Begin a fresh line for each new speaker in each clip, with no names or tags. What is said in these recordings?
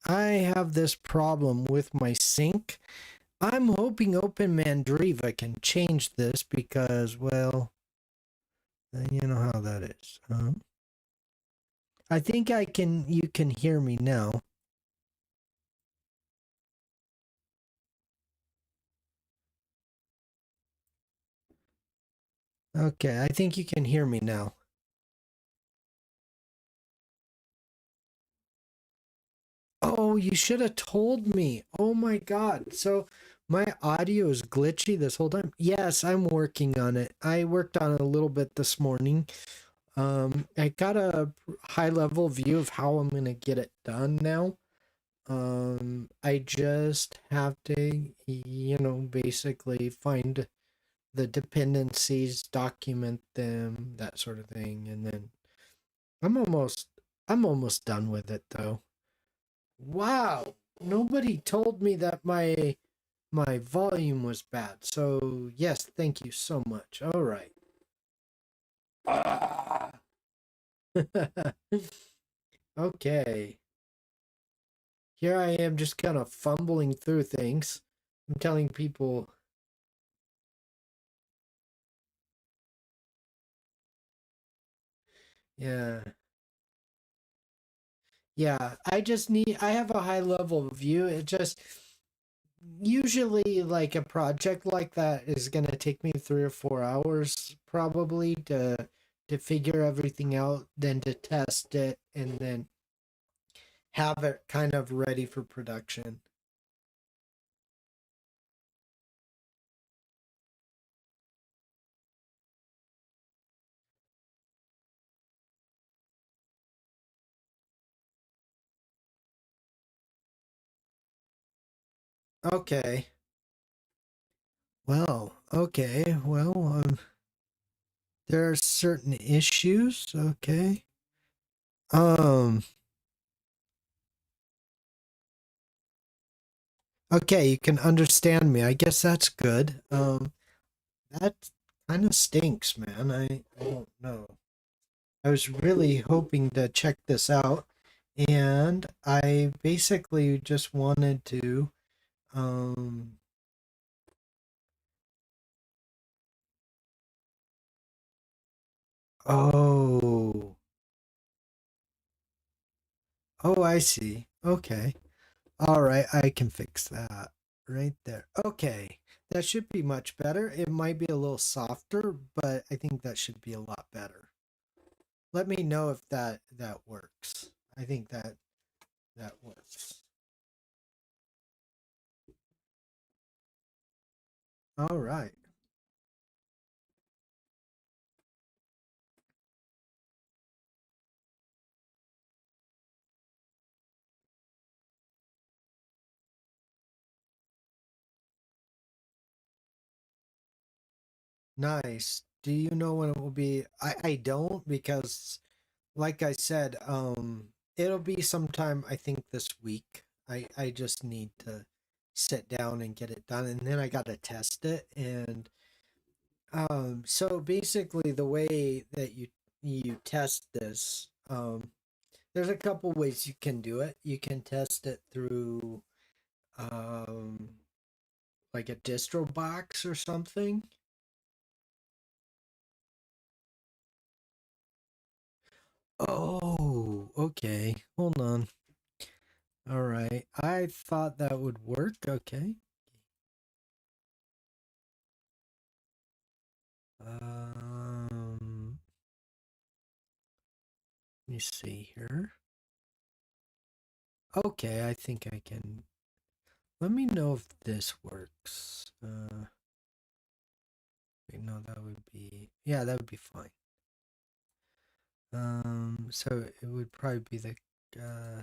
I have this problem with my sync. I'm hoping OpenMandriva can change this because, well, you know how that is. I think you can hear me now. Okay, I think you can hear me now. Oh, you should have told me. Oh my God. So my audio is glitchy this whole time. Yes, I'm working on it. I worked on it a little bit this morning. I got a high level view of how I'm gonna get it done now. I just have to, basically find the dependencies, document them, that sort of thing, and then I'm almost I'm almost done with it though. Wow, nobody told me that my volume was bad. So, yes, thank you so much. All right. Ah. Okay. Here I am just kind of fumbling through things. I'm telling people, yeah. Yeah, I have a high level view. It just usually like a project like that is going to take me 3 or 4 hours probably to figure everything out, then to test it and then have it kind of ready for production. Okay. Well, there are certain issues. Okay. Um, okay, you can understand me. I guess that's good. That kind of stinks, man. I don't know. I was really hoping to check this out, and I basically just wanted to, um, oh, oh, I see. Okay. All right, I can fix that right there. Okay. That should be much better. It might be a little softer, but I think that should be a lot better. Let me know if that works. I think that works. All right. Nice. Do you know when it will be? I don't because like I said, it'll be sometime I think this week. I just need to sit down and get it done and then I got to test it and so basically the way that you test this there's a couple ways you can do it. You can test it through um like a distro box or something. Oh, okay. Hold on. All right. I thought that would work. Okay. Um, let me see here. Okay, I think I can. Let me know if this works. Wait, no, that would be. Yeah, that would be fine. So it would probably be the. Yeah.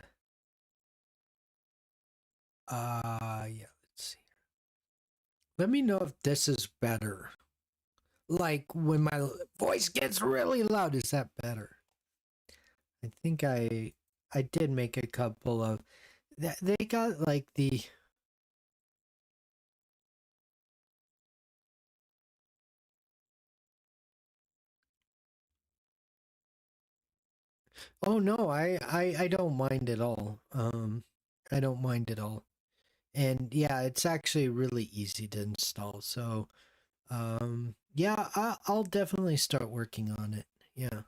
Let's see. Let me know if this is better. Like when my voice gets really loud, is that better? I think I did make a couple of. They got like the. Oh no, I don't mind at all. I don't mind at all. And yeah, it's actually really easy to install. So yeah, I'll definitely start working on it. Yeah.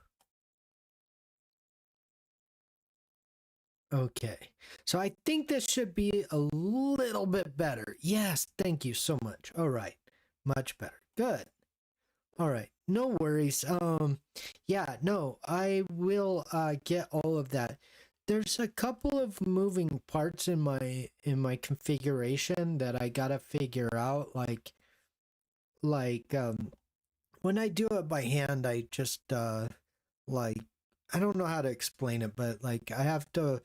Okay. So I think this should be a little bit better. Yes, thank you so much. All right. Much better. Good. All right. No worries. Yeah, no, I will get all of that. There's a couple of moving parts in my configuration that I got to figure out, like when I do it by hand, I just like I don't know how to explain it, but like I have to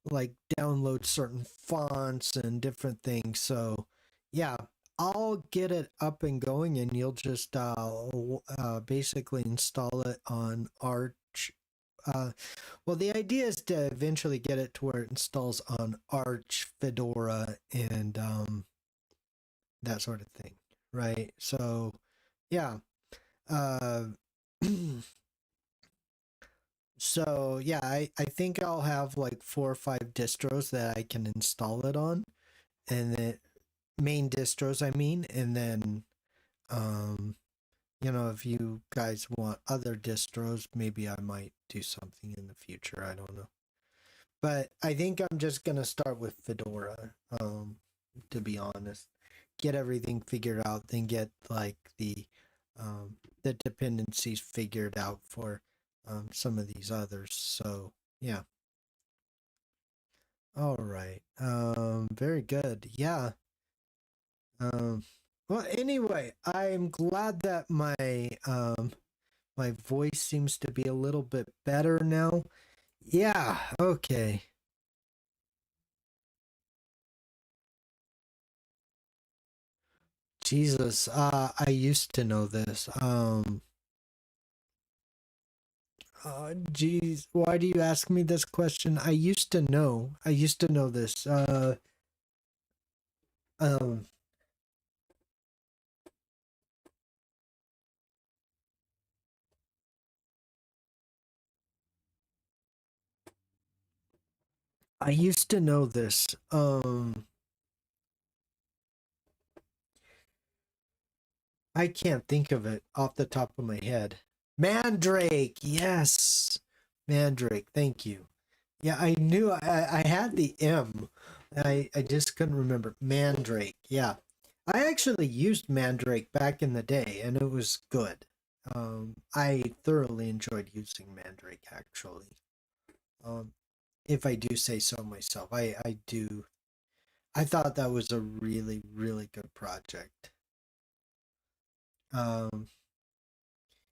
like download certain fonts and different things. So yeah, I'll get it up and going, and you'll just basically install it on Arch. Well, the idea is to eventually get it to where it installs on Arch, Fedora, and that sort of thing, right? So yeah. Uh, So yeah, I think I'll have like 4 or 5 distros that I can install it on, and then main distros I mean, and then um if you guys want other distros, maybe I might do something in the future. I don't know. But I think I'm just gonna start with Fedora, to be honest. Get everything figured out, then get like the dependencies figured out for some of these others. So yeah. All right. Very good. Yeah. Um well, anyway, I'm glad that my voice seems to be a little bit better now. Yeah, okay. Jesus, I used to know this. Geez, why do you ask me this question? I used to know. I used to know this. Um, I used to know this. I can't think of it off the top of my head. Mandrake, yes. Mandrake, thank you. Yeah, I knew I had the M. I just couldn't remember. Mandrake, yeah. I actually used Mandrake back in the day, and it was good. I thoroughly enjoyed using Mandrake, actually. Um, if I do say so myself, I do. I thought that was a really, really good project. Um,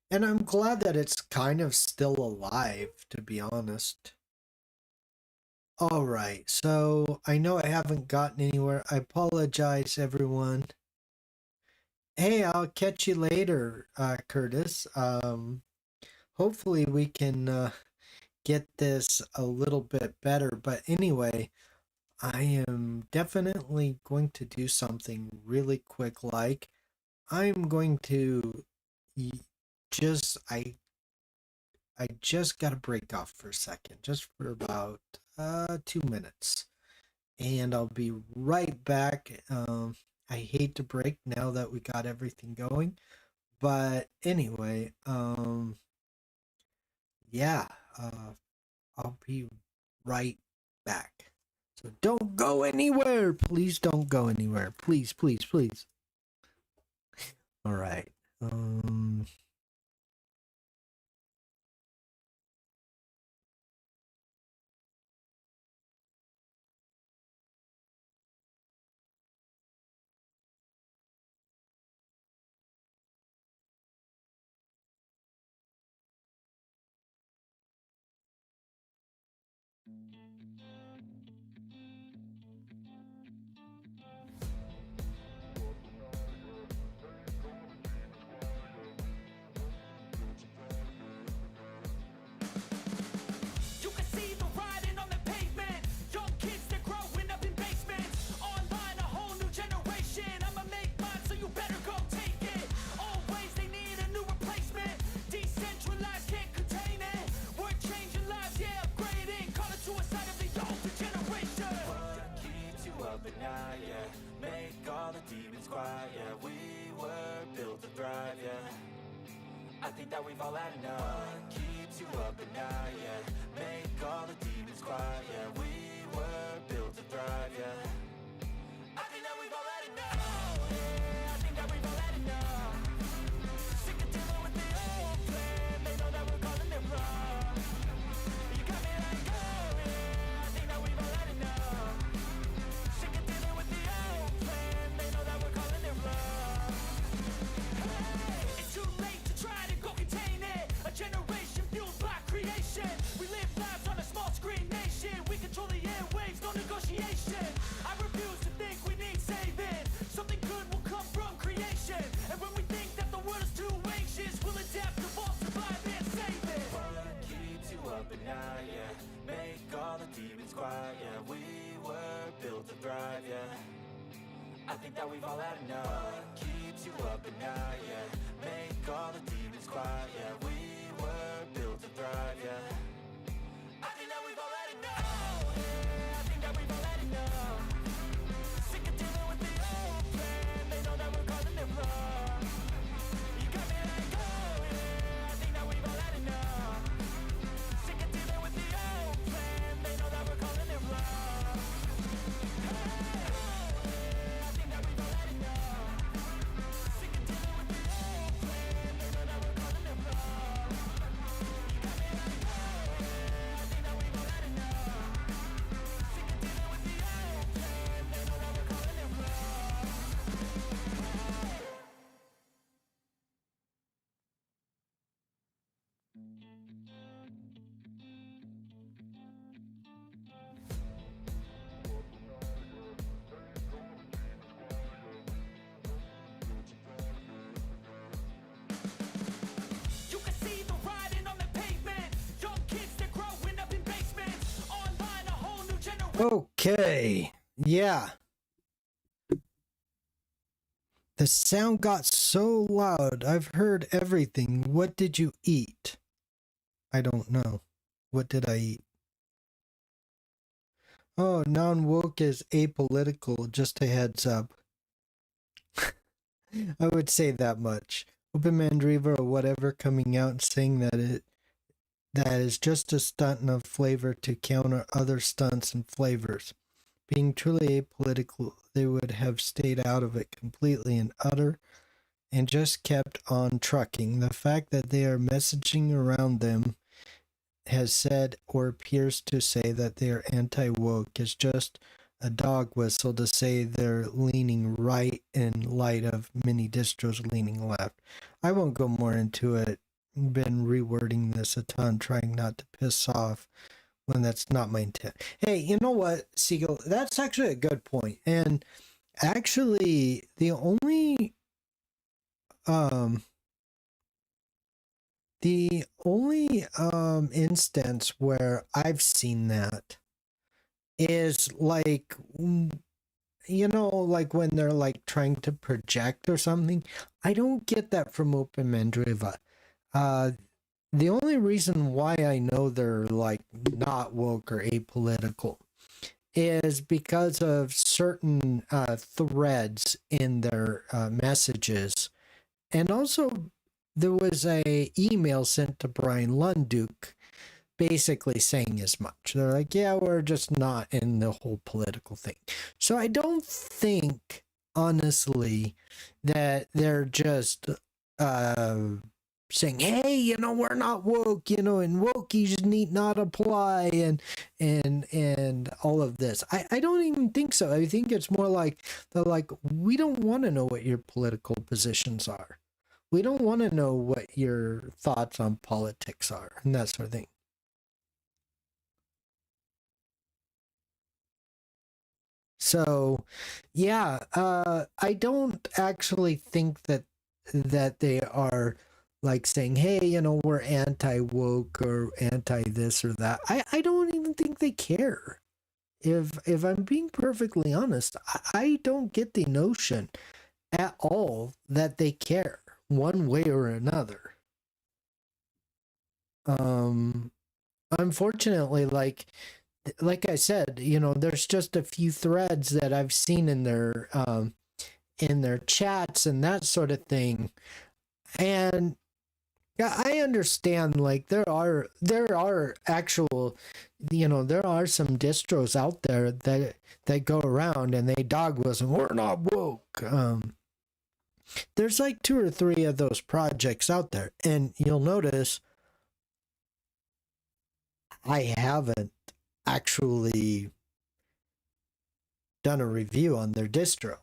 and I'm glad that it's kind of still alive, to be honest. All right, so I know I haven't gotten anywhere. I apologize, everyone. Hey, I'll catch you later, Curtis. Hopefully we can get this a little bit better. But anyway, I am definitely going to do something really quick. Like I'm going to y- just I just got to break off for a second, just for about 2 minutes, and I'll be right back. I hate to break now that we got everything going, but anyway, yeah, I'll be right back. So don't go anywhere. Please don't go anywhere. Please, please, please. All right. Um,
You can see the writing on the pavement. Young kids, they're growing up in basements. Online, a whole new generation. I'ma make mine, so you better go take it. Always, they need a new replacement. Decentralized, can't contain it. We're changing lives, yeah, upgrading. Call it suicide of the older generation. I think that we've all had enough. What keeps you up at night, yeah? Make all the demons quiet, yeah. We were built to thrive, yeah. I think that we've all had enough. Oh, yeah, I think that we've all had enough. Sick of dealing with the old plan. They know that we're calling it wrong. You got me like, oh, yeah, I think that we've all had enough. Sick of dealing with the old plan. They know that we're calling it wrong. Hey, it's too late to try to go contain it. A generation fueled by creation. We live lives on a small screen nation. We control the airwaves, no negotiation. I refuse to think we need saving. Something good will come from creation. And when we think that the world is too anxious, we'll adapt, evolve, survive, and save it. What keeps you up at night, yeah? Make all the demons quiet, yeah. We were built to thrive, yeah. I think that we've all had enough. What keeps you up at night, yeah? Make all the demons quiet, yeah. We were built to thrive, yeah. I think that we've all had enough. Oh, yeah, I think that we've all had enough. Sick of dealing with the old plan. They know that we're calling it wrong. You got me like, oh, yeah, I think that we've all had enough. Sick of dealing with the old plan. They know that we're calling it wrong. Hey, oh, yeah, I think that we've all had enough. Sick of dealing with the old plan. They know that we're calling it wrong. You got me like, oh, yeah, I think that we've all had enough. Sick of dealing with the old plan. They know that we're calling it wrong. You can see the writing on the pavement. Young kids, they're growing up in basements. Online, a whole new generation.
Okay. Yeah. The sound got so loud. I've heard everything. What did you eat? I don't know. What did I eat? Oh, non-woke is apolitical. Just a heads up. I would say that much. OpenMandriva or whatever coming out and saying that is just a stunt and a flavor to counter other stunts and flavors. Being truly apolitical, they would have stayed out of it completely and utter and just kept on trucking. The fact that they are messaging around them has said or appears to say that they are anti-woke is just a dog whistle to say they're leaning right in light of many distros leaning left. I won't go more into it. Been rewording this a ton, trying not to piss off when that's not my intent. Hey, you know what, Siegel? That's actually a good point. And actually, the only instance where I've seen that is like, you know, like when they're like trying to project or something. I don't get that from OpenMandriva. The only reason why I know they're like not woke or apolitical is because of certain threads in their messages. And also there was a email sent to Brian Lunduke basically saying as much. They're like, yeah, we're just not in the whole political thing. So I don't think, honestly, that they're just saying, hey, you know, we're not woke, you know, and wokies need not apply and all of this. I don't even think so. I think it's more like they're like, we don't want to know what your political positions are. We don't want to know what your thoughts on politics are and that sort of thing. So, yeah, I don't actually think that they are like saying, hey, you know, we're anti-woke or anti-this or that. I don't even think they care. If I'm being perfectly honest, I don't get the notion at all that they care one way or another. Unfortunately, like I said, you know, there's just a few threads that I've seen in their chats and that sort of thing. And Yeah, I understand. Like there are actual, there are some distros out there that go around and they dog whistle. We're not woke. There's like two or three of those projects out there, and you'll notice I haven't actually done a review on their distro.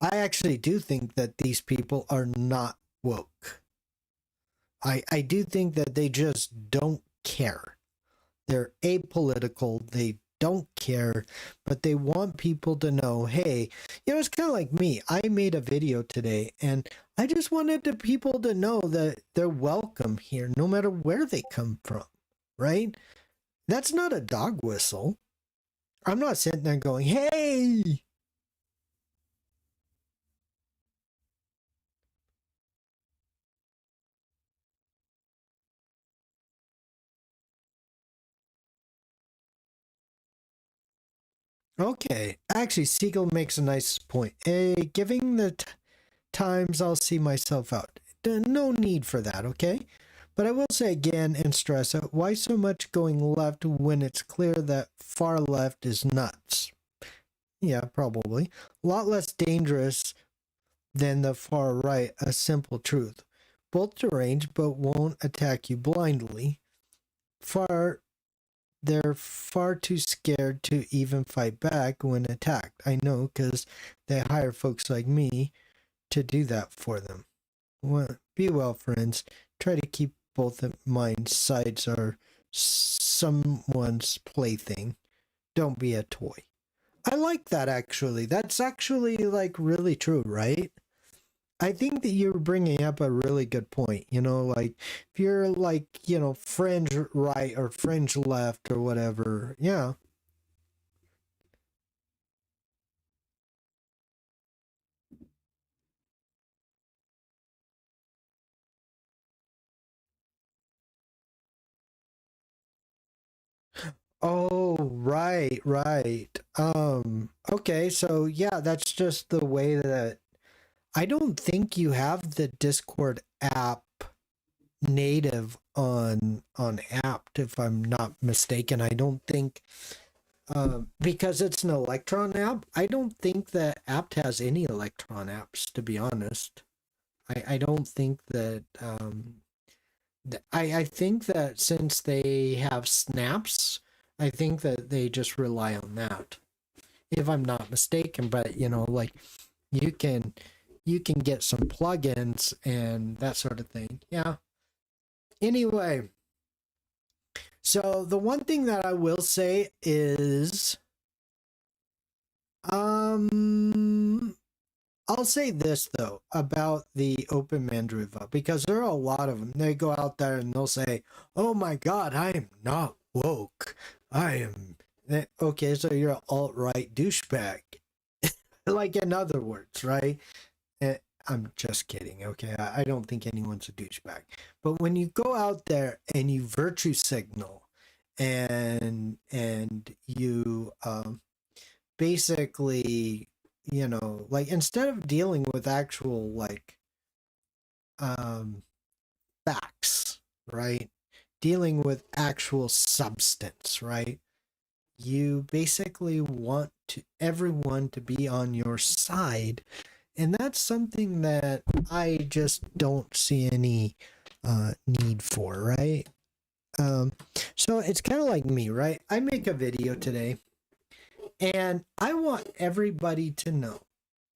I actually do think that these people are not woke. I do think that they just don't care. They're apolitical. They don't care, but they want people to know, hey, it's kind of like me. I made a video today and I just wanted the people to know that they're welcome here no matter where they come from, right? That's not a dog whistle. I'm not sitting there going, hey. Okay, actually, Siegel makes a nice point. Giving the times I'll see myself out. No need for that, okay? But I will say again and stress out, why so much going left when it's clear that far left is nuts? Yeah, probably. A lot less dangerous than the far right, a simple truth. Both deranged but won't attack you blindly. They're far too scared to even fight back when attacked. I know, because they hire folks like me to do that for them. Well, be well, friends. Try to keep both in mind. Sides are someone's plaything. Don't be a toy. I like that, actually. That's actually like really true, right? I think that you're bringing up a really good point. Like if you're like, fringe right or fringe left or whatever. Yeah. Oh, right, right. Okay, so yeah, that's just the way that I don't think you have the Discord app native on apt, if I'm not mistaken. I don't think because it's an Electron app, I don't think that apt has any Electron apps, to be honest. I don't think that I think that since they have snaps, I think that they just rely on that, if I'm not mistaken. But like you can you can get some plugins and that sort of thing. Yeah. Anyway, so the one thing that I will say is um I'll say this though about the OpenMandriva, because there are a lot of them. They go out there and they'll say, "Oh my God, I am not woke. I am." Okay, so you're an alt-right douchebag. Like, in other words, right? Eh, I'm just kidding. Okay, I don't think anyone's a douchebag. But when you go out there and you virtue signal, and you basically, like, instead of dealing with actual like um facts, right, dealing with actual substance, right, you basically want everyone to be on your side, and that's something that I just don't see any need for, right? um so it's kind of like me, right? I make a video today and I want everybody to know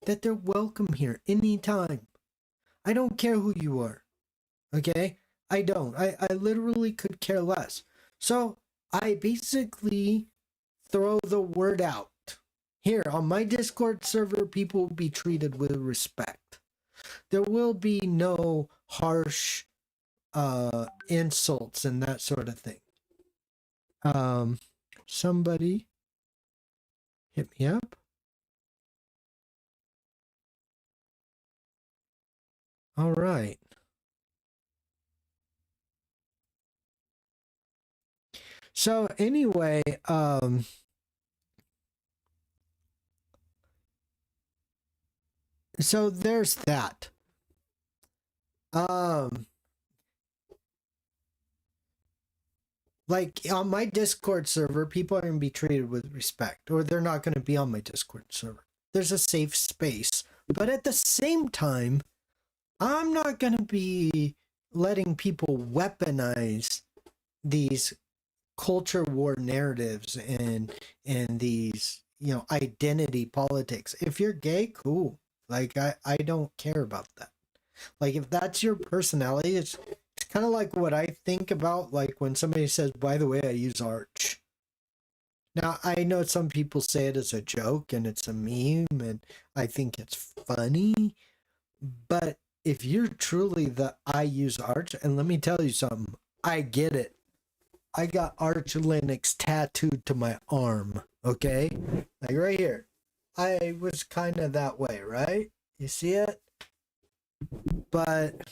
that they're welcome here anytime. I don't care who you are. Okay? I don't. I literally could care less. So I basically throw the word out. Here on my Discord server, people will be treated with respect. There will be no harsh insults and that sort of thing. Somebody hit me up. All right. So anyway, so there's that. Um Like on my Discord server, people are going to be treated with respect, or they're not going to be on my Discord server. There's a safe space. But at the same time, I'm not going to be letting people weaponize these culture war narratives and these, you know, identity politics. If you're gay, cool. Like I don't care about that. Like if that's your personality, it's kind of like what I think about like when somebody says, by the way, I use Arch. Now I know some people say it as a joke and it's a meme and I think it's funny, but if you're truly the I use Arch, and let me tell you something, I get it. I got Arch Linux tattooed to my arm, okay? Like right here. I was kind of that way, right? You see it? But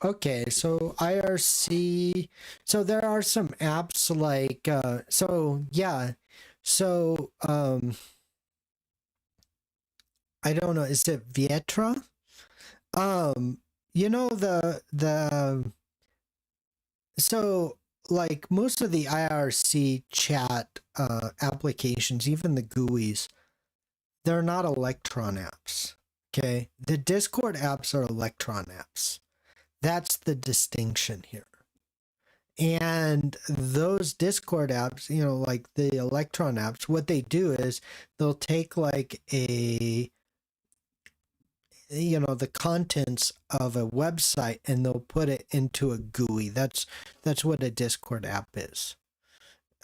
okay, so IRC, so there are some apps like so yeah. So I don't know, is it Vietra? You know the so like most of the IRC chat applications, even the GUIs, they're not Electron apps. Okay? The Discord apps are Electron apps. That's the distinction here. And those Discord apps, you know, like the Electron apps, what they do is they'll take like a, you know, the contents of a website and they'll put it into a GUI. That's what a Discord app is.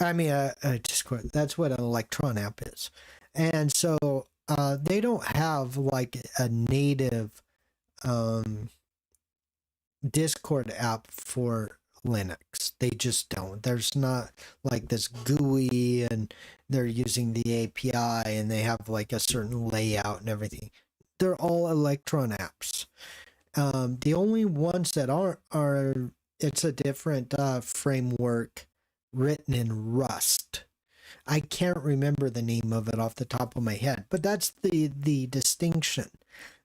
I mean, a Discord. That's what an Electron app is. And so they don't have like a native Discord app for Linux. They just don't. There's not like this GUI and they're using the API and they have like a certain layout and everything. They're all Electron apps. The only ones that aren't are it's a different framework written in Rust. I can't remember the name of it off the top of my head, but that's the distinction.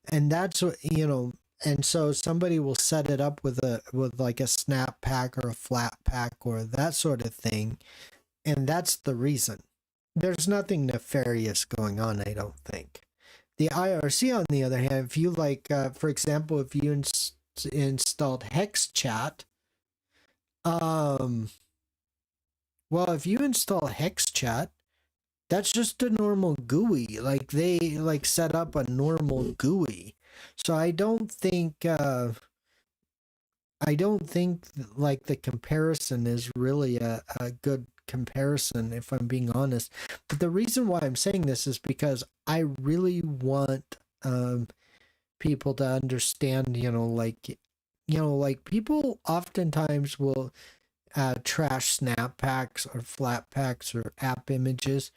And that's what, you know, and so somebody will set it up with like a snap pack or a flat pack or that sort of thing, and that's the reason. There's nothing nefarious going on, I don't think. The IRC, on the other hand, if you like, for example, if you installed HexChat, well, if you install HexChat, that's just a normal GUI. Like they like set up a normal GUI. So I don't think like the comparison is really a good comparison, if I'm being honest. But the reason why I'm saying this is because I really want people to understand, like people oftentimes will trash snap packs or flat packs or app images.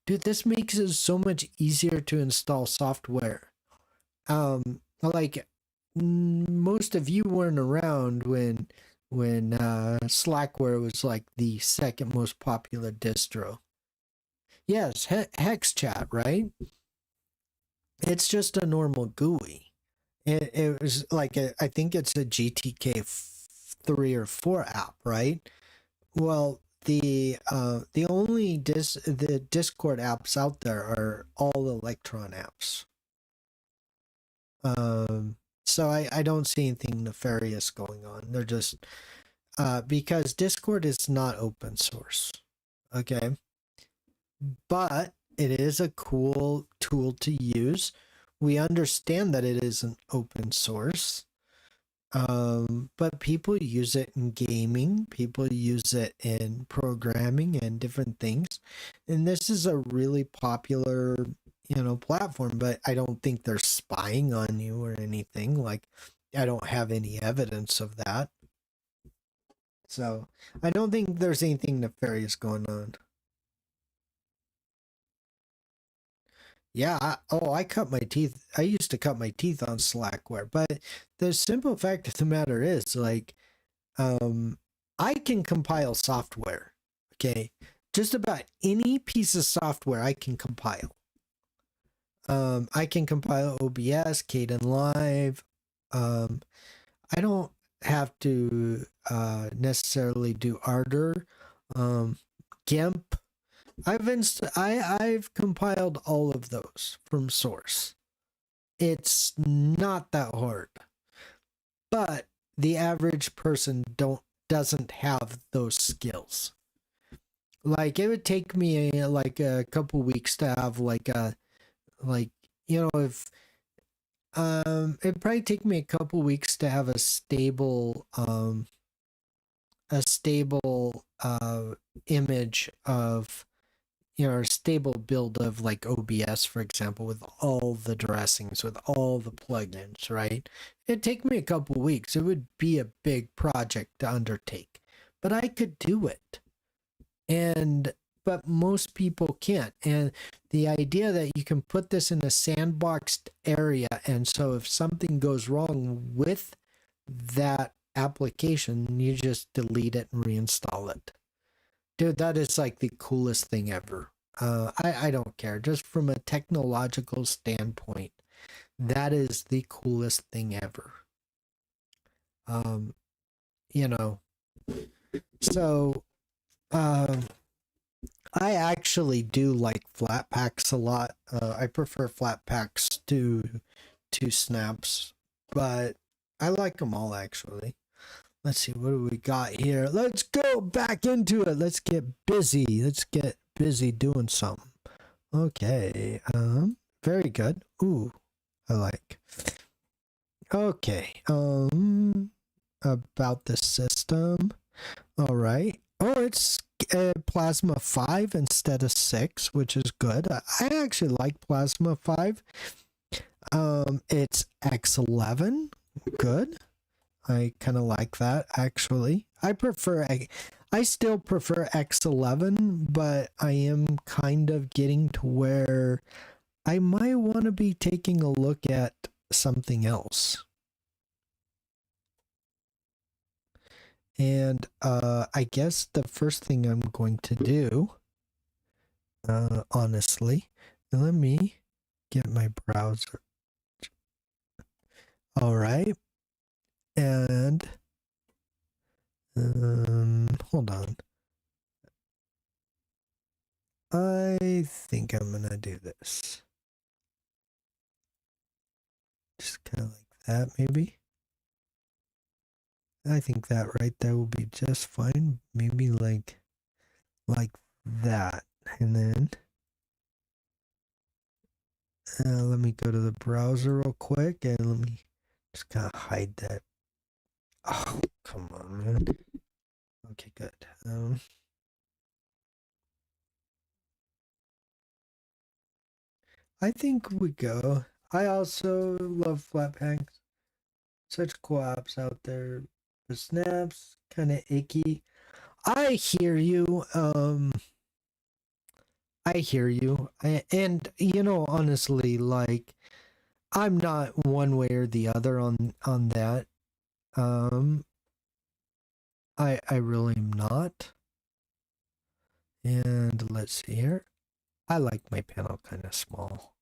Dude, this makes it so much easier to install software. Like most of you weren't around when Slackware was like the second most popular distro. Yes, HexChat, right? It's just a normal GUI. It was like I think it's a GTK 3 or 4 app, right? Well, the only the Discord apps out there are all Electron apps. So I don't see anything nefarious going on. They're just because Discord is not open source, okay? But it is a cool tool to use. We understand that it isn't open source. But people use it in gaming, people use it in programming and different things. And this is a really popular, platform, but I don't think they're spying on you or anything. Like, I don't have any evidence of that. So I don't think there's anything nefarious going on. Yeah, I cut my teeth. I used to cut my teeth on Slackware, but the simple fact of the matter is, like, I can compile software. Okay, just about any piece of software I can compile. I can compile OBS, Kdenlive. I don't have to necessarily do Ardor, GIMP. I've compiled all of those from source. It's not that hard, but the average person doesn't have those skills. Like it would take me like a couple weeks to have if it'd probably take me a couple weeks to have a stable image of, a stable build of like OBS, for example, with all the dressings, with all the plugins, right? It'd take me a couple weeks. It would be a big project to undertake, but I could do it. But most people can't. And the idea that you can put this in a sandboxed area, and so if something goes wrong with that application, you just delete it and reinstall it. Dude, that is like the coolest thing ever. I don't care. Just from a technological standpoint, that is the coolest thing ever. So, I actually do like flat packs a lot. I prefer flat packs to snaps, but I like them all actually. Let's see, what do we got here? Let's go back into it. Let's get busy. Let's get busy doing something. Okay. Very good. Ooh, I like. Okay. About the system. All right. Oh, it's Plasma 5 instead of 6, which is good. I actually like Plasma 5. It's X11. Good. I kind of like that, actually. I still prefer X11, but I am kind of getting to where I might want to be taking a look at something else. And I guess the first thing I'm going to do, honestly, let me get my browser. All right. And hold on. I think I'm gonna do this. Just kind of like that, maybe. I think that right there will be just fine. Maybe like that. And then let me go to the browser real quick and let me just kind of hide that. Oh, come on, man. Okay, good. I think we go. I also love Flatpaks. Such cool apps out there. The snaps, kind of icky. I hear you. I hear you. And honestly, like, I'm not one way or the other on that. I really am not. And let's see here. I like my panel kind of small.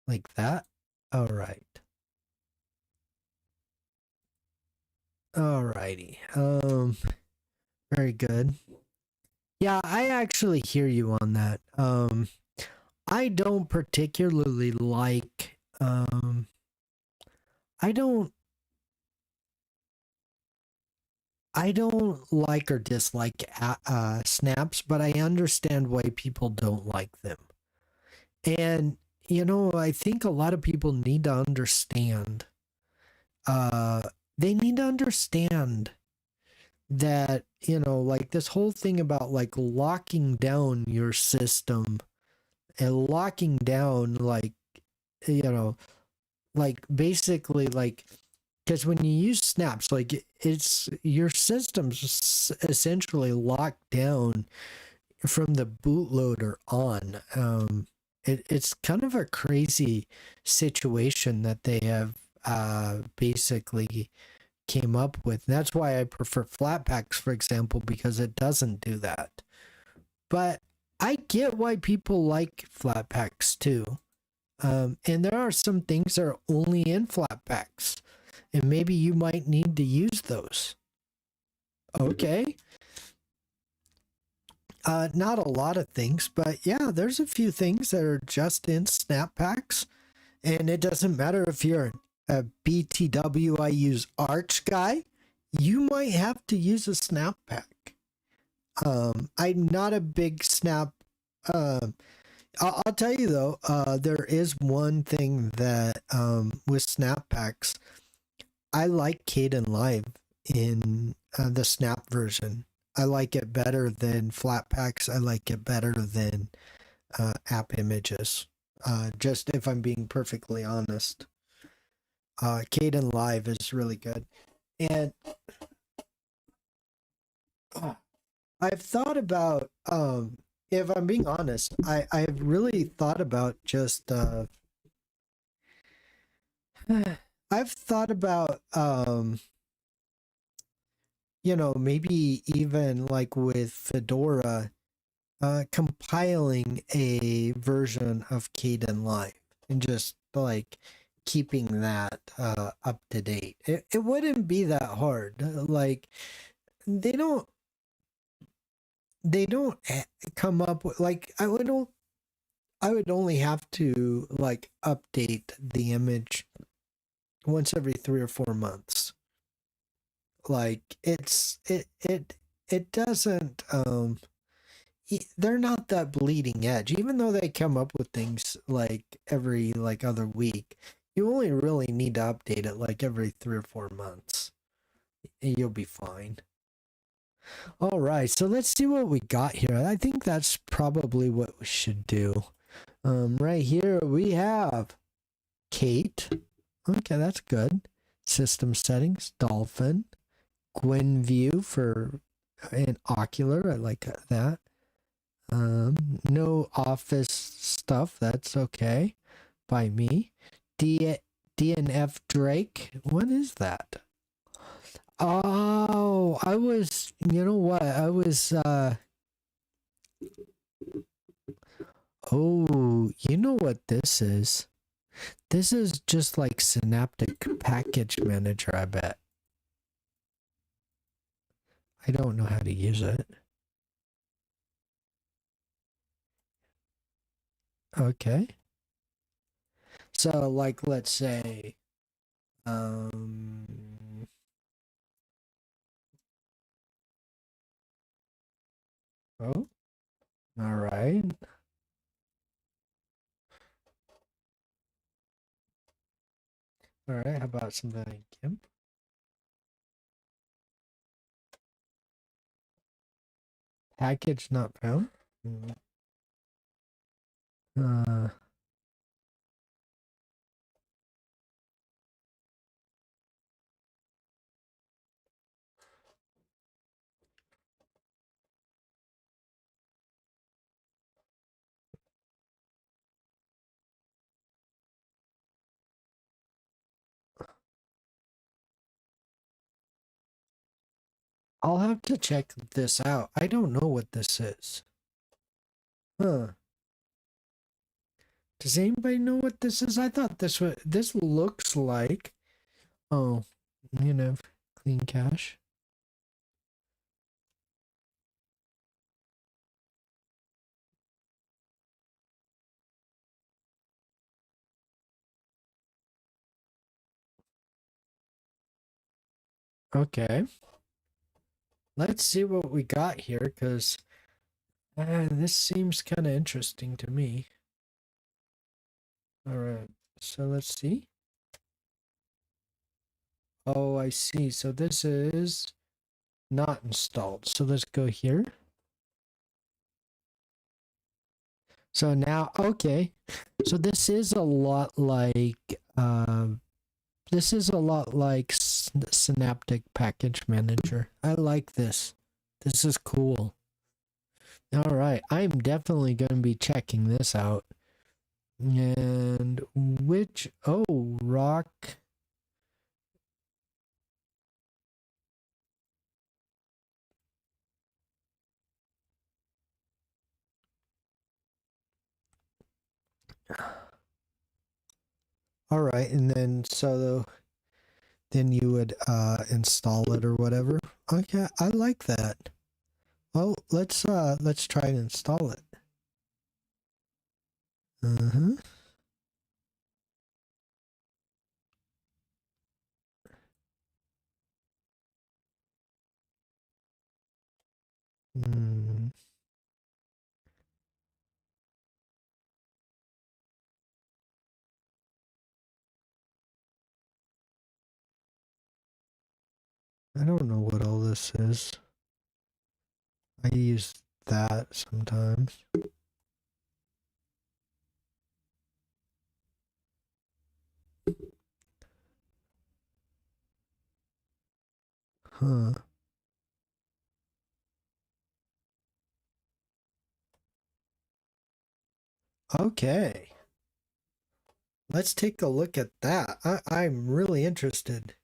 Like that. All right. Alrighty. Very good. Yeah, I actually hear you on that. I don't particularly like I don't like or dislike snaps, but I understand why people don't like them. And I think a lot of people need to understand they need to understand that, like this whole thing about like locking down your system and locking down like basically like, because when you use snaps, like it's your system's essentially locked down from the bootloader on. It's kind of a crazy situation that they have basically came up with. That's why I prefer Flatpaks, for example, because it doesn't do that. But I get why people like Flatpaks too. And there are some things that are only in Flatpaks, and maybe you might need to use those. Okay. Not a lot of things, but yeah, there's a few things that are just in snap packs, and it doesn't matter if you're a BTW, I use Arch guy, you might have to use a snap pack. I'm not a big snap. I'll tell you though, there is one thing that with snap packs, I like Kdenlive in the snap version. I like it better than Flatpaks. I like it better than app images. Just if I'm being perfectly honest. Kdenlive is really good. And I've thought about, if I'm being honest, I've really thought about just, I've thought about, you know, maybe even like with Fedora, compiling a version of Kdenlive and just like keeping that up to date. It wouldn't be that hard. Like they don't come up with, like, I would only have to like update the image once every 3 or 4 months. Like it doesn't they're not that bleeding edge, even though they come up with things like every like other week. You only really need to update it like every 3 or 4 months and you'll be fine. All right, so let's see what we got here. I think that's probably what we should do. Right here we have Kate. Okay, that's good. System settings, Dolphin, GwenView for an Ocular. I like that. No Office stuff. That's okay by me. DNF Drake. What is that? Oh, I was, you know what? I was, oh, you know what this is? This is just like Synaptic Package Manager, I bet. I don't know how to use it. Okay. So, like, let's say, oh, all right. All right, how about something like GIMP? Package not found. I'll have to check this out. I don't know what this is. Huh. Does anybody know what this is? I thought this looks like, oh, you know, clean cache. Okay. Let's see what we got here, because this seems kind of interesting to me. All right, so let's see. Oh, I see. So this is not installed. So let's go here. So now, okay. So this is a lot like, Synaptic Package Manager. I like this. This is cool. All right, I'm definitely going to be checking this out. And which, oh, rock. All right, and then then you would install it or whatever. Okay, I like that. Well, let's try and install it. Uh-huh. Hmm. I don't know what all this is. I use that sometimes. Huh. Okay. Let's take a look at that. I'm really interested.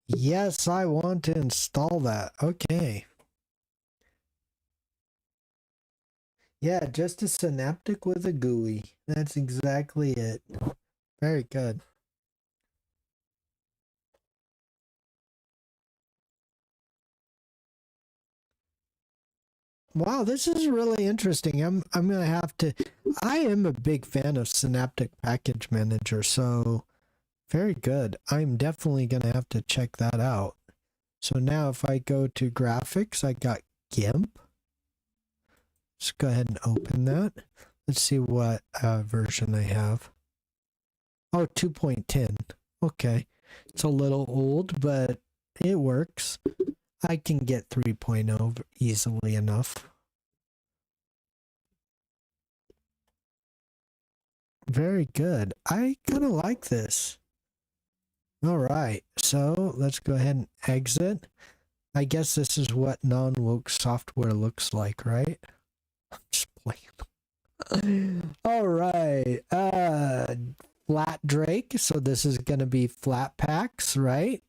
Yes, I want to install that. Okay. Yeah, just a synaptic with a GUI. That's exactly it. Very good. Wow, this is really interesting. I'm gonna have to. I am a big fan of Synaptic Package Manager, so very good. I'm definitely gonna have to check that out. So now if I go to graphics, I got GIMP. Let's go ahead and open that. Let's see what version I have. Oh, 2.10. Okay. It's a little old, but it works. I can get 3.0 easily enough. Very good. I kind of like this. All right. So let's go ahead and exit. I guess this is what non-woke software looks like, right? I'm just playing. All right. Flat Drake. So this is going to be flat packs, right?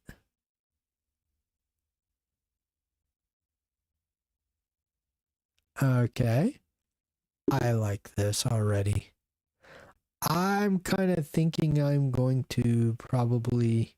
Okay. I like this already. I'm kind of thinking I'm going to probably...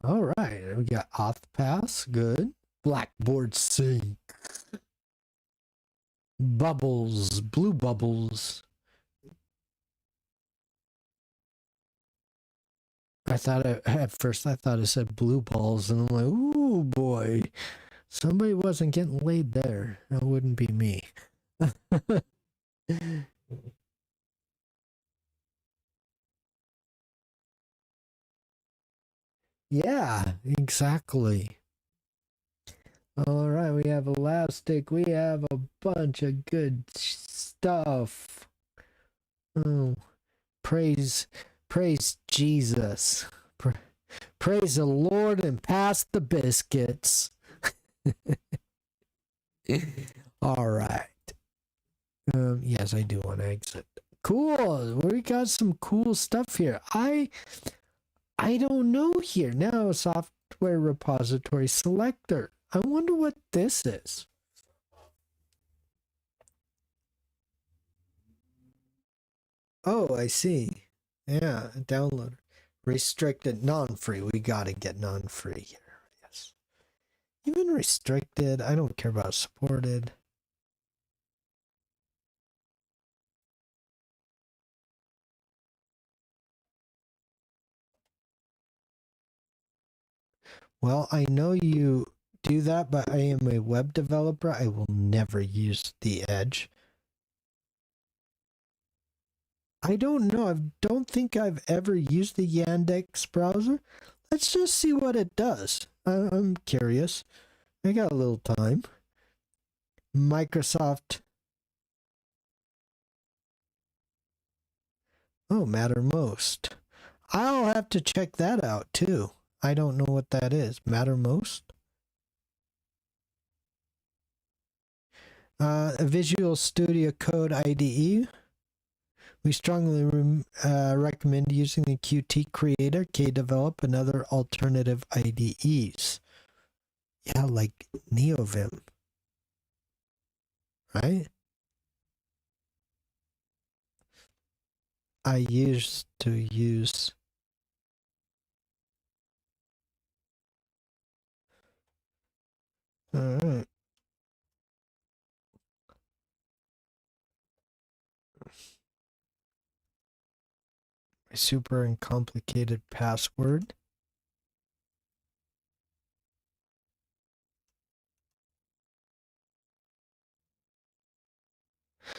All right. We got AuthPass. Good. Blackboard Sync. Bubbles. Blue bubbles. At first I thought it said blue balls, and I'm like, ooh boy, somebody wasn't getting laid there. That wouldn't be me. Yeah, exactly. All right, we have elastic. We have a bunch of good stuff. Oh, praise, praise Jesus. Praise the Lord and pass the biscuits. All right. Yes, I do want to exit. Cool. We got some cool stuff here. I don't know here. Now software repository selector. I wonder what this is. Oh, I see. Yeah, download. Restricted, non-free. We gotta get non-free here. Yes. Even restricted, I don't care about supported. Well, I know you do that, but I am a web developer. I will never use the Edge. I don't know. I don't think I've ever used the Yandex browser. Let's just see what it does. I'm curious. I got a little time. Microsoft. Oh, Mattermost. I'll have to check that out too. I don't know what that is. Mattermost? Visual Studio Code IDE. We strongly recommend using the Qt Creator, Kdevelop, and other alternative IDEs. Yeah, like NeoVim, right? I used to use... Alright. My super uncomplicated password.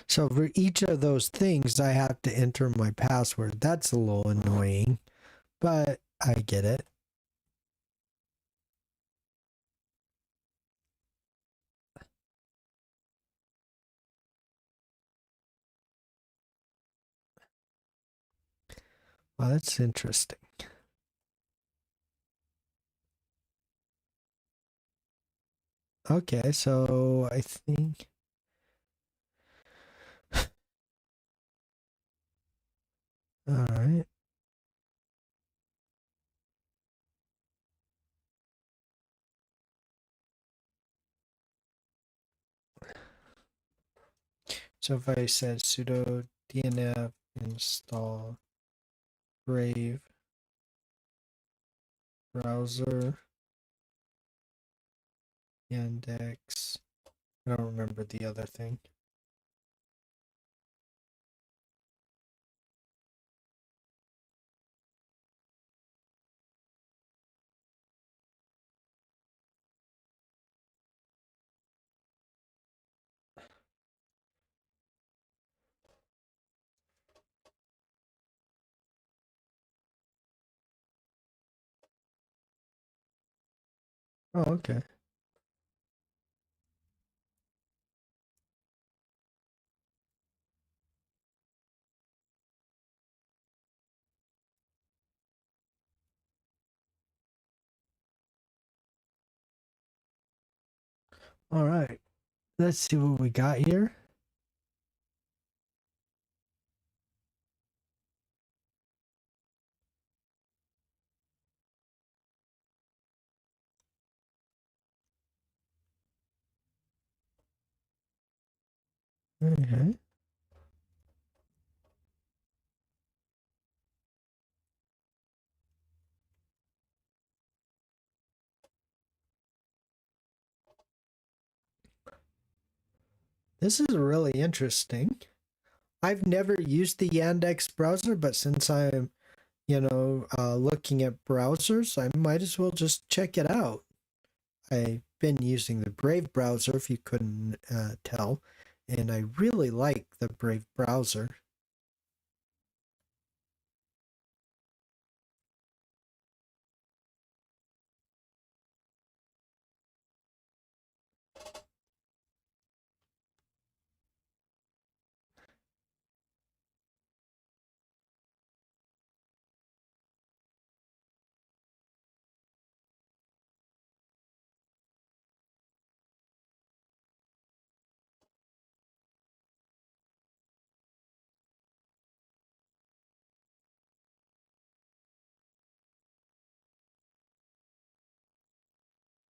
So for each of those things, I have to enter my password. That's a little annoying, but I get it. Well, that's interesting. Okay, so I think... All right. So if I said sudo dnf install Brave browser Yandex, I don't remember the other thing. Oh, okay. All right. Let's see what we got here. Okay. This is really interesting. I've never used the Yandex browser, but since I'm, looking at browsers, I might as well just check it out. I've been using the Brave browser, if you couldn't tell, and I really like the Brave browser.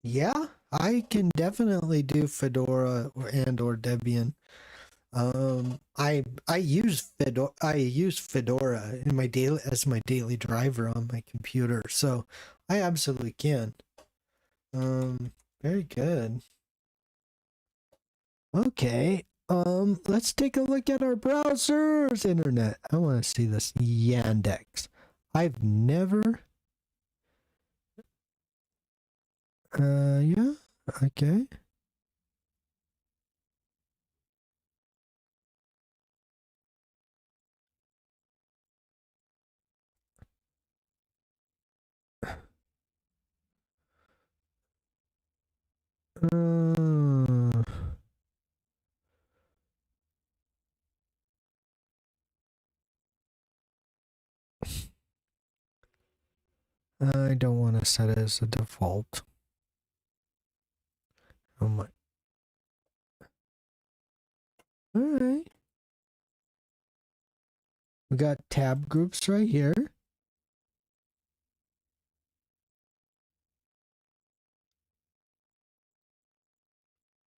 Yeah, I can definitely do Fedora and or Debian. I use Fedora in my daily as my daily driver on my computer, so I absolutely can. Very good. Okay. Let's take a look at our browser's internet. I want to see this Yandex. I've never. Yeah. Okay. Uh, I don't want to set it as a default. Oh my. All right. We got tab groups right here.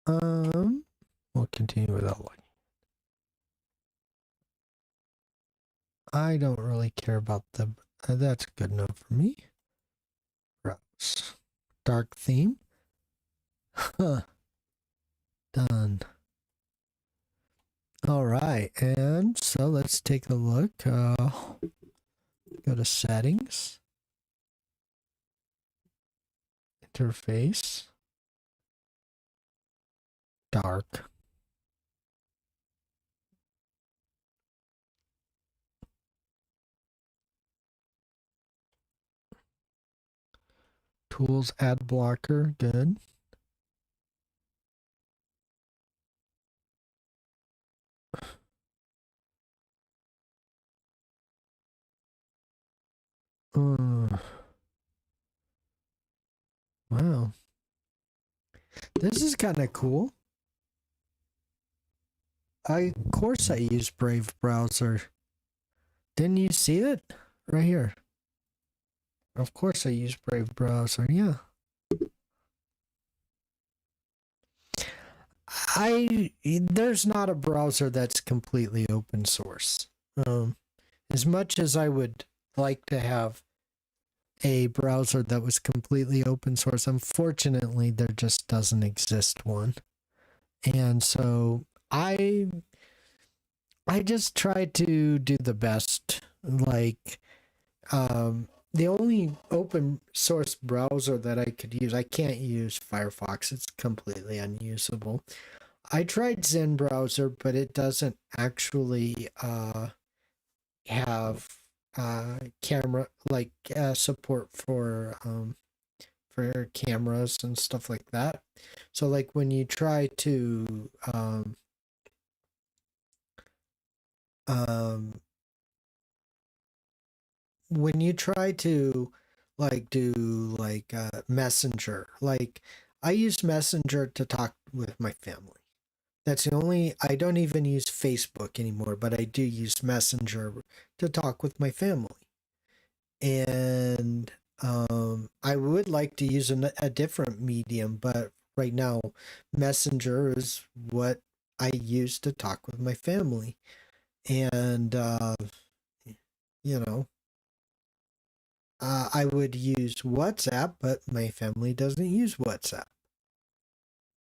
We'll continue without looking. I don't really care about the. That's good enough for me. Browse. Dark theme. Huh. Done. All right, and so let's take a look. Go to settings, interface, dark. Tools, ad blocker, good. Wow. This is kind of cool. Of course I use Brave browser. Didn't you see it? Right here. Of course I use Brave browser, yeah. There's not a browser that's completely open source. As much as I would like to have a browser that was completely open source, unfortunately there just doesn't exist one. And so I just try to do the best. Like the only open source browser that I could use, I can't use Firefox, it's completely unusable. I tried Zen browser, but it doesn't actually have camera like support for cameras and stuff like that. So like when you try to when you try to like do like Messenger, like I use Messenger to talk with my family. That's the only, I don't even use Facebook anymore, but I do use Messenger to talk with my family. And I would like to use a different medium, but right now Messenger is what I use to talk with my family. And you know, I would use WhatsApp, but my family doesn't use WhatsApp.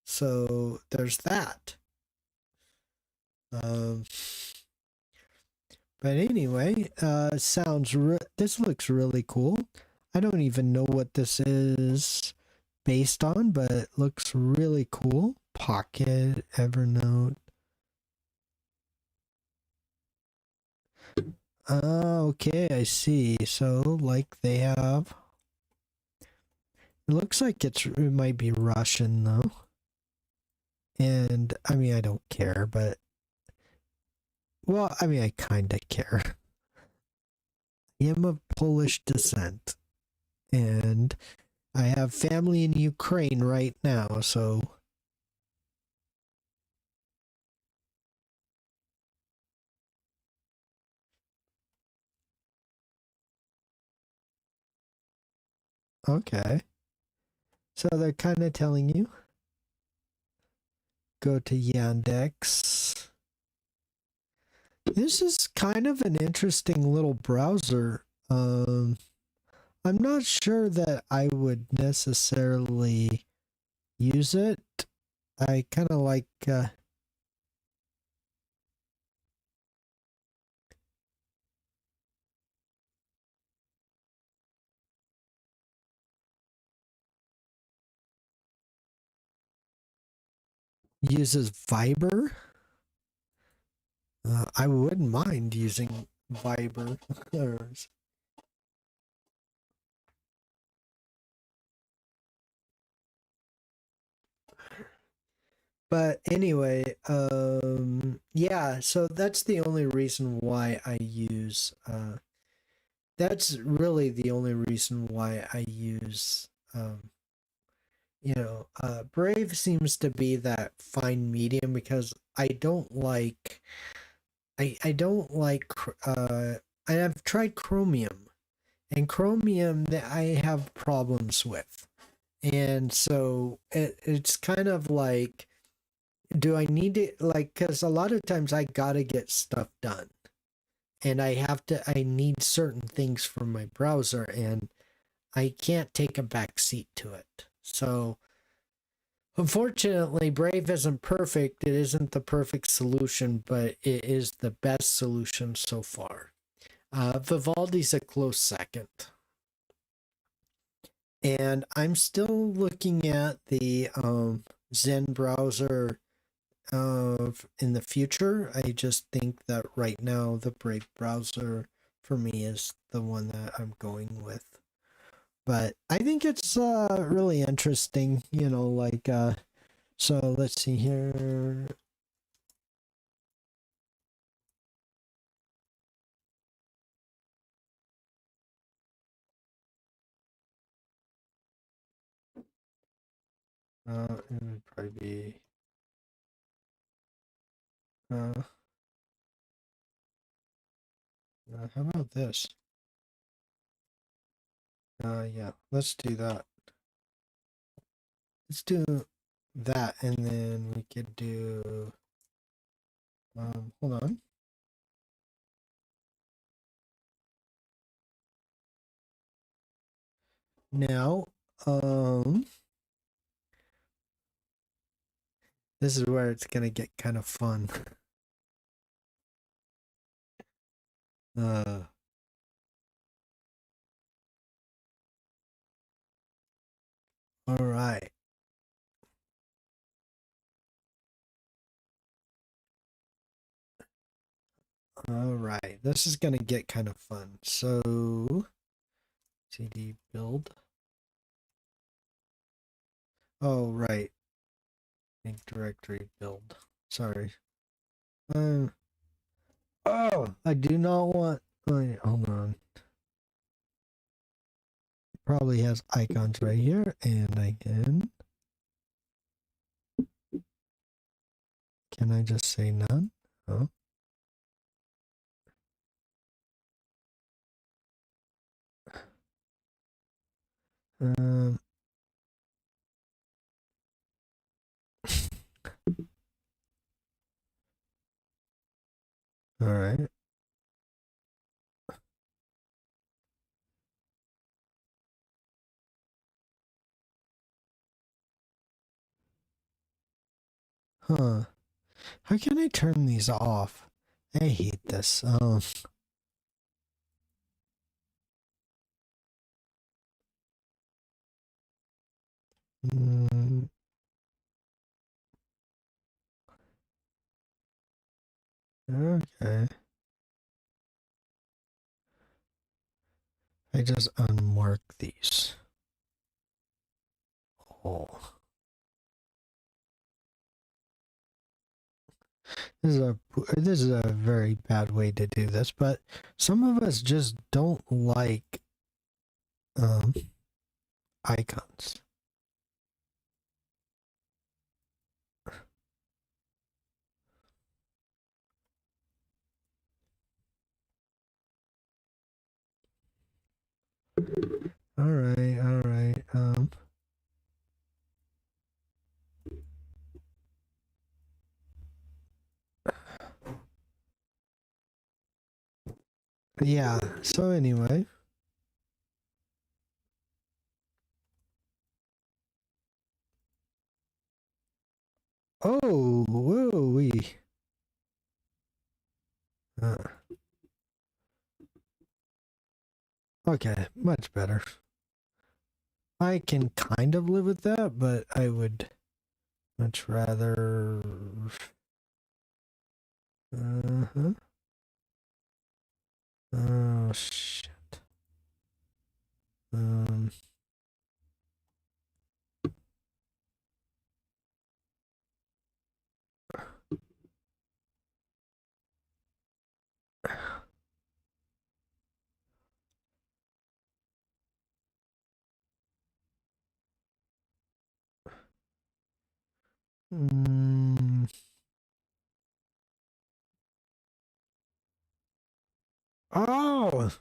So there's that. But anyway, this looks really cool. I don't even know what this is based on, but it looks really cool. Pocket, Evernote. Okay, I see. So, like they have. It looks like it might be Russian though. And I mean, I don't care, but well, I mean, I kind of care. I am of Polish descent, and I have family in Ukraine right now, so. Okay. So they're kind of telling you. Go to Yandex. This is kind of an interesting little browser. I'm not sure that I would necessarily use it. I kind of like uses Viber. I wouldn't mind using Viber. But anyway, yeah, so that's the only reason why I use that's really the only reason why I use Brave seems to be that fine medium because I don't like I don't like I've tried Chromium, and Chromium that I have problems with. And so it's kind of like, do I need to, like, because a lot of times I gotta get stuff done, and I need certain things from my browser, and I can't take a back seat to it. So unfortunately, Brave isn't perfect. It isn't the perfect solution, but it is the best solution so far. Vivaldi's a close second. And I'm still looking at the Zen browser in the future. I just think that right now the Brave browser for me is the one that I'm going with. But I think it's really interesting, like so let's see here. It would probably be uh, how about this? Yeah, let's do that. Let's do that, and then we could do hold on. Now, this is where it's gonna get kind of fun. Uh, all right. All right. This is gonna get kind of fun. So, cd build. Oh, right. Make directory build. Sorry. Oh, I do not want. Wait, hold on. Probably has icons right here, and I can. Can I just say none? Oh. Um. All right. Huh. How can I turn these off? I hate this. Mm, okay. I just unmark these. Oh. This is a very bad way to do this, but some of us just don't like um icons. All right, all right. Yeah. So anyway. Oh, whoa, we. Uh, okay, much better. I can kind of live with that, but I would much rather. Uh-huh. Oh shit. Um. Mm, Oh.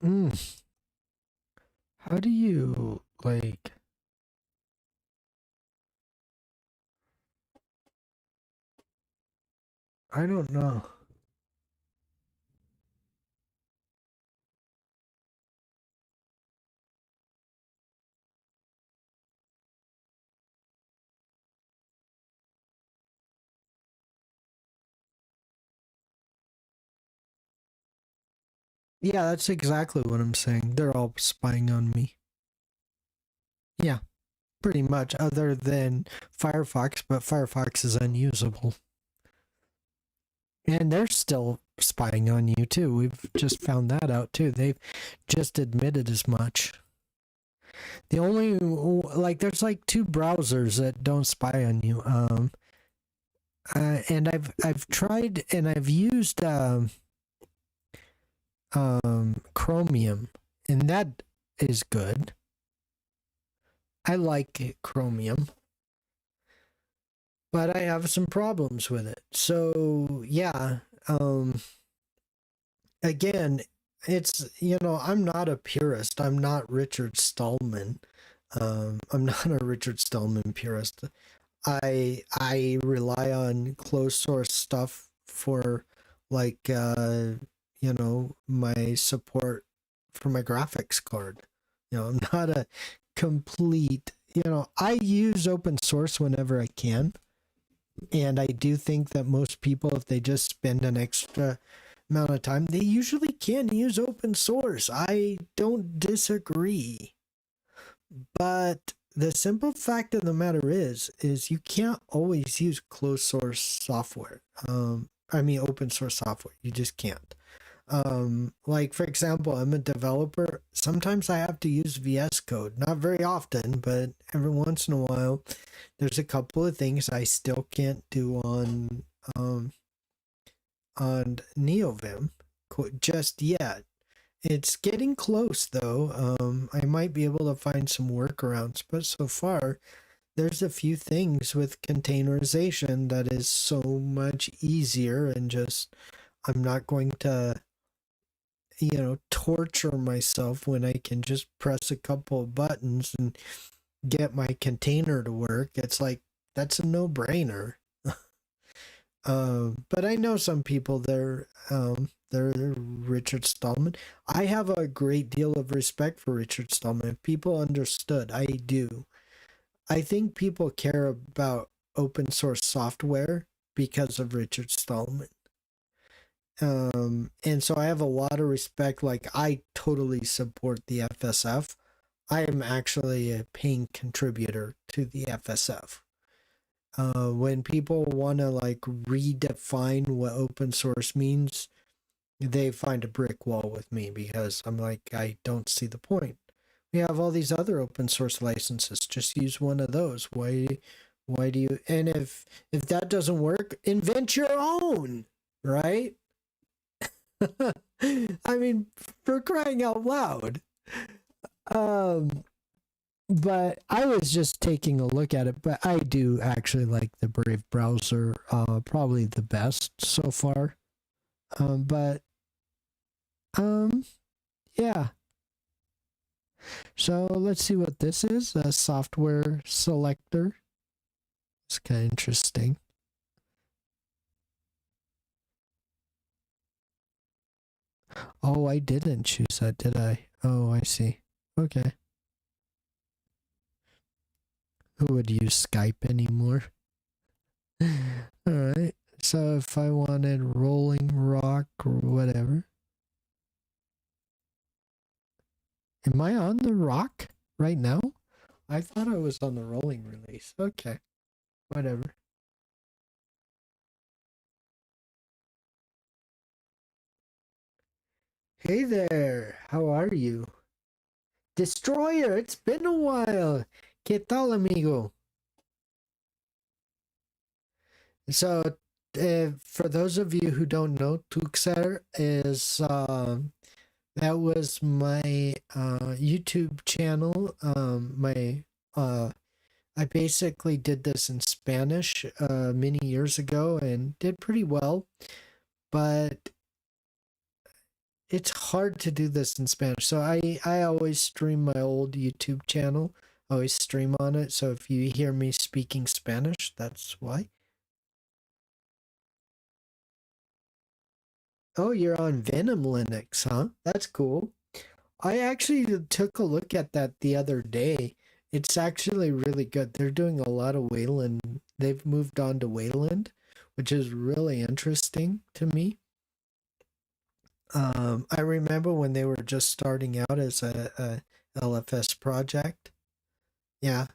Mm. How do you like? I don't know. Yeah, that's exactly what I'm saying. They're all spying on me. Yeah, pretty much, other than Firefox, but Firefox is unusable. And they're still spying on you too. We've just found that out too. They've just admitted as much. The only like there's like two browsers that don't spy on you. And I've tried and I've used Chromium, and that is good. I like Chromium, but I have some problems with it. So yeah, again, it's I'm not a purist. I'm not Richard Stallman. I'm not a Richard Stallman purist. I rely on closed source stuff for like my support for my graphics card. I'm not a complete, I use open source whenever I can. And I do think that most people, if they just spend an extra amount of time, they usually can use open source. I don't disagree. But the simple fact of the matter is you can't always use closed source software. I mean open source software. You just can't. Like for example, I'm a developer. Sometimes I have to use VS Code. Not very often, but every once in a while, there's a couple of things I still can't do on NeoVim just yet. It's getting close though. I might be able to find some workarounds, but so far there's a few things with containerization that is so much easier, and just I'm not going to torture myself when I can just press a couple of buttons and get my container to work. It's like that's a no-brainer. But I know some people they're Richard Stallman. I have a great deal of respect for Richard Stallman. If people understood, I do. I think people care about open source software because of Richard Stallman. And so I have a lot of respect. Like I totally support the FSF. I am actually a paying contributor to the FSF. When people want to like redefine what open source means, they find a brick wall with me because I'm like, I don't see the point. We have all these other open source licenses. Just use one of those. Why do you? And if that doesn't work, invent your own, right? I mean, for crying out loud. Um, but I was just taking a look at it, but I do actually like the Brave browser, probably the best so far. But yeah. So let's see what this is. A software selector. It's kind of interesting. Oh, I didn't choose that, did I? Oh, I see. Okay. Who would use Skype anymore? All right. So if I wanted Rolling Rock or whatever. Am I on the Rock right now? I thought I was on the Rolling release. Okay. Whatever. Hey there, how are you? Destroyer, it's been a while. ¿Qué tal, amigo? So, for those of you who don't know, Tuxer is that was my YouTube channel. My I basically did this in Spanish many years ago and did pretty well, but it's hard to do this in Spanish. So I always stream my old YouTube channel. I always stream on it. So if you hear me speaking Spanish, that's why. Oh, you're on Venom Linux, huh? That's cool. I actually took a look at that the other day. It's actually really good. They're doing a lot of Wayland. They've moved on to Wayland, which is really interesting to me. I remember when they were just starting out as a LFS project. Yeah.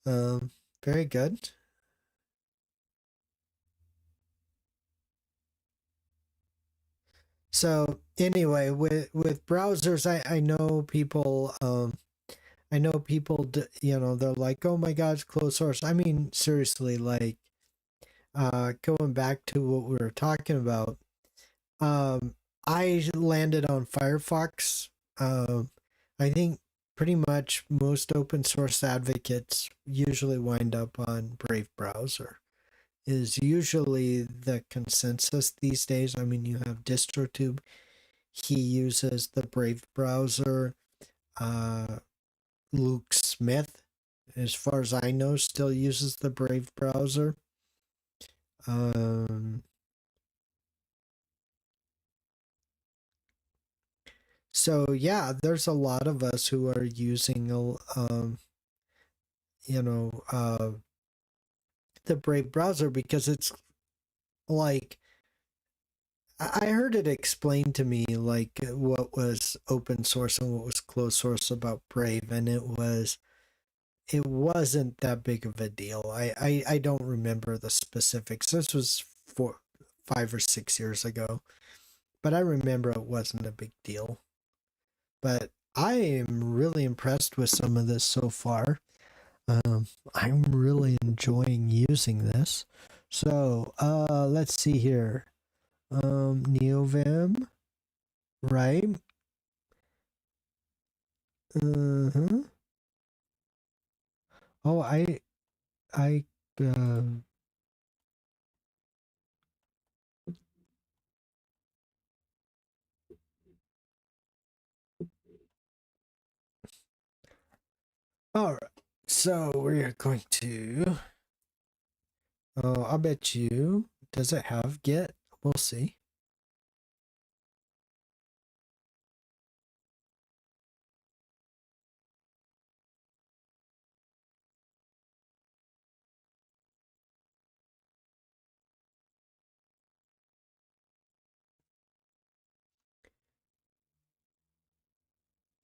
Um, Very good. So anyway, with browsers, I know people I know people you know they're like, oh my god, it's closed source. I mean, seriously, like going back to what we were talking about, um, I landed on Firefox. I think pretty much most open source advocates usually wind up on Brave browser. Is usually the consensus these days. I mean, you have DistroTube. He uses the Brave browser. Uh, Luke Smith, as far as I know, still uses the Brave browser. Um, so yeah, there's a lot of us who are using, you know, the Brave browser because it's like I heard it explained to me like what was open source and what was closed source about Brave, and it wasn't that big of a deal. I don't remember the specifics. This was 5 or 6 years ago, but I remember it wasn't a big deal. But I am really impressed with some of this so far. I'm really enjoying using this. So, let's see here. NeoVim, right? Uh-huh. Oh, I, all right. So we're going to, oh, I bet you, does it have Git? We'll see.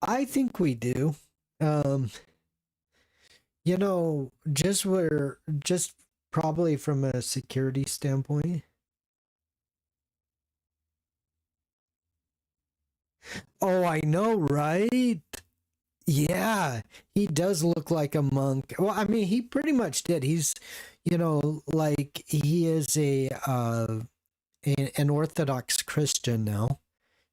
I think we do. Um, just probably from a security standpoint. Oh, I know, right? Yeah, he does look like a monk. Well, I mean, he pretty much did. He's, like he is an Orthodox Christian now.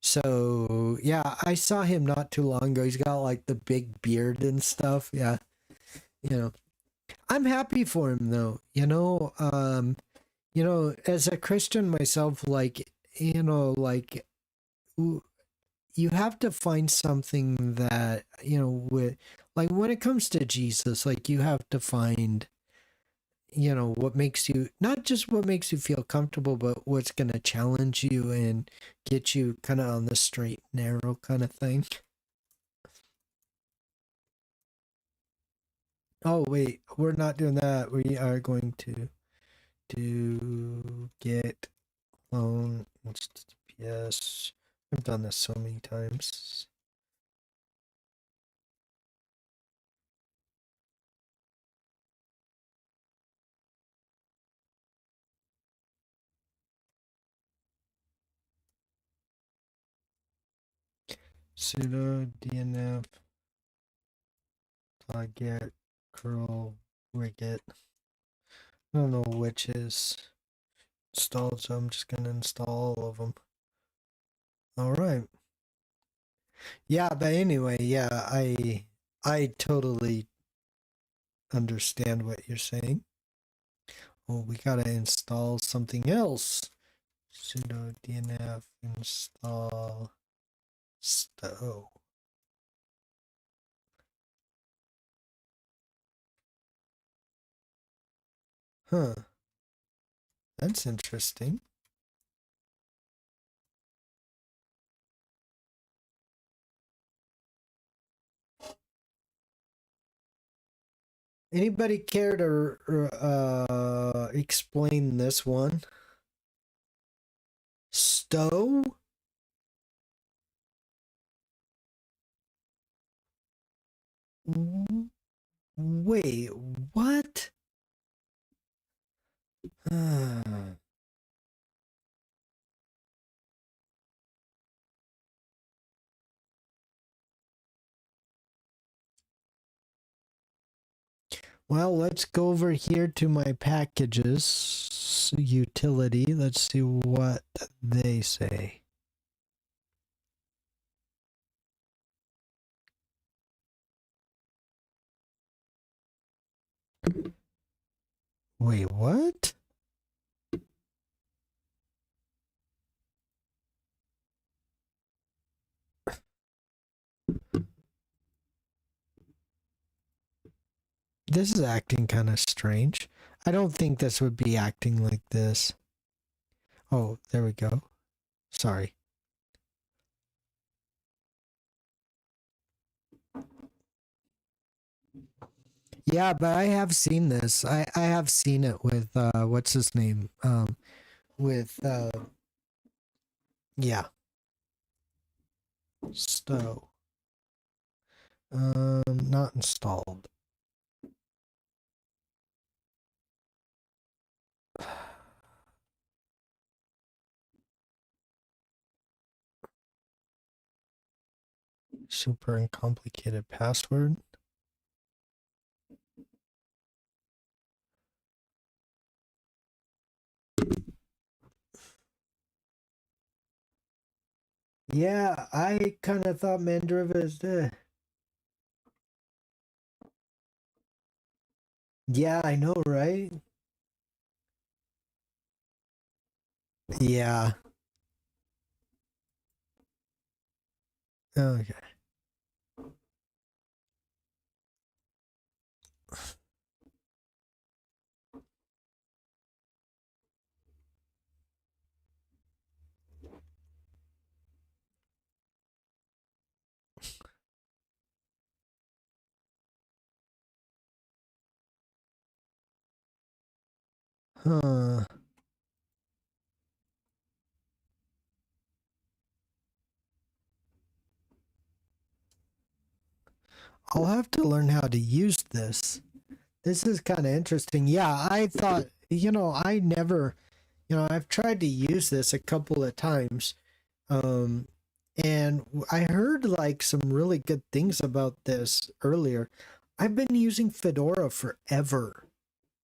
So yeah, I saw him not too long ago. He's got like the big beard and stuff. Yeah, you know, I'm happy for him though. As a Christian myself, like like you have to find something that with like when it comes to Jesus, like you have to find what makes you not just what makes you feel comfortable, but what's going to challenge you and get you kind of on the straight and narrow kind of thing. Oh wait, we're not doing that. We are going to do get clone HTTPS. I've done this so many times. sudo dnf get curl wiget. I don't know which is installed, so I'm just gonna install all of them. All right. Yeah, but anyway, yeah, I totally understand what you're saying. Oh, we gotta install something else. Sudo dnf install sto. Huh. That's interesting. Anybody care to explain this one? Stow? Wait, what? Well, let's go over here to my packages utility. Let's see what they say. Wait, what? This is acting kind of strange. I don't think this would be acting like this. Oh, there we go. Sorry. Yeah, but I have seen this. I have seen it with what's his name? With yeah. Stow. Not installed. Super uncomplicated password. Yeah, I kind of thought Mandriva is the. Yeah, I know, right? Yeah. Okay. Huh. I'll have to learn how to use this. This is kind of interesting. Yeah, I thought, I never, I've tried to use this a couple of times. And I heard like some really good things about this earlier. I've been using Fedora forever,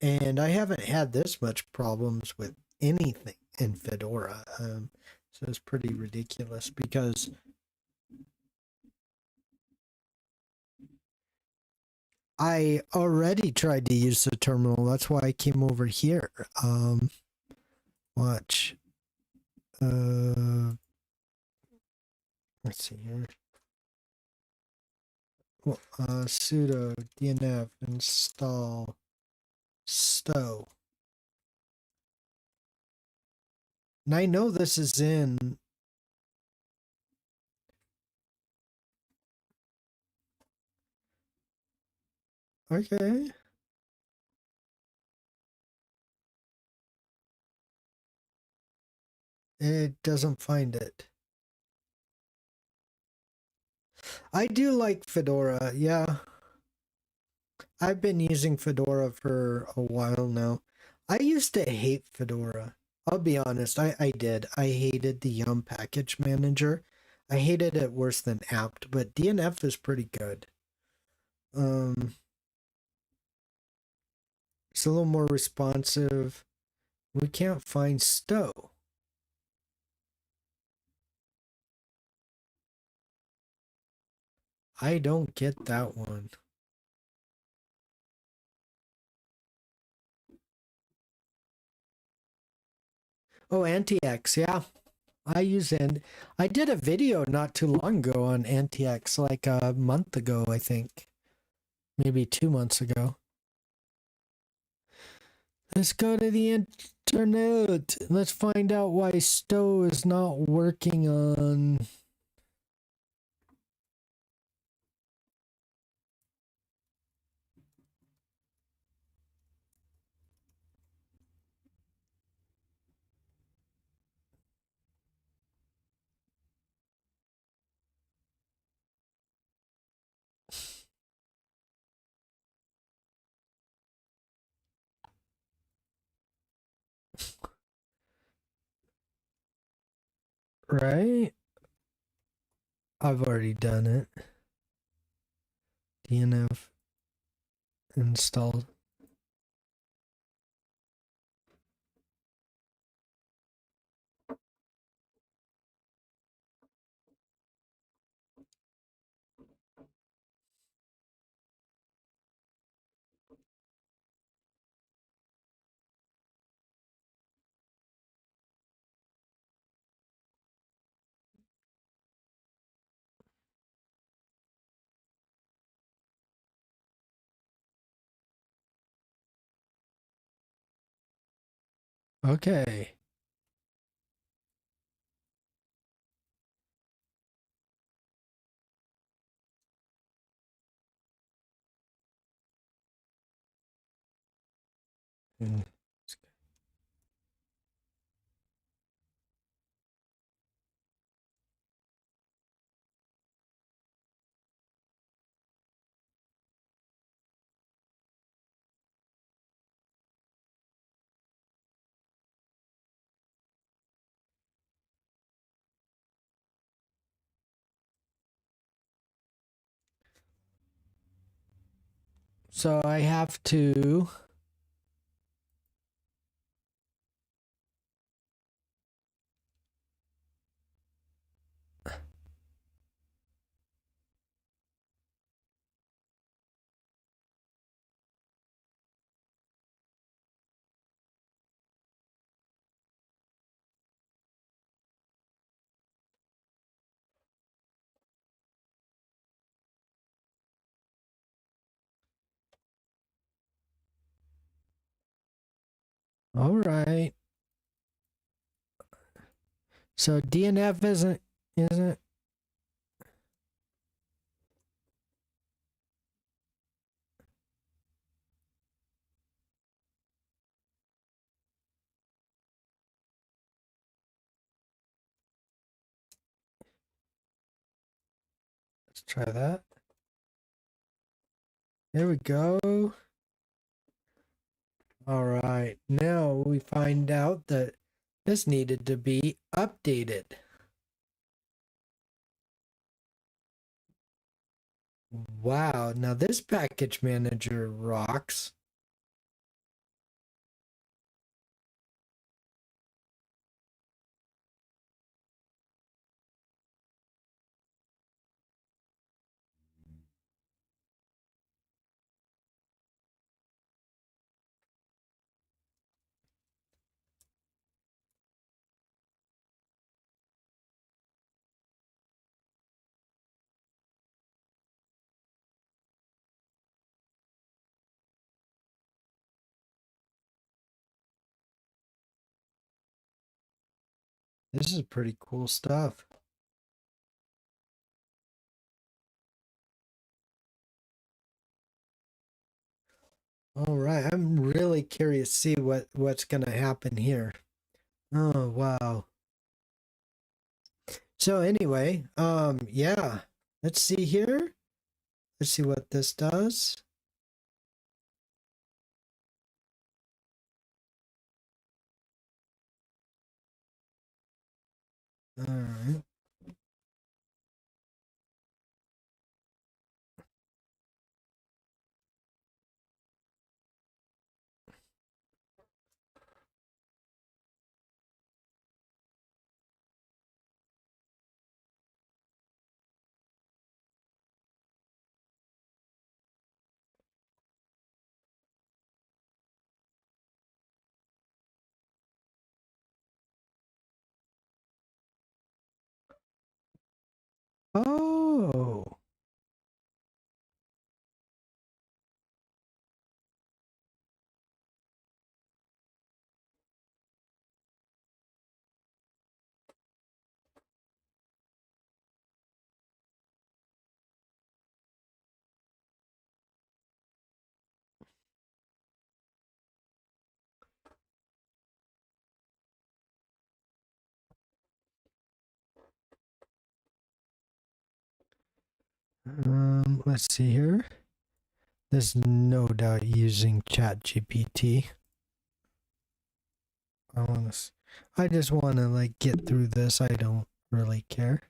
and I haven't had this much problems with anything in Fedora. So it's pretty ridiculous because I already tried to use the terminal. That's why I came over here. Watch. Let's see here. Well, sudo dnf install stow. And I know this is in. Okay. It doesn't find it. I do like Fedora, yeah. I've been using Fedora for a while now. I used to hate Fedora. I'll be honest, I did. I hated the Yum package manager. I hated it worse than apt, but DNF is pretty good. It's a little more responsive. We can't find Stow. I don't get that one. Oh, Anti-X, yeah. I use I did a video not too long ago on Anti-X, like a month ago, I think. Maybe 2 months ago. Let's go to the internet. Let's find out why Stow is not working on... Right? I've already done it. DNF installed. Okay. Mm. So I have to... All right. So DNF isn't... Let's try that. There we go. All right. Now we find out that this needed to be updated. Wow. Now this package manager rocks. This is pretty cool stuff. All right. I'm really curious to see what's going to happen here. Oh, wow. So anyway, yeah. Let's see here. Let's see what this does. All right. Oh. Let's see here. There's no doubt using ChatGPT. I just want to like get through this. I don't really care.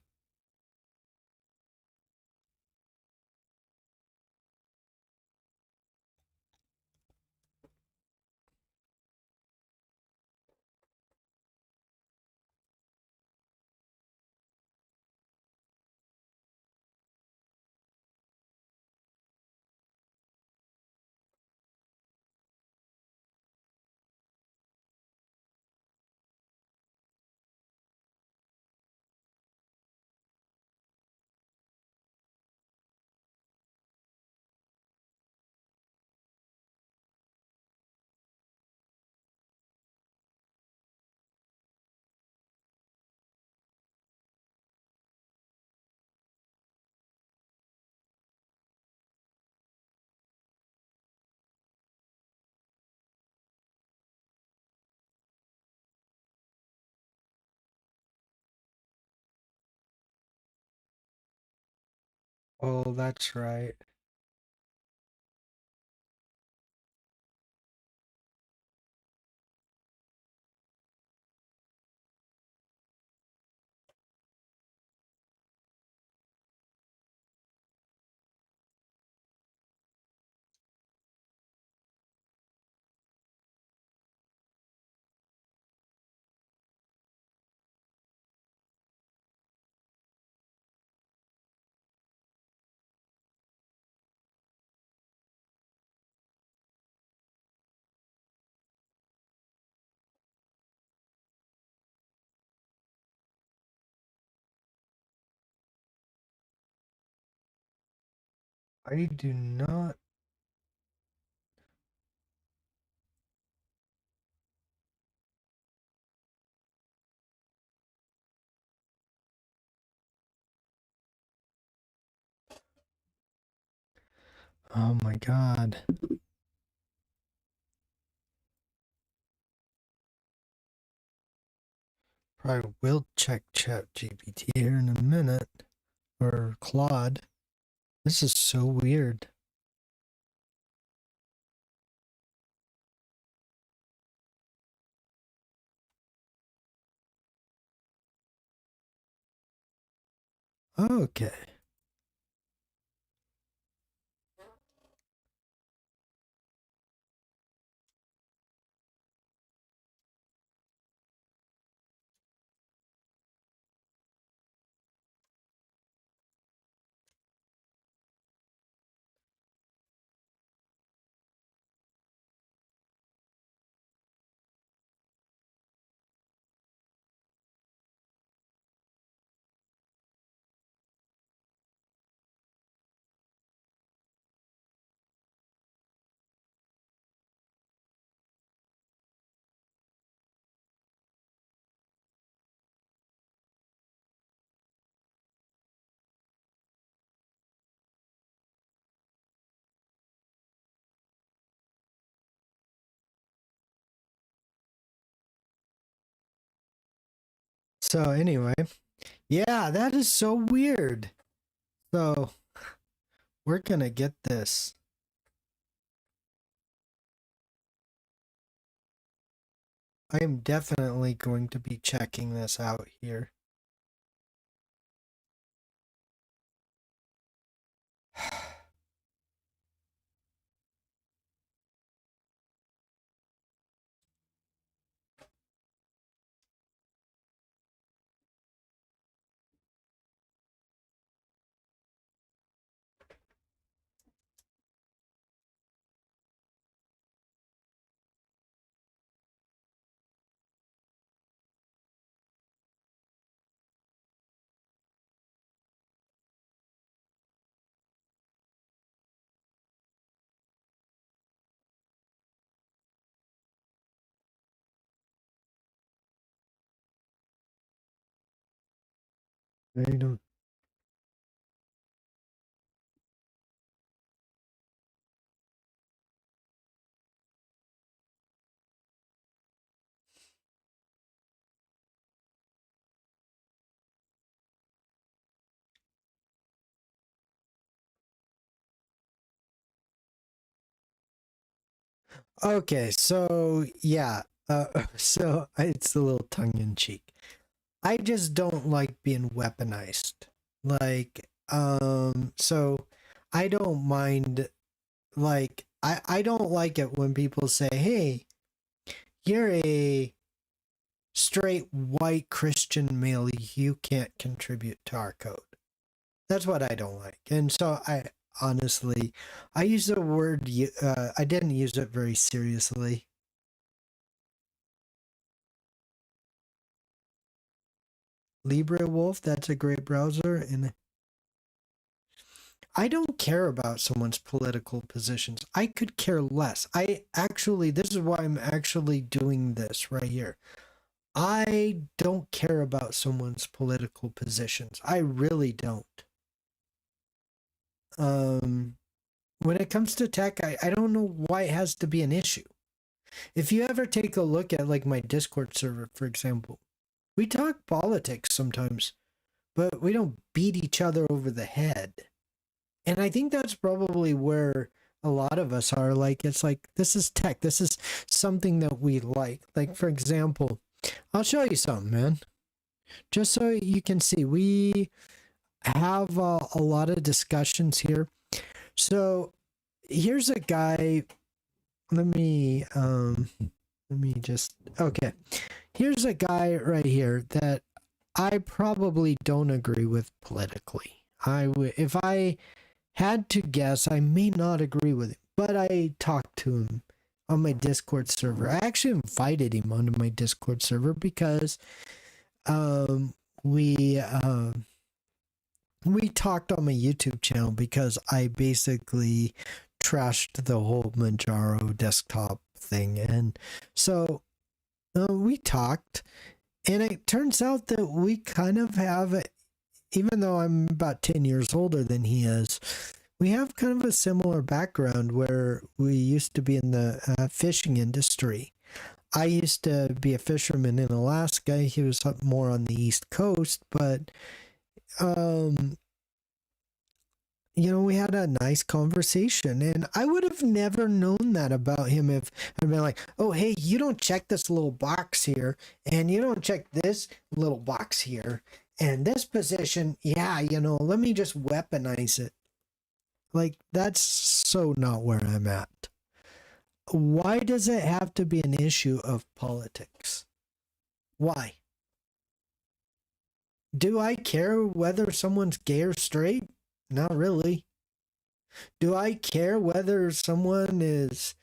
Oh, that's right. I do not. Oh my god. Probably will check ChatGPT here in a minute. Or Claude. This is so weird. Okay. So anyway, yeah, that is so weird. So we're gonna get this. I am definitely going to be checking this out here. I don't. Okay, so yeah, so it's a little tongue in cheek. I just don't like being weaponized. Like, so I don't mind. Like, I don't like it when people say, "Hey, you're a straight white Christian male. You can't contribute to our code." That's what I don't like. And so I honestly, I use the word. I didn't use it very seriously. LibreWolf, that's a great browser, and I don't care about someone's political positions. I could care less. I actually, this is why I'm actually doing this right here. I don't care about someone's political positions. I really don't. When it comes to tech, I don't know why it has to be an issue. If you ever take a look at like my Discord server, for example, we talk politics sometimes, but we don't beat each other over the head. And I think that's probably where a lot of us are. Like, it's like, this is tech. This is something that we like. Like, for example, I'll show you something, man. Just so you can see, we have a lot of discussions here. So here's a guy. Let me just, okay. Here's a guy right here that I probably don't agree with politically. If I had to guess, I may not agree with him, but I talked to him on my Discord server. I actually invited him onto my Discord server because we talked on my YouTube channel because I basically trashed the whole Manjaro desktop thing, and so we talked, and it turns out that we kind of have it. Even though I'm about 10 years older than he is, we have kind of a similar background where we used to be in the fishing industry. I used to be a fisherman in Alaska. He was up more on the East Coast, but, we had a nice conversation, and I would have never known that about him if I'd been like, oh, hey, you don't check this little box here, and you don't check this little box here. And this position, yeah, let me just weaponize it. Like, that's so not where I'm at. Why does it have to be an issue of politics? Why? Do I care whether someone's gay or straight? Not really. Do I care whether someone is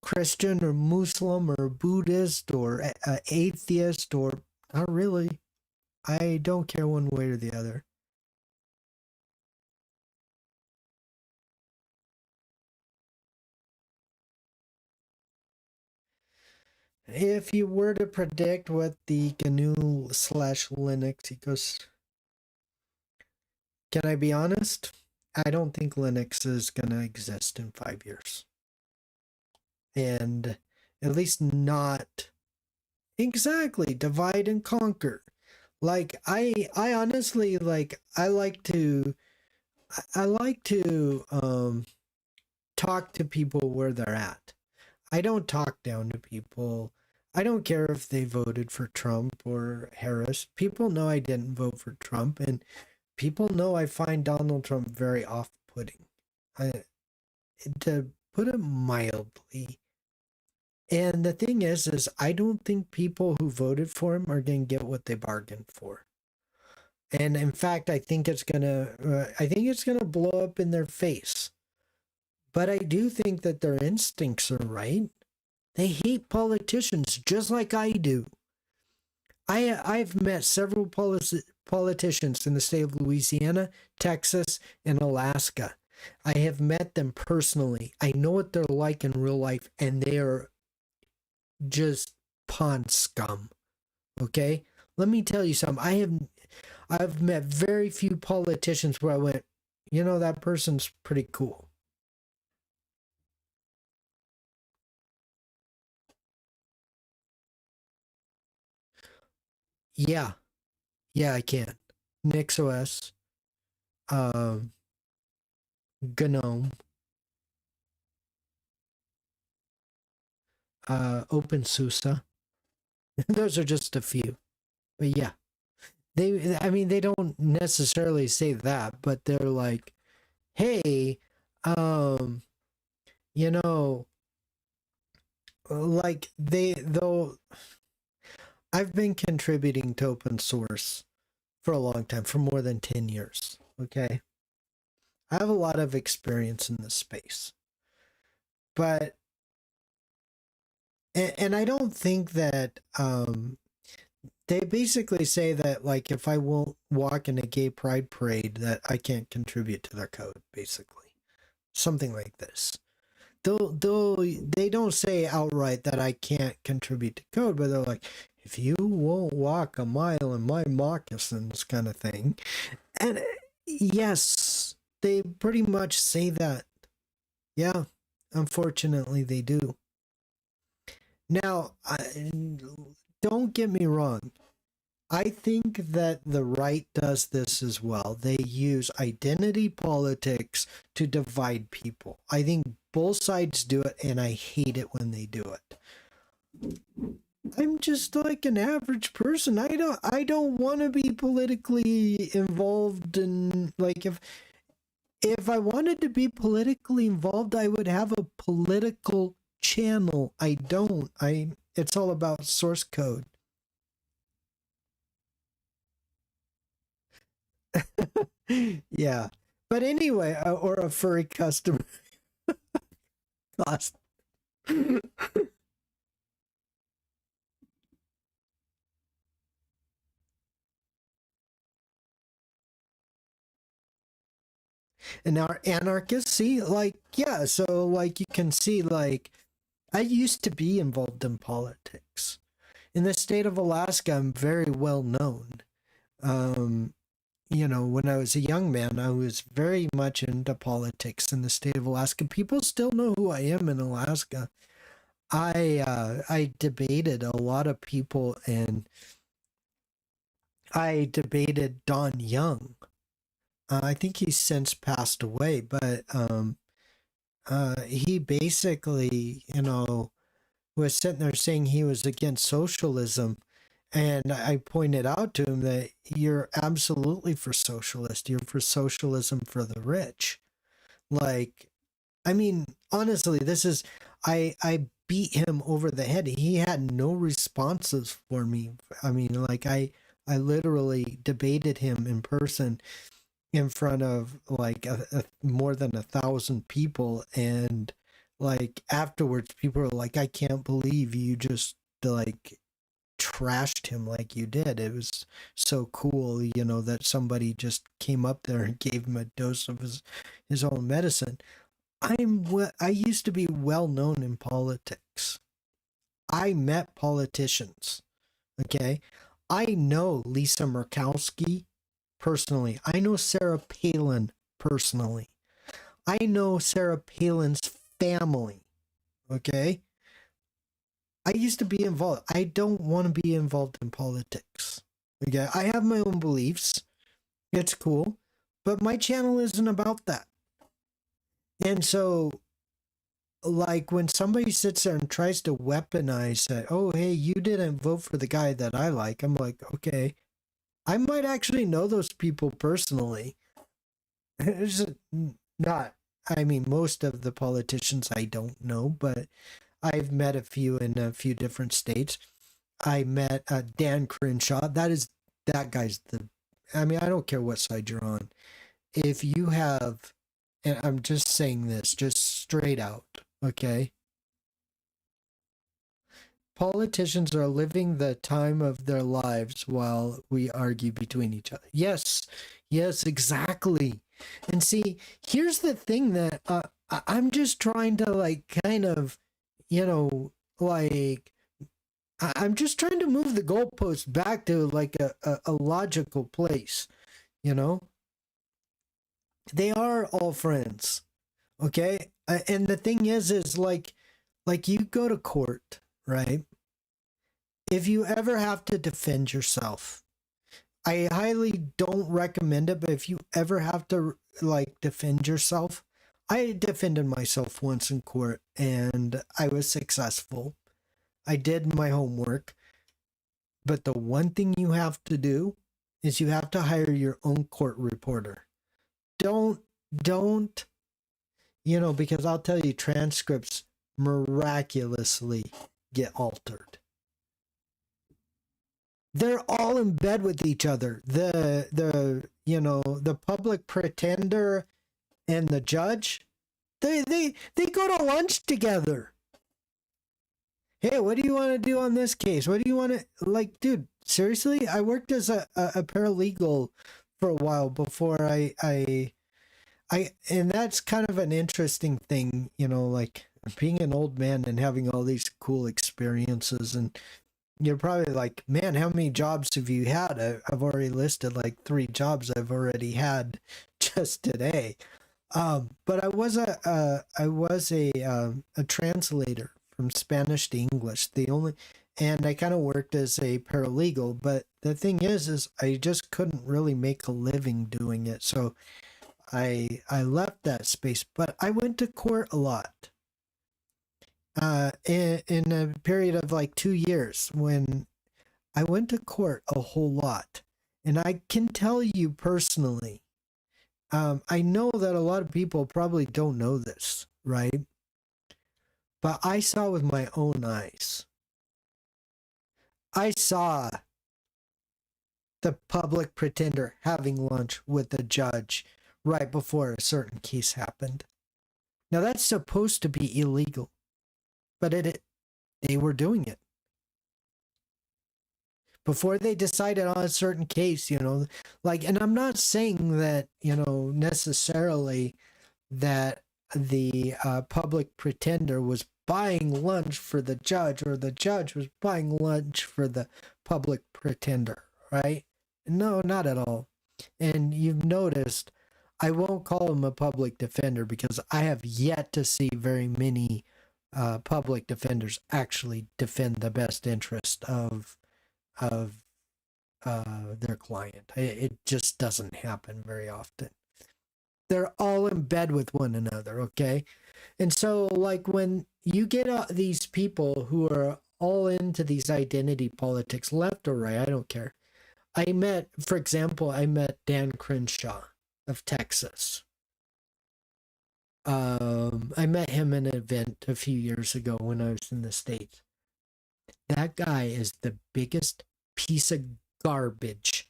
Christian or Muslim or Buddhist or atheist or not really? I don't care one way or the other. If you were to predict what the GNU/Linux can I be honest? I don't think Linux is going to exist in 5 years. And at least not exactly divide and conquer. Like, I honestly, like, I like to talk to people where they're at. I don't talk down to people. I don't care if they voted for Trump or Harris. People know I didn't vote for Trump, and people know I find Donald Trump very off-putting, to put it mildly. And the thing is I don't think people who voted for him are going to get what they bargained for. And in fact, I think it's gonna blow up in their face. But I do think that their instincts are right. They hate politicians just like I do. I've met several politicians in the state of Louisiana, Texas, and Alaska. I have met them personally. I know what they're like in real life, and they are just pond scum. Okay? Let me tell you something. I've met very few politicians where I went, that person's pretty cool. Yeah, yeah, I can. NixOS, um, GNOME, OpenSUSE. Those are just a few. But yeah, they don't necessarily say that, but they're like, hey, um, you know, like though I've been contributing to open source for a long time, for more than 10 years. Okay. I have a lot of experience in this space. But and I don't think that they basically say that, like, if I won't walk in a gay pride parade, that I can't contribute to their code, basically. Something like this. Though they don't say outright that I can't contribute to code, but they're like, if you won't walk a mile in my moccasins, kind of thing. And yes, they pretty much say that. Yeah, unfortunately they do. Now, don't get me wrong. I think that the right does this as well. They use identity politics to divide people. I think both sides do it, and I hate it when they do it. I'm just like an average person. I don't want to be politically involved in, like, if I wanted to be politically involved, I would have a political channel. I don't. It's all about source code. Yeah. But anyway, or a furry customer cost. And our anarchists, see, like, yeah, so like you can see, like, I used to be involved in politics. In the state of Alaska, I'm very well known. Um, when I was a young man, I was very much into politics in the state of Alaska. People still know who I am in Alaska. I debated a lot of people, and I debated Don Young. I think he's since passed away, but he basically, was sitting there saying he was against socialism. And I pointed out to him that you're absolutely for socialist. You're for socialism for the rich. Like, I mean, honestly, I beat him over the head. He had no responses for me. I mean, like, I literally debated him in person in front of like more than 1,000 people, and like afterwards people are like, I can't believe you just like trashed him like you did. It was so cool, that somebody just came up there and gave him a dose of his own medicine. I used to be well known in politics. I met politicians. Okay, I know Lisa Murkowski personally. I know Sarah Palin personally. I know Sarah Palin's family. Okay? I used to be involved. I don't want to be involved in politics. Okay? I have my own beliefs. It's cool. But my channel isn't about that. And so, like, when somebody sits there and tries to weaponize that, oh, hey, you didn't vote for the guy that I like, I'm like, okay. I might actually know those people personally. It's not, I mean, most of the politicians I don't know, but I've met a few in a few different states. I met Dan Crenshaw. That guy's I mean, I don't care what side you're on. If you have, and I'm just saying this, just straight out, okay? Politicians are living the time of their lives while we argue between each other. Yes, exactly. And see, here's the thing that I'm just trying to, like, kind of, like, I'm just trying to move the goalpost back to like a logical place, you know? They are all friends, okay? And the thing is like you go to court, right? If you ever have to defend yourself, I highly don't recommend it, but if you ever have to like defend yourself, I defended myself once in court and I was successful. I did my homework, but the one thing you have to do is you have to hire your own court reporter. Don't don't because I'll tell you transcripts miraculously get altered. They're all in bed with each other. The public pretender and the judge, they go to lunch together. Hey, what do you want to do on this case? What do you want to like, dude? Seriously, I worked as a paralegal for a while before and that's kind of an interesting thing, like being an old man and having all these cool experiences. And you're probably like, man, how many jobs have you had? I've already listed like 3 jobs I've already had just today. But I was a translator from Spanish to English. And I kind of worked as a paralegal. But the thing is I just couldn't really make a living doing it. So I left that space. But I went to court a lot. In a period of like 2 years when I went to court a whole lot. And I can tell you personally, I know that a lot of people probably don't know this, right? But I saw with my own eyes. I saw the public pretender having lunch with the judge right before a certain case happened. Now that's supposed to be illegal, but they were doing it. Before they decided on a certain case, and I'm not saying that, necessarily that the public pretender was buying lunch for the judge or the judge was buying lunch for the public pretender, right? No, not at all. And you've noticed, I won't call him a public defender because I have yet to see very many public defenders actually defend the best interest of their client. It just doesn't happen very often. They're all in bed with one another, okay? And so, like, when you get these people who are all into these identity politics, left or right, I don't care. For example, I met Dan Crenshaw of Texas. I met him in an event a few years ago when I was in the States. That guy is the biggest piece of garbage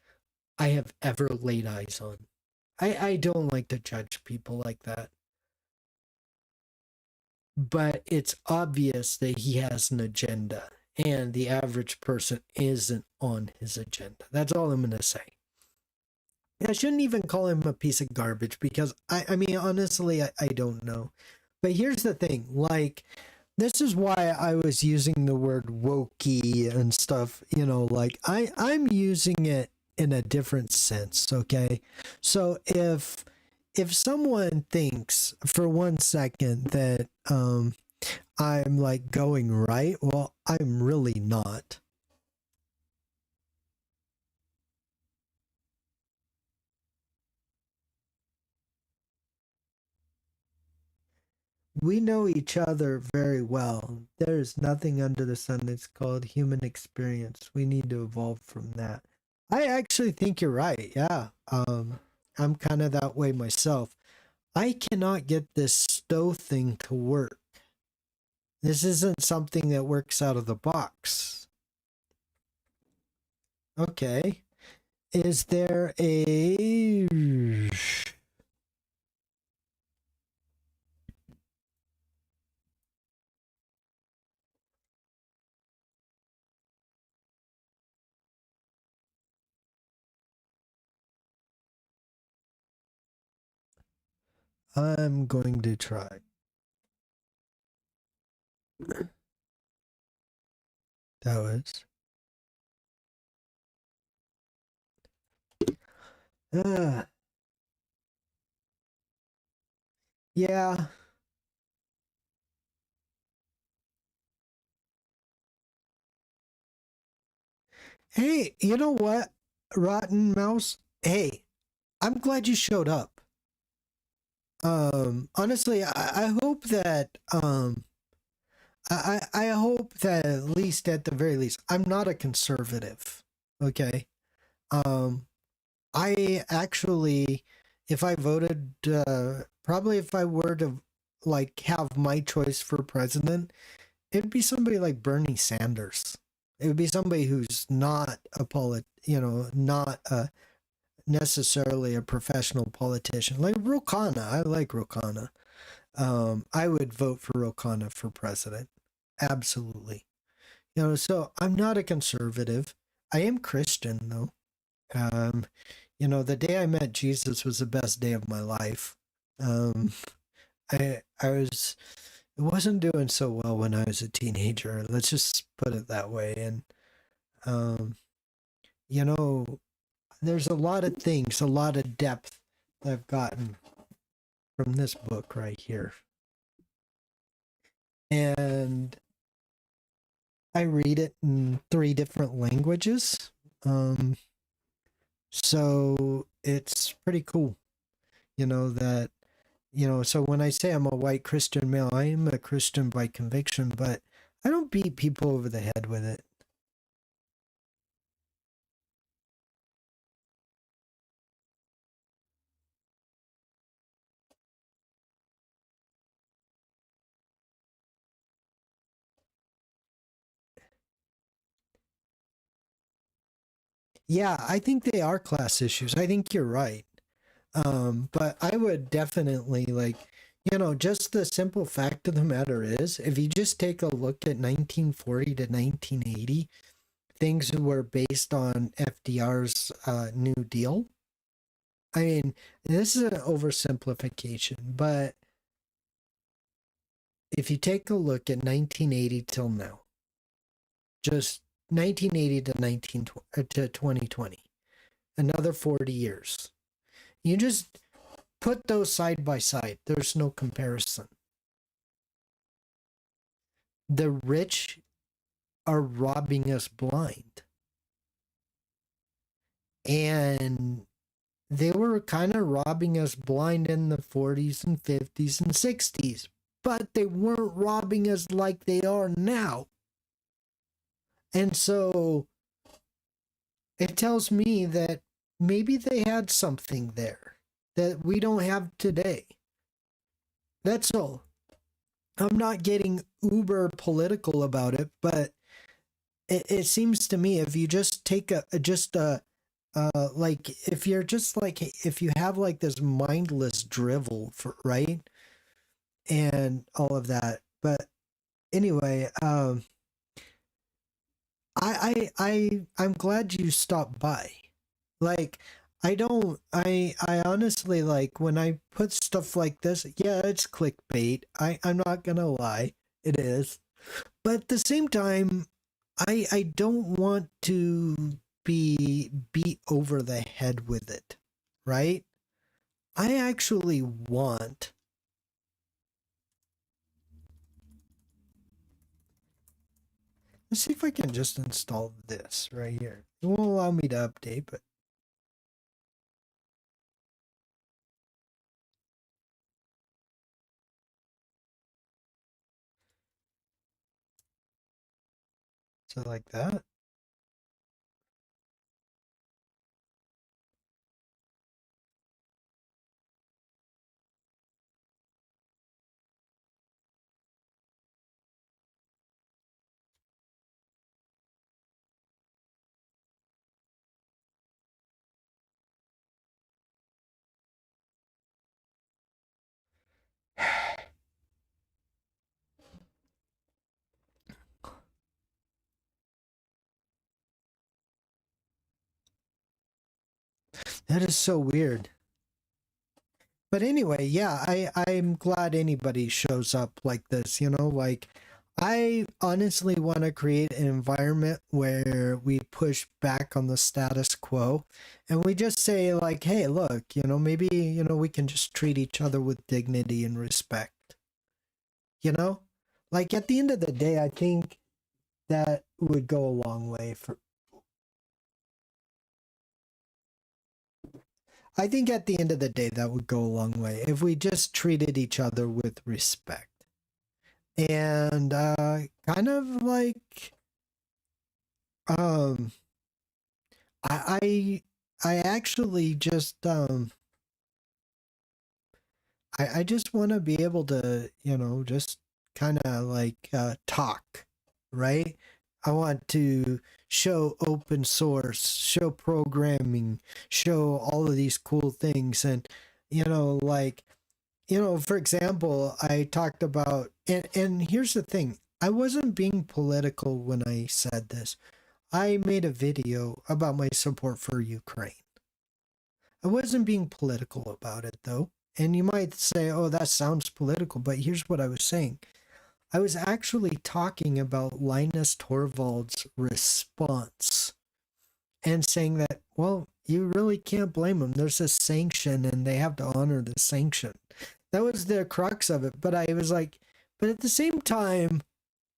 I have ever laid eyes on. I don't like to judge people like that. But it's obvious that he has an agenda, and the average person isn't on his agenda. That's all I'm going to say. I shouldn't even call him a piece of garbage because, I mean, honestly, I don't know. But here's the thing, like, this is why I was using the word wokey and stuff, like, I'm using it in a different sense, okay? So if someone thinks for 1 second that I'm like going right, well, I'm really not. We know each other very well. There's nothing under the sun that's called human experience. We need to evolve from that. I actually think you're right. Yeah. I'm kind of that way myself. I cannot get this stow thing to work. This isn't something that works out of the box. Okay. Is there a... I'm going to try. That was. Uh, yeah. Hey, you know what, Rotten Mouse? Hey, I'm glad you showed up. Honestly, I hope that I hope that at least at the very least, I'm not a conservative. Okay. Um, I actually, if I voted, probably if I were to like have my choice for president, it'd be somebody like Bernie Sanders. It would be somebody who's not a not a necessarily a professional politician, like Ro Khanna. I like Ro Khanna. I would vote for Ro Khanna for president. Absolutely. So I'm not a conservative. I am Christian though. Um, the day I met Jesus was the best day of my life. Um, it wasn't doing so well when I was a teenager. Let's just put it that way. And um, you know, there's a lot of things, a lot of depth that I've gotten from this book right here. And I read it in 3 different languages. So it's pretty cool, that, so when I say I'm a white Christian male, I am a Christian by conviction, but I don't beat people over the head with it. Yeah, I think they are class issues. I think you're right. But I would definitely just the simple fact of the matter is, if you just take a look at 1940 to 1980, things were based on FDR's New Deal. I mean, this is an oversimplification, but if you take a look at 1980 till now, just 1980 to 2020, another 40 years. You just put those side by side. There's no comparison. The rich are robbing us blind. And they were kind of robbing us blind in the 40s and 50s and 60s, but they weren't robbing us like they are now. And so it tells me that maybe they had something there that we don't have today. That's all. I'm not getting uber political about it, but it seems to me, if you just take like, if you're just like, if you have like this mindless drivel right, and all of that. But anyway, I'm glad you stopped by. Like, I honestly, like, when I put stuff like this, yeah, it's clickbait. I'm not gonna lie, it is. But at the same time, I don't want to be beat over the head with it, right? I actually want. Let's see if I can just install this right here. It won't allow me to update, but so like that. That is so weird. But anyway, yeah, I'm glad anybody shows up like this, like, I honestly want to create an environment where we push back on the status quo and we just say, like, hey, look, maybe, we can just treat each other with dignity and respect. Like at the end of the day, I think that would go a long way for. I think at the end of the day, that would go a long way if we just treated each other with respect. And kind of like um I actually just I just want to be able to, just kind of like talk, right? I want to show open source, show programming, show all of these cool things. And, like, for example, I talked about, and here's the thing, I wasn't being political when I said this. I made a video about my support for Ukraine. I wasn't being political about it, though. And you might say, oh, that sounds political, but here's what I was saying. I was actually talking about Linus Torvalds' response and saying that, well, you really can't blame them. There's a sanction and they have to honor the sanction. That was the crux of it. But I was like, but at the same time,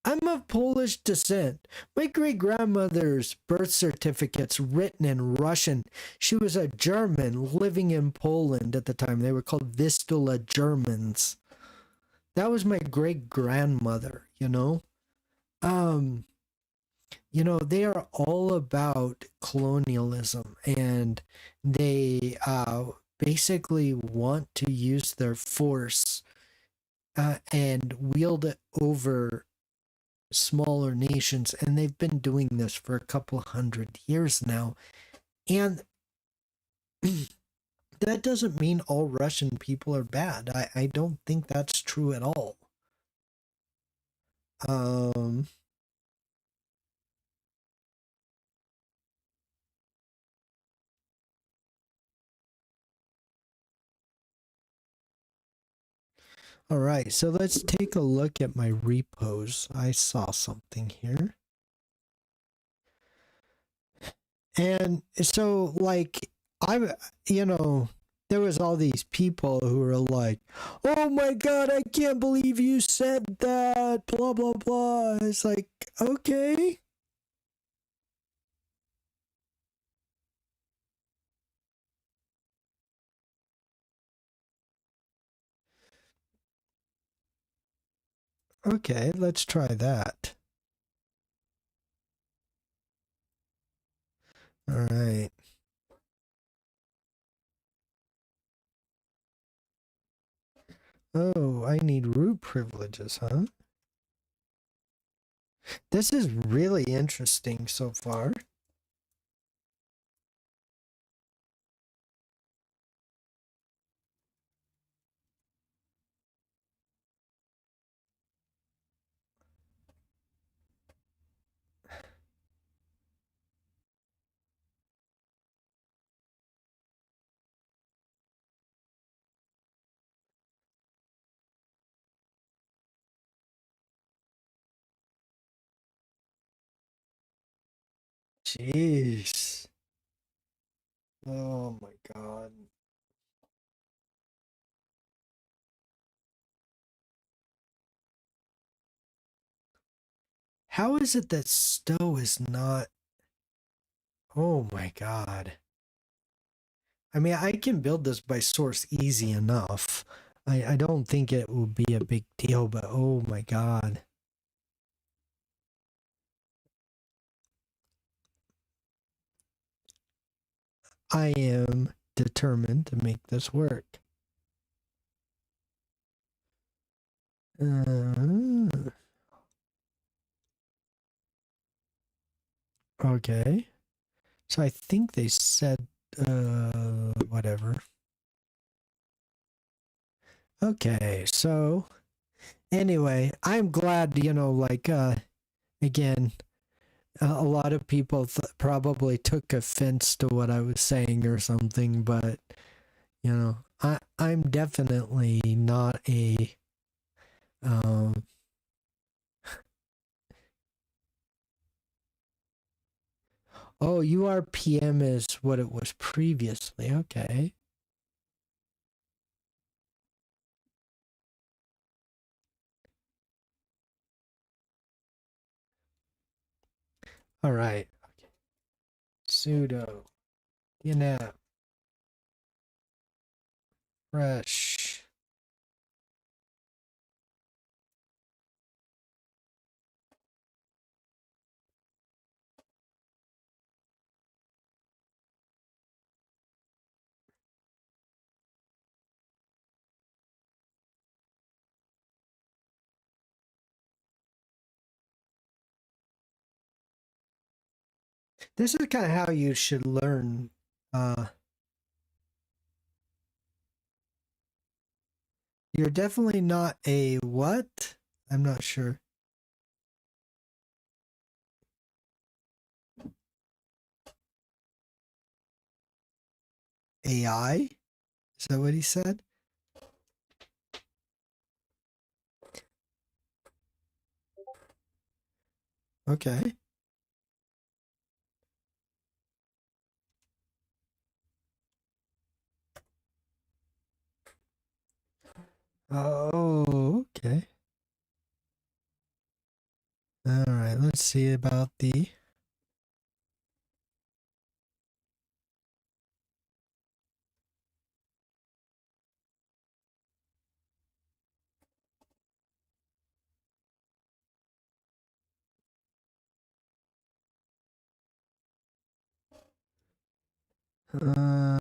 I'm of Polish descent. My great-grandmother's birth certificate's written in Russian. She was a German living in Poland at the time. They were called Vistula Germans. That was my great-grandmother, they are all about colonialism, and they basically want to use their force and wield it over smaller nations, and they've been doing this for a couple hundred years now. And that doesn't mean all Russian people are bad. I don't think that's true at all. All right, so let's take a look at my repos. I saw something here. And so, like, there was all these people who were like, oh my God, I can't believe you said that, blah, blah, blah. It's like, okay. Okay, let's try that. All right. Oh, I need root privileges, huh? This is really interesting so far. Jeez. Oh my God. How is it that Stowe is not? Oh my God. I mean, I can build this by source easy enough. I don't think it will be a big deal, but oh my God. I am determined to make this work. Okay. So I think they said, whatever. Okay, so anyway, I'm glad, again, a lot of people probably took offense to what I was saying or something, but, I'm definitely not a, Oh, URPM is what it was previously. Okay. All right. Okay. Sudo dnf fresh. This is kind of how you should learn. You're definitely not a what? I'm not sure. AI? Is that what he said? Okay. Oh, okay. All right. Let's see about the. Uh,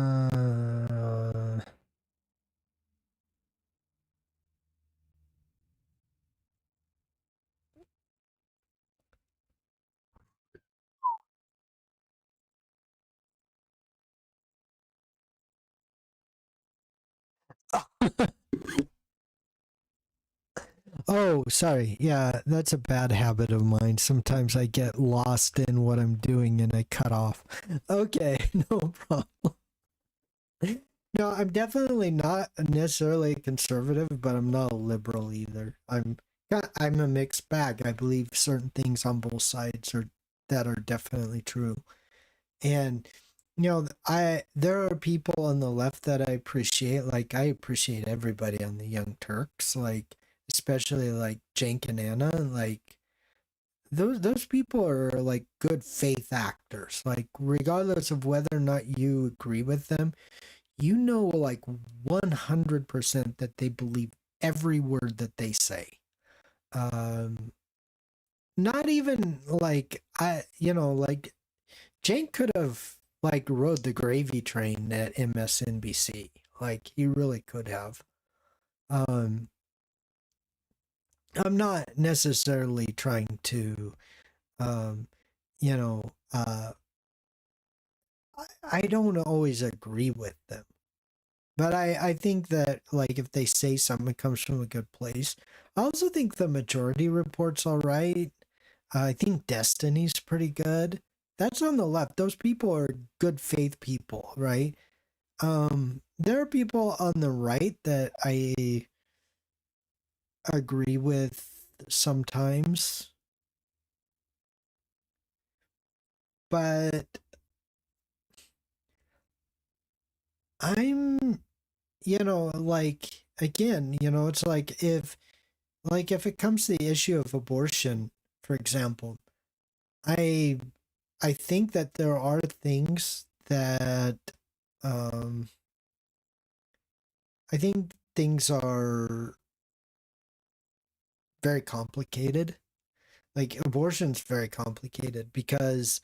oh, sorry. Yeah, that's a bad habit of mine. Sometimes I get lost in what I'm doing and I cut off. Okay, no problem. No, I'm definitely not necessarily conservative, but I'm not a liberal either. I'm a mixed bag. I believe certain things on both sides are that are definitely true. And I there are people on the left that I appreciate. Like I appreciate everybody on the Young Turks, like especially like Cenk and Anna. Like those people are like good faith actors. Like regardless of whether or not you agree with them, like 100% that they believe every word that they say. Um, Not even like like Jane could have like rode the gravy train at MSNBC. Like he really could have. Um, I'm not necessarily trying to, um, you know, uh, I don't always agree with them. But I think that like if they say something comes from a good place. I also think the majority report's all right. I think Destiny's pretty good. That's on the left. Those people are good faith people, right? There are people on the right that I agree with sometimes, but I'm, like again, it's like if it comes to the issue of abortion, for example, I I think that there are things that um I think things are very complicated. Like abortion's very complicated because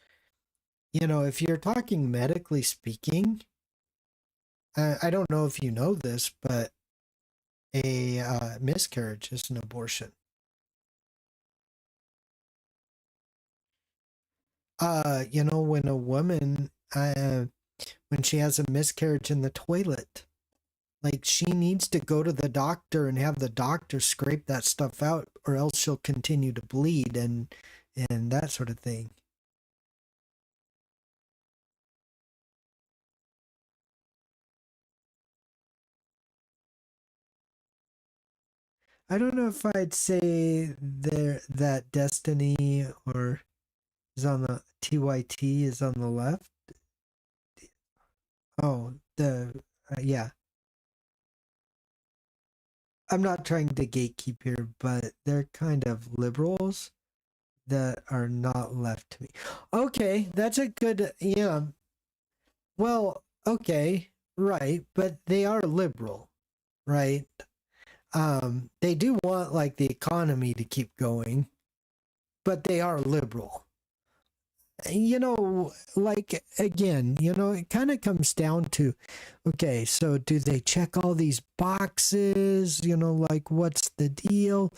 if you're talking medically speaking, I don't know if you know this, but a miscarriage is an abortion. When a woman when she has a miscarriage in the toilet, like she needs to go to the doctor and have the doctor scrape that stuff out or else she'll continue to bleed and that sort of thing. I don't know if I'd say there that Destiny or is on the TYT is on the left. Oh, yeah. I'm not trying to gatekeep here, but they're kind of liberals that are not left to me. Okay, that's a good, yeah. Well, okay, right, but they are liberal, right? They do want like the economy to keep going, but they are liberal. Like again, it kind of comes down to, okay, so do they check all these boxes? Like what's the deal?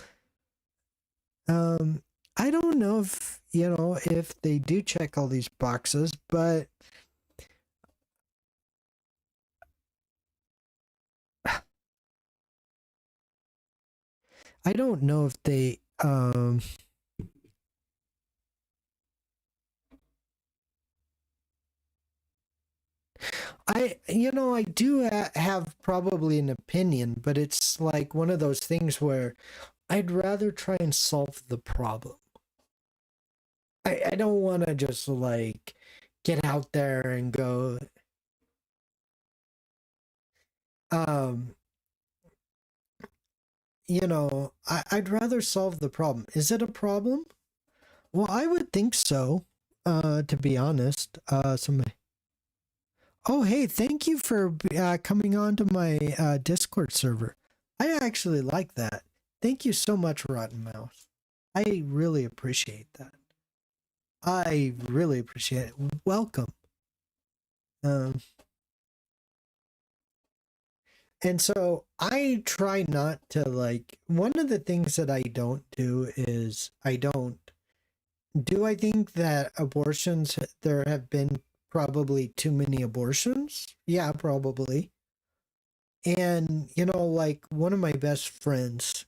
I don't know if they do check all these boxes, but I don't know if they I do have probably an opinion, but it's like one of those things where I'd rather try and solve the problem. I don't want to just like get out there and go, um, I'd rather solve the problem. Is it a problem? Well, I would think so, to be honest. Oh, hey, thank you for coming on to my Discord server. I actually like that. Thank you so much, Rotten Mouse. I really appreciate that. I really appreciate it. Welcome. Um, and so I try not to like, one of the things that I don't do is do I think that there have been probably too many abortions? Yeah, probably. And, like one of my best friends,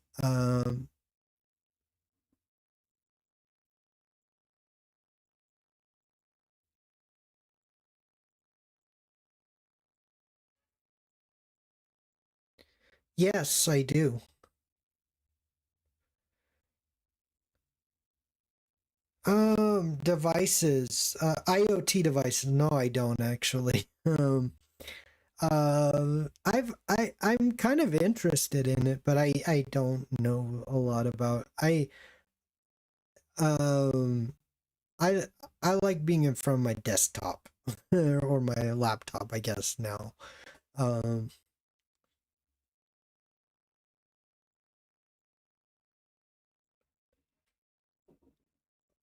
yes, I do. Devices, IoT devices. No, I don't actually. I'm kind of interested in it, but I don't know a lot about. Um, I, I like being in front of my desktop or my laptop, I guess now. Um,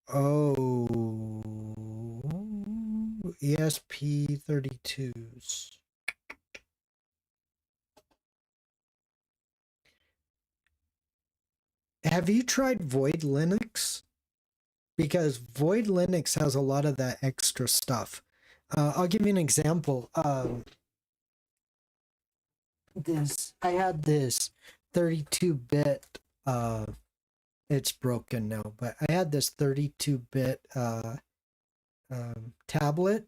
oh, ESP32s. Have you tried Void Linux? Because Void Linux has a lot of that extra stuff. I'll give you an example. I had this 32-bit. It's broken now, but I had this 32-bit tablet,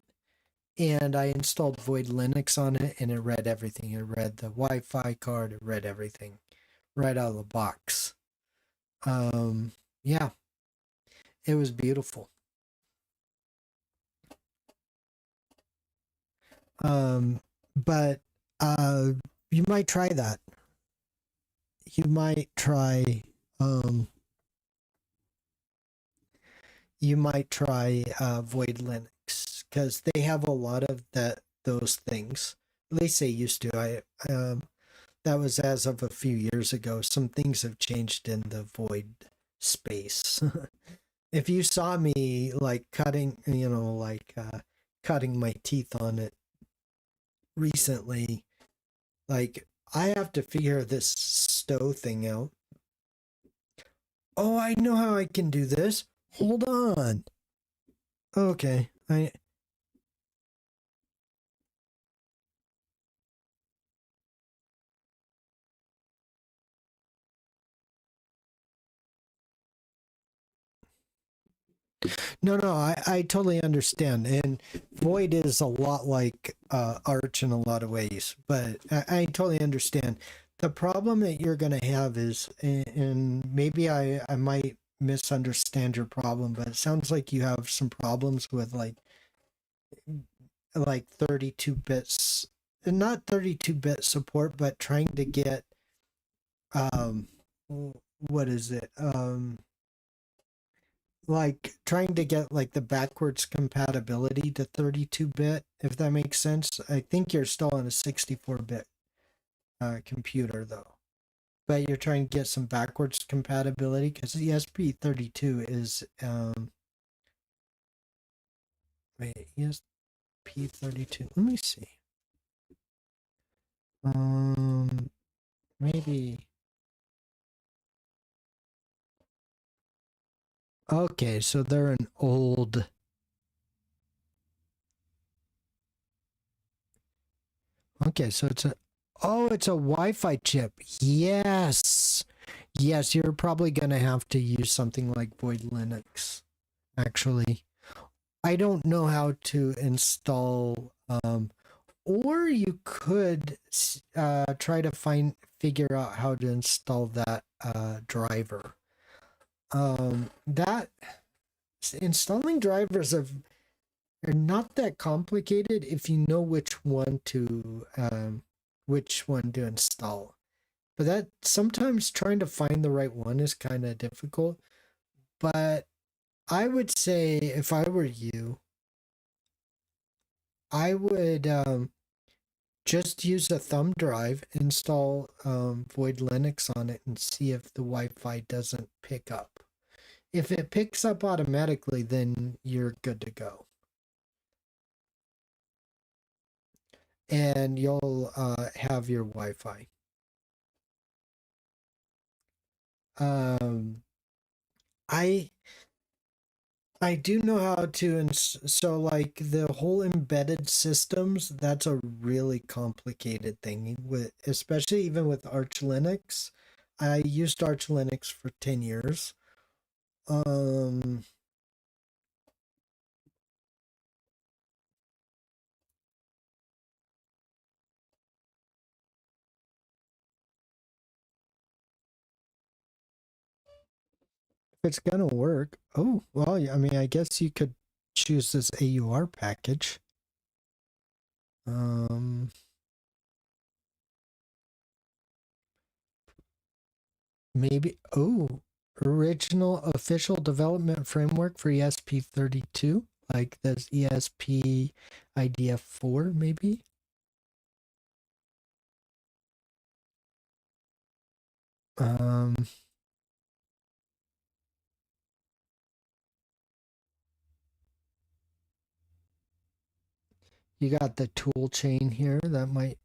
and I installed Void Linux on it, and it read everything. It read the Wi-Fi card. It read everything right out of the box. Yeah, it was beautiful. But you might try that. You might try um Void Linux because they have a lot of those things. At least they used to. That was as of a few years ago. Some things have changed in the Void space. If you saw me like cutting my teeth on it recently, like I have to figure this stow thing out. Oh, I know how I can do this. Hold on. Okay. No, I totally understand. And Void is a lot like Arch in a lot of ways, but I totally understand. The problem that you're going to have is, and maybe I might misunderstand your problem, but it sounds like you have some problems with like 32 bits, not 32-bit support, but trying to get um what is it? Like trying to get like the backwards compatibility to 32-bit, if that makes sense. I think you're still on a 64-bit computer though. But you're trying to get some backwards compatibility because the ESP32 is wait, ESP32. Let me see. Maybe. Okay, so they're an old. Okay, so it's a. Oh, it's a Wi-Fi chip. Yes. Yes, you're probably gonna have to use something like Void Linux. Actually, I don't know how to install. Or you could try to figure out how to install that driver. That installing drivers are not that complicated if you know which one to install. But that sometimes trying to find the right one is kind of difficult. But I would say if I were you, I would just use a thumb drive, install Void Linux on it, and see if the Wi-Fi doesn't pick up. If it picks up automatically, then you're good to go. And you'll have your Wi-Fi. I I do know how to, so like the whole embedded systems, that's a really complicated thing with, especially even with Arch Linux. I used Arch Linux for 10 years. Um, if it's gonna work, oh, well, I mean, I guess you could choose this AUR package. Um, maybe, oh, original official development framework for ESP32, like this ESP IDF4, maybe. Um, you got the tool chain here that might.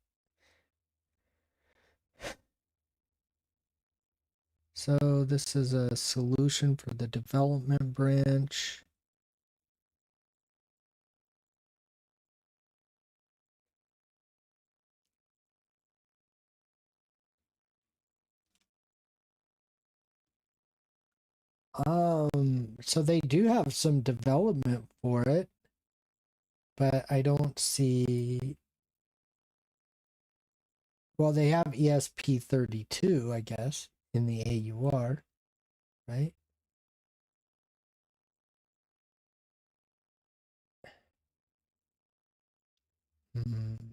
So this is a solution for the development branch. So they do have some development for it, but I don't see. Well, they have ESP32, I guess, in the AUR, right? Mm.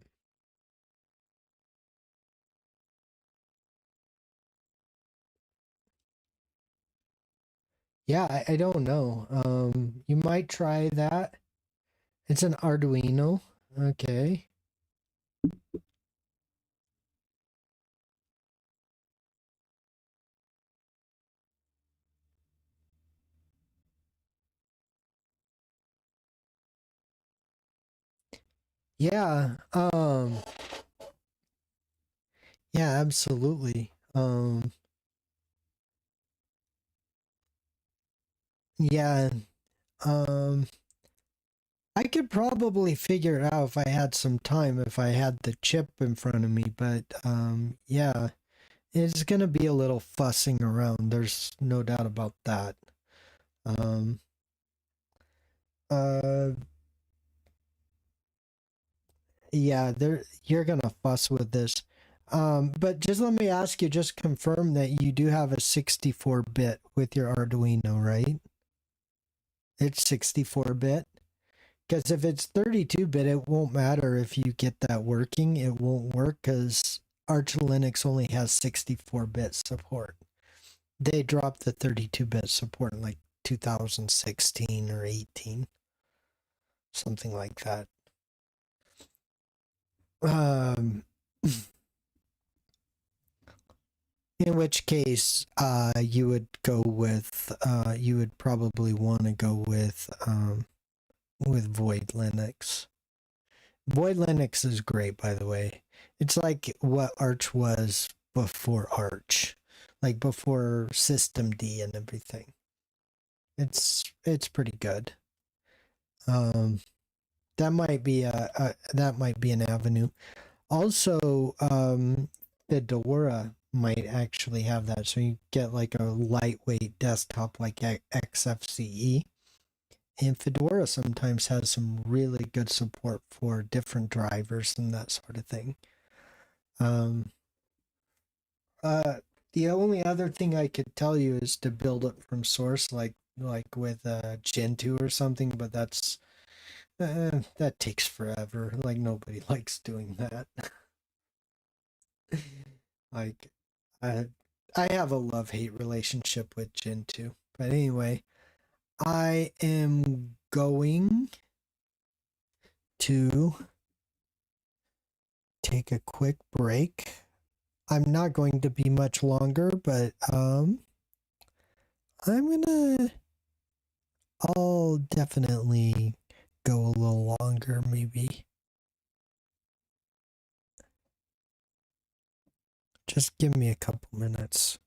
Yeah, I don't know. You might try that. It's an Arduino. Okay. Yeah. Yeah, absolutely. Yeah. Um, I could probably figure it out if I had some time, if I had the chip in front of me, but yeah, it's gonna be a little fussing around. There's no doubt about that. Um, uh, yeah, you're gonna fuss with this. But just let me ask you, just confirm that you do have a 64-bit with your Arduino, right? It's 64-bit? Because if it's 32-bit, it won't matter if you get that working. It won't work because Arch Linux only has 64-bit support. They dropped the 32-bit support in like 2016 or 18. Something like that. In which case, you would go with, you would probably want to go with Void Linux. Void Linux is great, by the way. It's like what Arch was before Arch, like before Systemd and everything. It's pretty good. That might be an avenue. Also, Fedora might actually have that, so you get like a lightweight desktop like XFCE. And Fedora sometimes has some really good support for different drivers and that sort of thing. The only other thing I could tell you is to build it from source, like with Gentoo or something, but that takes forever. Like nobody likes doing that. Like I have a love-hate relationship with Gentoo. But anyway, I am going to take a quick break. I'm not going to be much longer, but I'll definitely go a little longer, maybe. Just give me a couple minutes.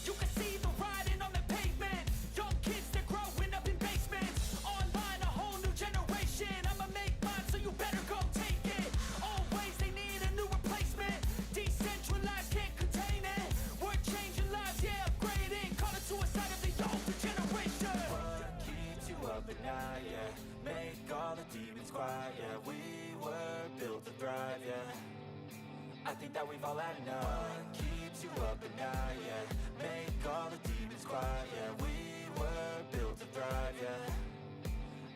You can see the writing on the pavement. Young kids, they're growing up in basements. Online, a whole new generation. I'ma make mine, so you better go take it. Always, they need a new replacement. Decentralized, can't contain it. We're changing lives, yeah, upgrading. Call it suicide of the older generation. What keeps you up at night, yeah? Make all the demons quiet, yeah. We were built to thrive, yeah. I think that we've all had enough. What keeps you up at night, yeah? Make all the demons quiet, yeah. We were built to thrive, yeah.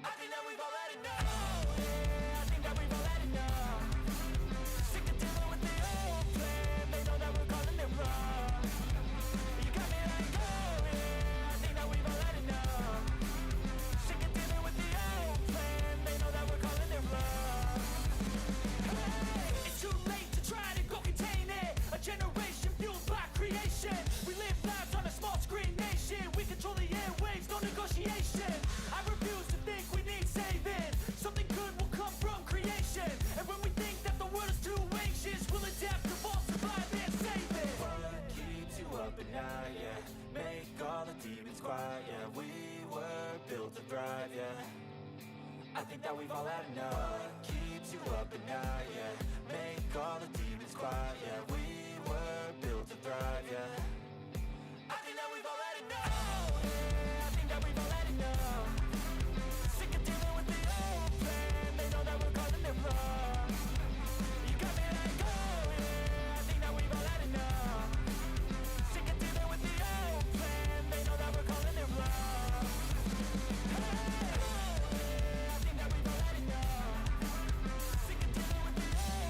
I think that we've all had enough. Yeah, I think that we've all had enough. Sick of dealing with the old plan. They know that we're calling it wrong. You got me like, oh yeah, I think that we've all had enough. Sick of dealing with the old plan. They know that we're calling it wrong. Hey, it's too late to try to go contain it. A generation fueled by creation. We live lives on a small screen nation. We control the airwaves, no negotiation. I refuse to think we need saving. Something good will come from creation. And when we think that the world is too anxious, we'll adapt, evolve, survive, and save it. What keeps you up at night, yeah? Make all the demons quiet, yeah. We were built to thrive, yeah. I think that we've all had enough. What keeps you up at night, yeah? Make all the demons quiet, yeah. We were built to thrive, yeah. I think that we've all had enough. Yeah, I think that we've all had enough. Sick of dealing with the old plan. They know that we're calling it wrong. You got me like, oh yeah, I think that we've all had enough. Sick of dealing with the old plan. They know that we're calling it wrong. Hey, I think that we've all had enough. Sick of dealing with the old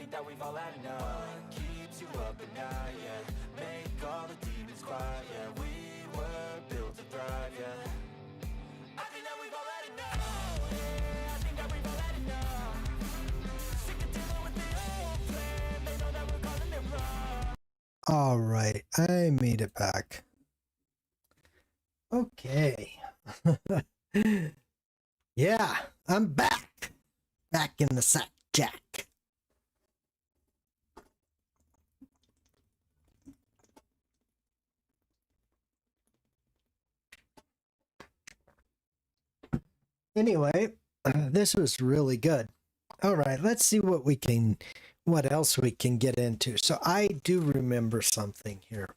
think that we've all had enough. What keeps you up at night, yeah? Make all the demons quiet, yeah. We were built to thrive, yeah. I think that we've all had enough, yeah. I think that we've all had enough. Sick of dealing with the old plan. They know that we're calling it wrong.
All right, I made it back. Okay. Yeah, I'm back. Back in the sack, Jack. Anyway, this was really good. All right, let's see what else we can get into. So I do remember something here.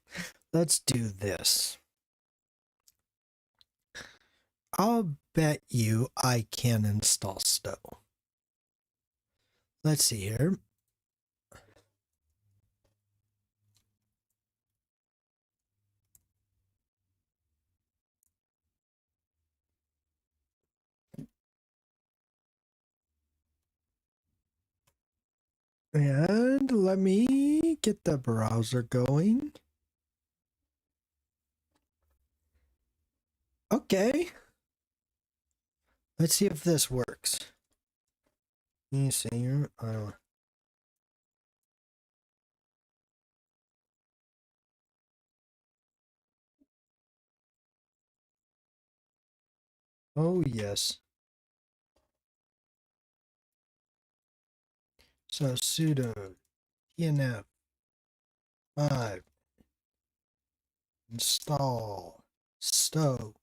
Let's do this. I'll bet you I can install Stow. Let's see here. And let me get the browser going. Okay. Let's see if this works. You see here? Oh, yes. So sudo dnf 5 install stow.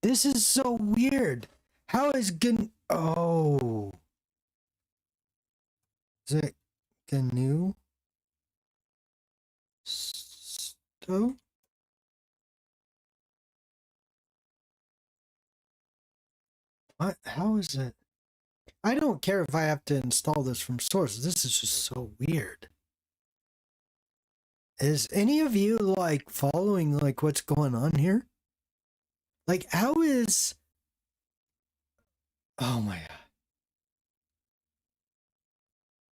This is so weird. How is oh, is it GNU stow? What? How is it? I don't care if I have to install this from source. This is just so weird. Is any of you like following like what's going on here? Like how is... Oh my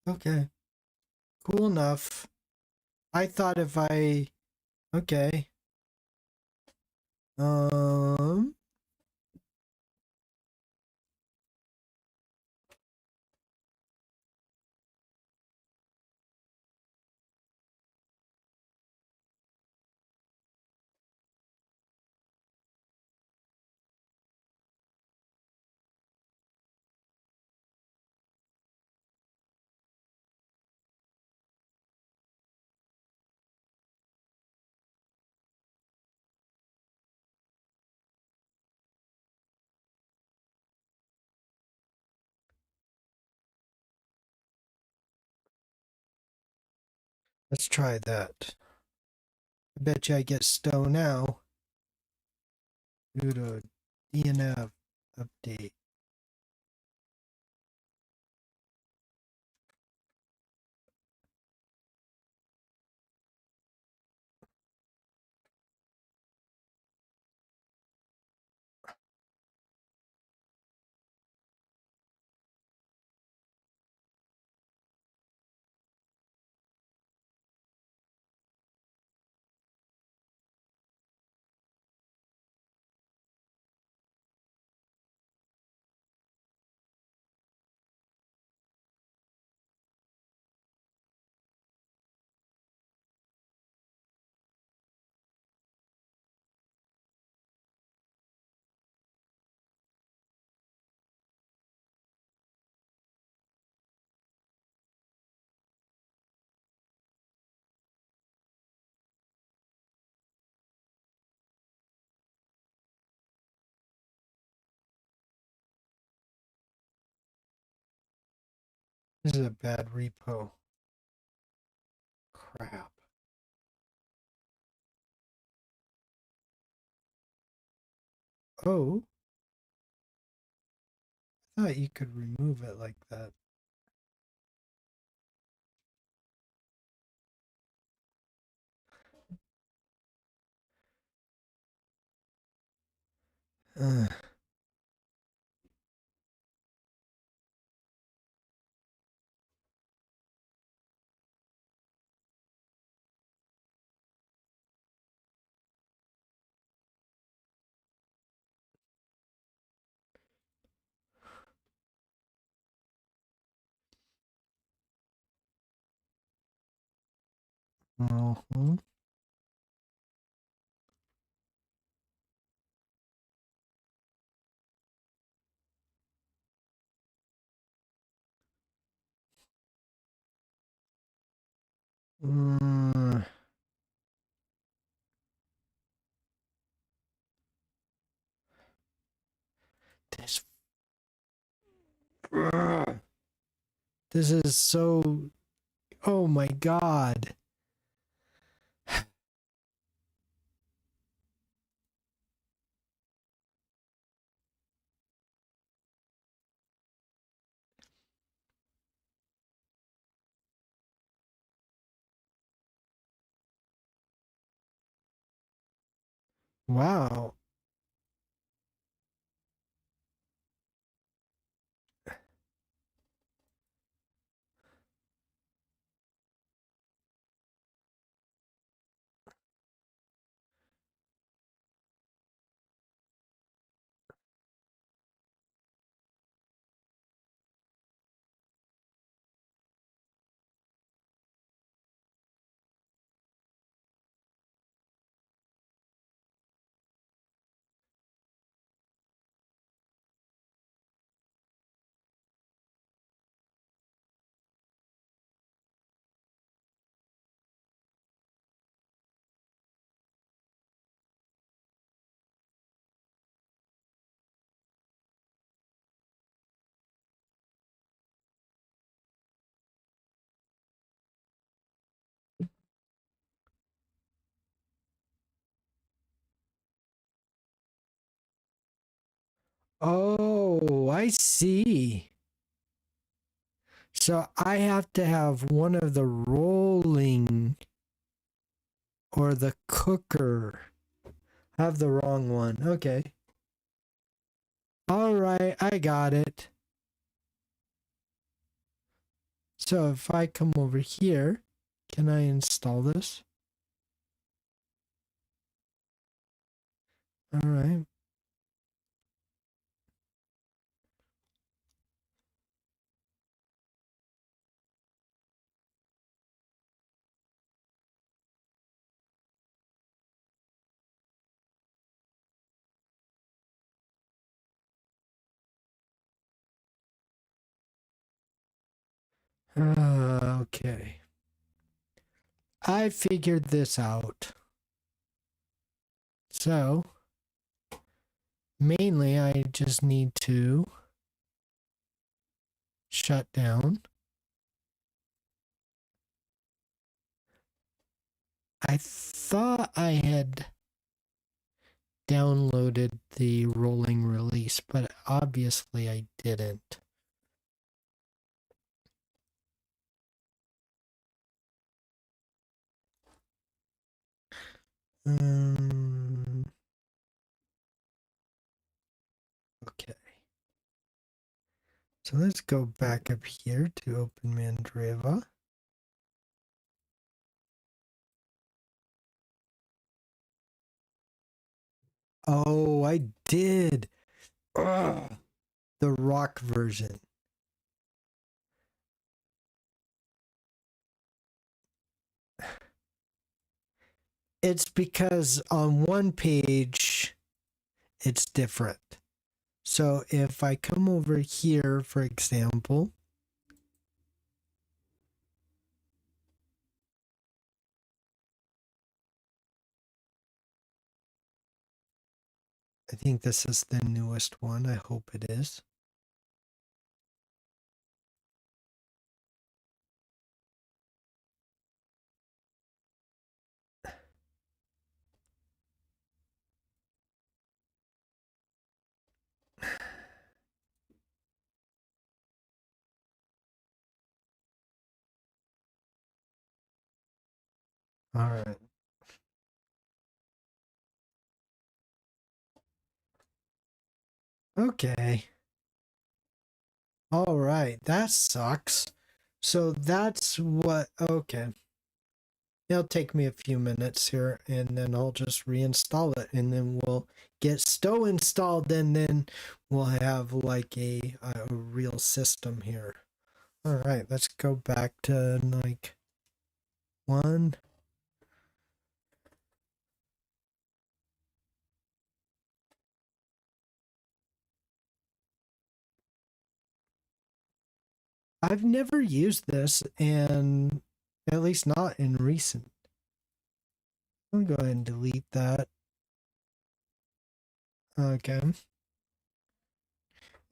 god. Okay. Cool enough. I thought if I... Okay. Let's try that. I bet you I get stow now. Sudo dnf update. This is a bad repo. Crap. Oh. I thought you could remove it like that. Uh, mhm. Mm, this, Ugh. This is so. Oh my god. Wow. Oh, I see. So I have to have one of the rolling or the cooker. I have the wrong one. Okay. All right, I got it. So if I come over here, can I install this? All right. Okay. I figured this out. So mainly I just need to shut down. I thought I had downloaded the rolling release, but obviously I didn't. Um, okay. So let's go back up here to OpenMandriva. Oh, I did. Ugh, the rock version. It's because on one page it's different. So if I come over here, for example, I think this is the newest one. I hope it is. All right. Okay. All right. That sucks. So that's what. Okay. It'll take me a few minutes here, and then I'll just reinstall it, and then we'll get Stow installed, and then we'll have like a real system here. All right, let's go back to like one. I've never used this, and at least not in recent. I'll go ahead and delete that. Okay.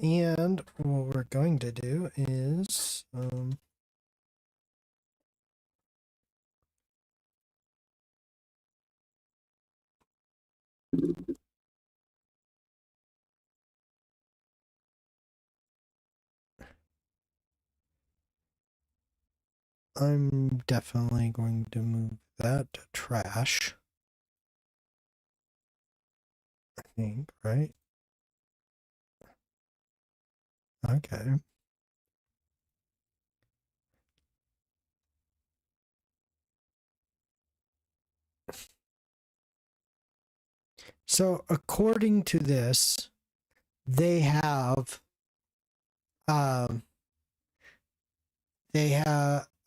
And what we're going to do is I'm definitely going to move that to trash. I think, right? Okay. So according to this, they have um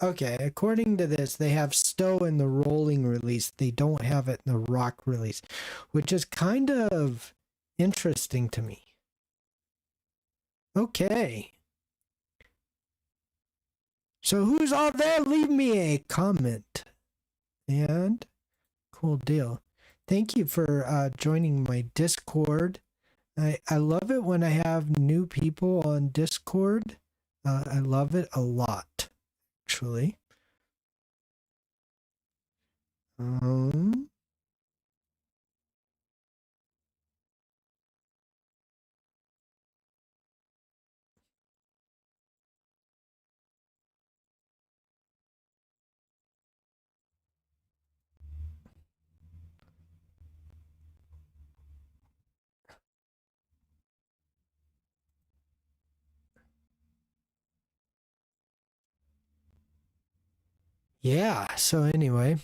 okay, according to this, they have Stow in the rolling release. They don't have it in the rock release, which is kind of interesting to me. Okay. So who's all there? Leave me a comment. And cool deal. Thank you for joining my Discord. I love it when I have new people on Discord. I love it a lot, actually. Um, yeah, so anyway.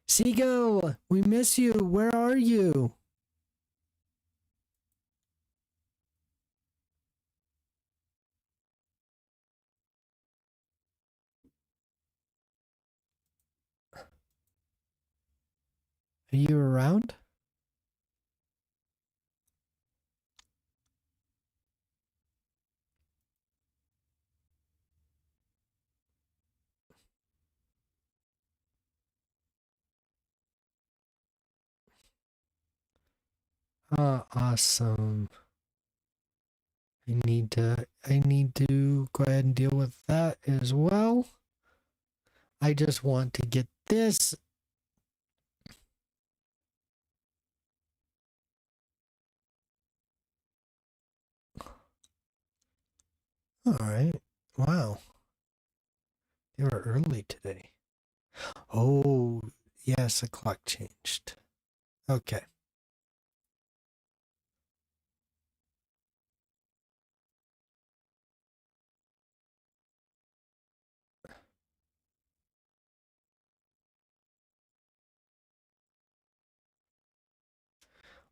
Seagull, we miss you. Where are you? Are you around? Awesome. I need to go ahead and deal with that as well. I just want to get this. All right. Wow. They were early today. Oh, yes, the clock changed. Okay.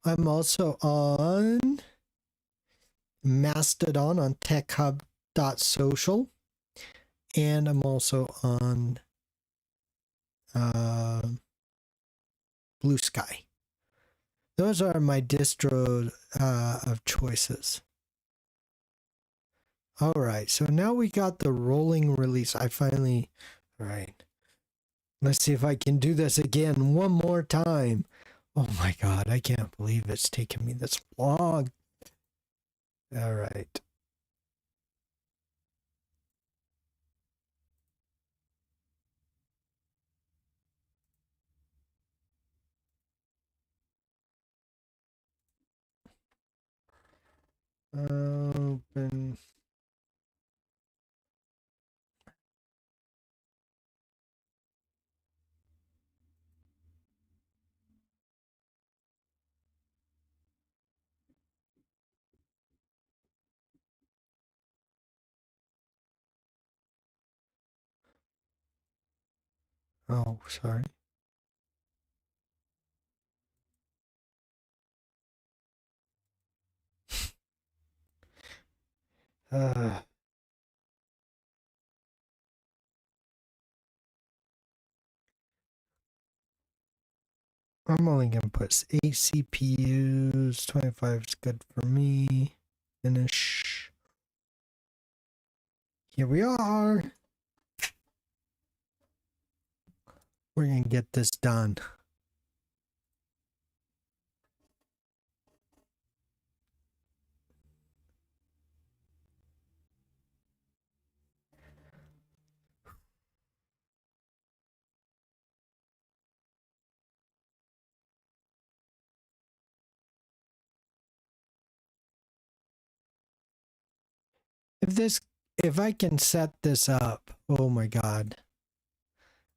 I'm also on Mastodon on techhub.social, and I'm also on Blue Sky. Those are my distro of choices. All right, so now we got the rolling release. All right. Let's see if I can do this again one more time. Oh my God, I can't believe it's taken me this long. All right. Open. Oh, sorry. Uh, I'm only gonna put 8 CPUs. 25 is good for me. Finish. Here we are. We're gonna get this done. If I can set this up, oh my god.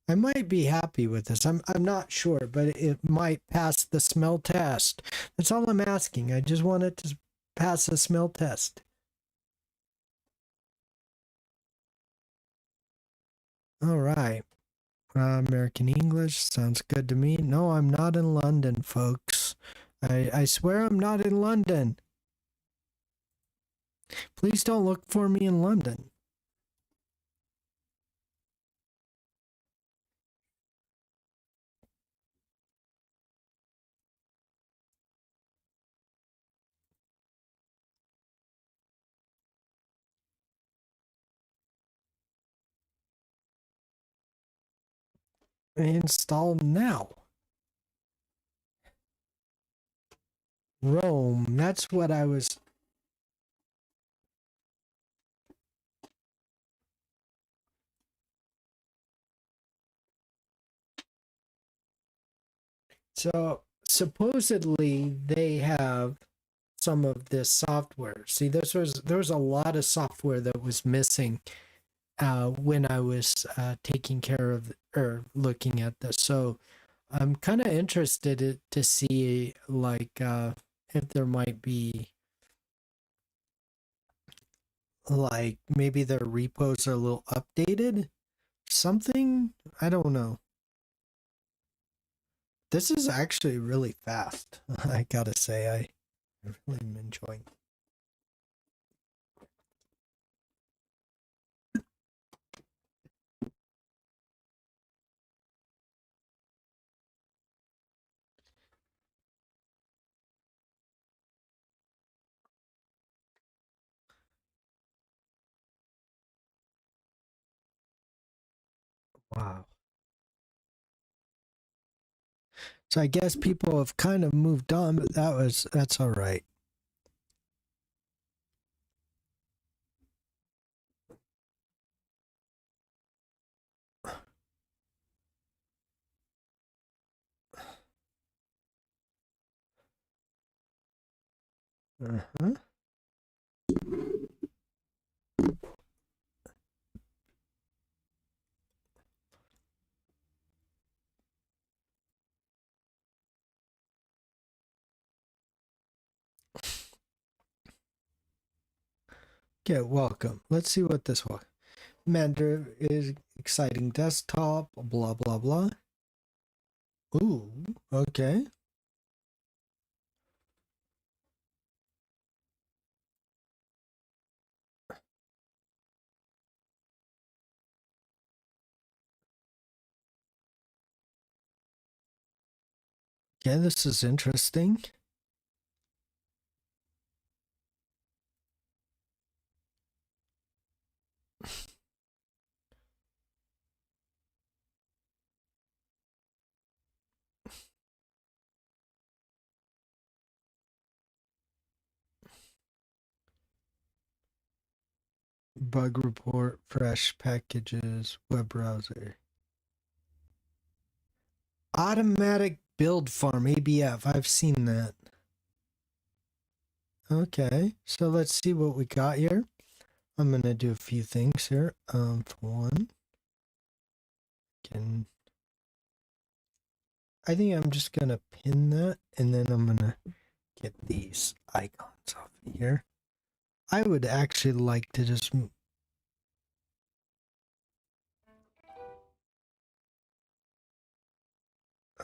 I might be happy with this. I'm not sure, but it might pass the smell test. That's all I'm asking. I just want it to pass the smell test. All right. American English sounds good to me. No, I'm not in London, folks. I swear I'm not in London. Please don't look for me in London. Install now. Rome. That's what I was. So supposedly they have some of this software. See, there was a lot of software that was missing when I was taking care of or looking at this. So I'm kind of interested to see like if there might be like maybe their repos are a little updated, something. I don't know. This is actually really fast. I gotta say, I really am enjoying. Wow. So I guess people have kind of moved on, but that's all right. Uh-huh. Okay, welcome. Let's see what this was. Mandriva is exciting desktop, blah blah blah. Ooh, okay. Yeah, this is interesting. Bug report, fresh packages, web browser. Automatic build farm, ABF. I've seen that. Okay, so let's see what we got here. I'm gonna do a few things here. For one, I think I'm just gonna pin that, and then I'm gonna get these icons off here. I would actually like to just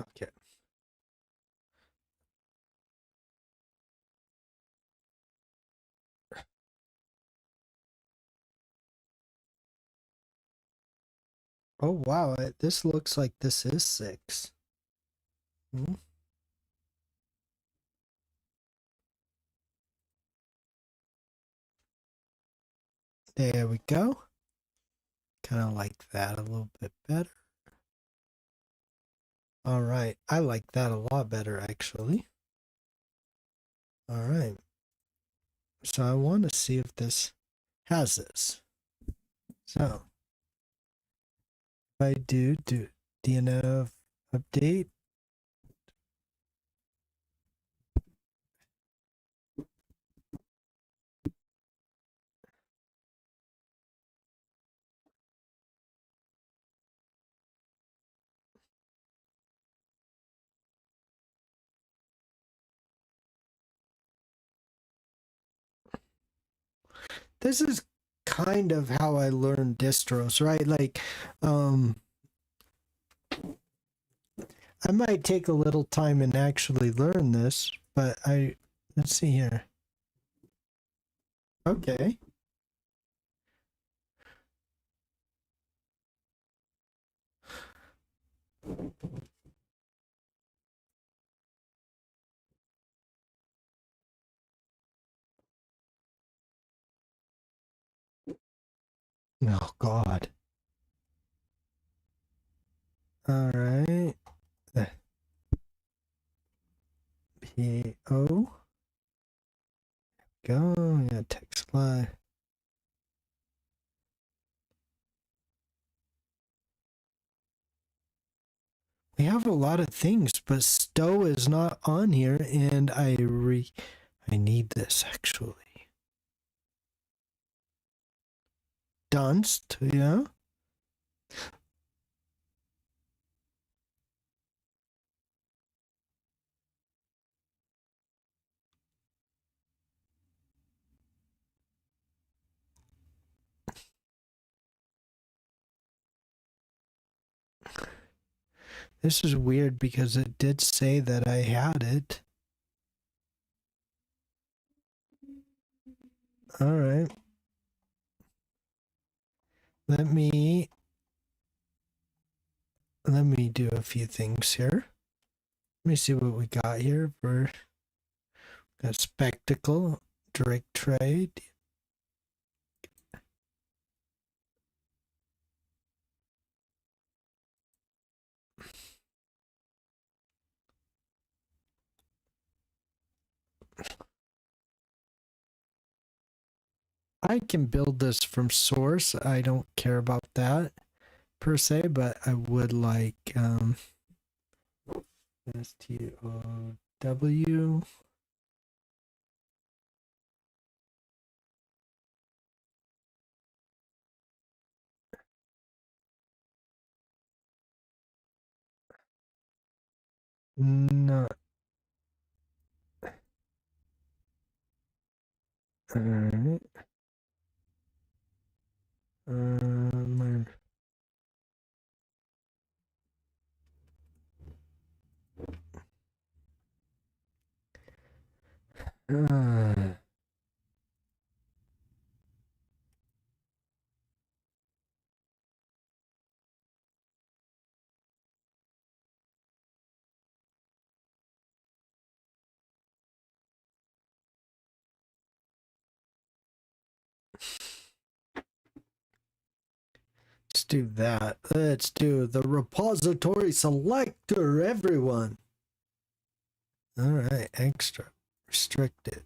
Okay. Oh wow, this looks like this is 6. Hmm. There we go. Kind of like that a little bit better. All right, I like that a lot better actually. All right. So I want to see if this has this. So if I do DNF update, this is kind of how I learned distros, right? Like, I might take a little time and actually learn this, but let's see here. Okay. Oh God. All right. PO. Go. Yeah, text live. We have a lot of things, but Stowe is not on here, and I need this actually. Dunst, yeah. This is weird because it did say that I had it. All right. Let me do a few things here. Let me see what we got here for a spectacle, direct trade. I can build this from source. I don't care about that per se, but I would like STOW. No. All right. Um, uh, let's do that. Let's do the repository selector, everyone. All right, extra restricted.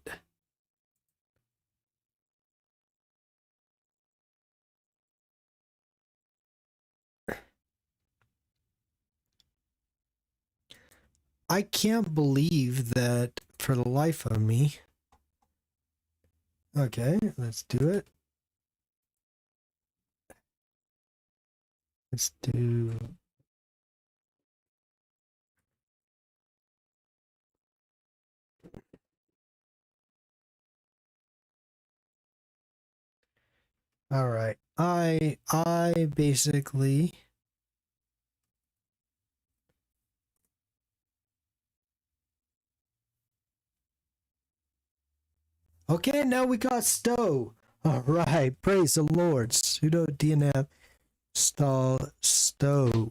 I can't believe that for the life of me. Okay, let's do it. Let's do. All right. I basically Okay, now we got stow. All right, praise the Lord. Sudo dnf install stow.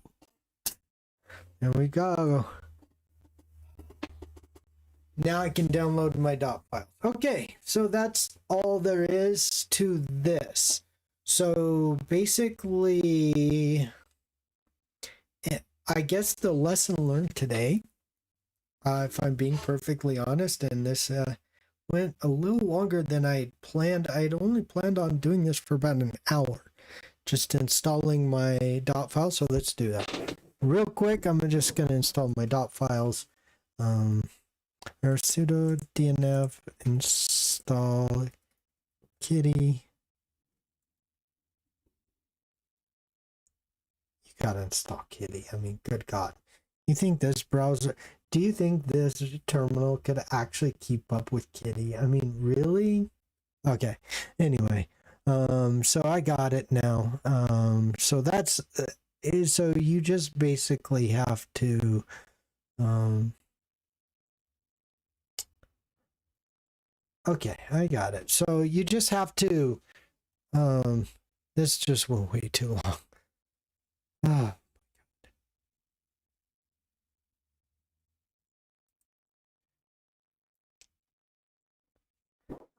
There we go. Now I can download my dot file. Okay, so that's all there is to this. So basically, I guess the lesson learned today, if I'm being perfectly honest, and this went a little longer than I planned. I'd only planned on doing this for about an hour, just installing my dot file. So let's do that real quick. I'm just going to install my dot files. Or sudo dnf install kitty. You gotta install kitty. I mean, good God. You think this browser, do you think this terminal could actually keep up with kitty? I mean, really? Okay. Anyway, so I got it now. So that's, so you just basically have to, okay, I got it. So you just have to, this just went way too long. Ah.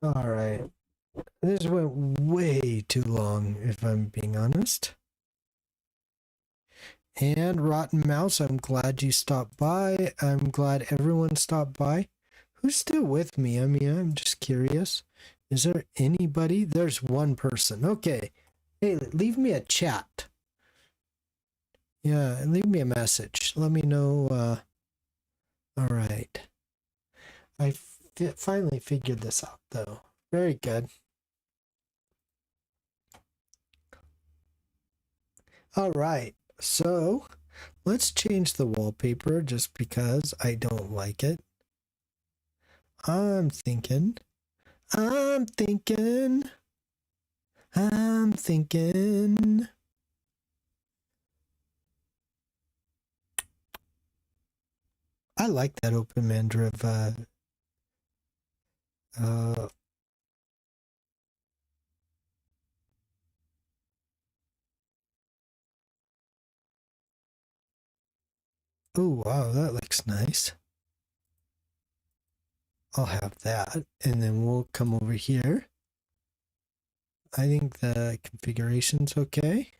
All right. This went way too long, if I'm being honest. And Rotten Mouse, I'm glad you stopped by. I'm glad everyone stopped by. Who's still with me? I mean, I'm just curious. Is there anybody? There's one person. Okay. Hey, leave me a chat. Yeah, leave me a message. Let me know. All right. I finally figured this out, though. Very good. All right. So let's change the wallpaper just because I don't like it. I'm thinking. I like that OpenMandriva. Oh, wow, that looks nice. I'll have that, and then we'll come over here. I think the configuration's okay.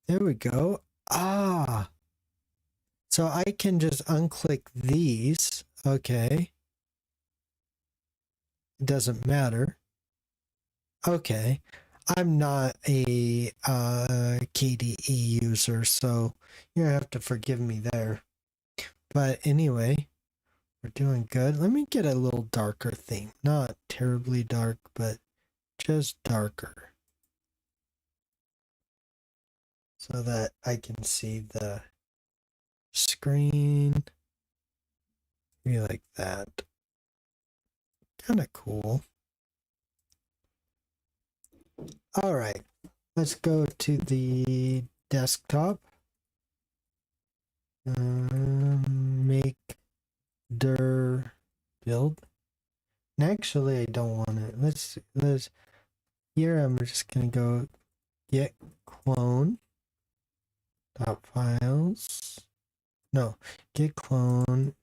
There we go. Ah, so I can just unclick these. Okay. It doesn't matter. Okay. I'm not a KDE user, so you have to forgive me there. But anyway, we're doing good. Let me get a little darker theme. Not terribly dark, but just darker. So that I can see the screen. Maybe like that. Kind of cool. All right. Let's go to the desktop. Make dir build. And actually, I don't want it. Let's here. I'm just gonna go get clone dot files. No, get clone.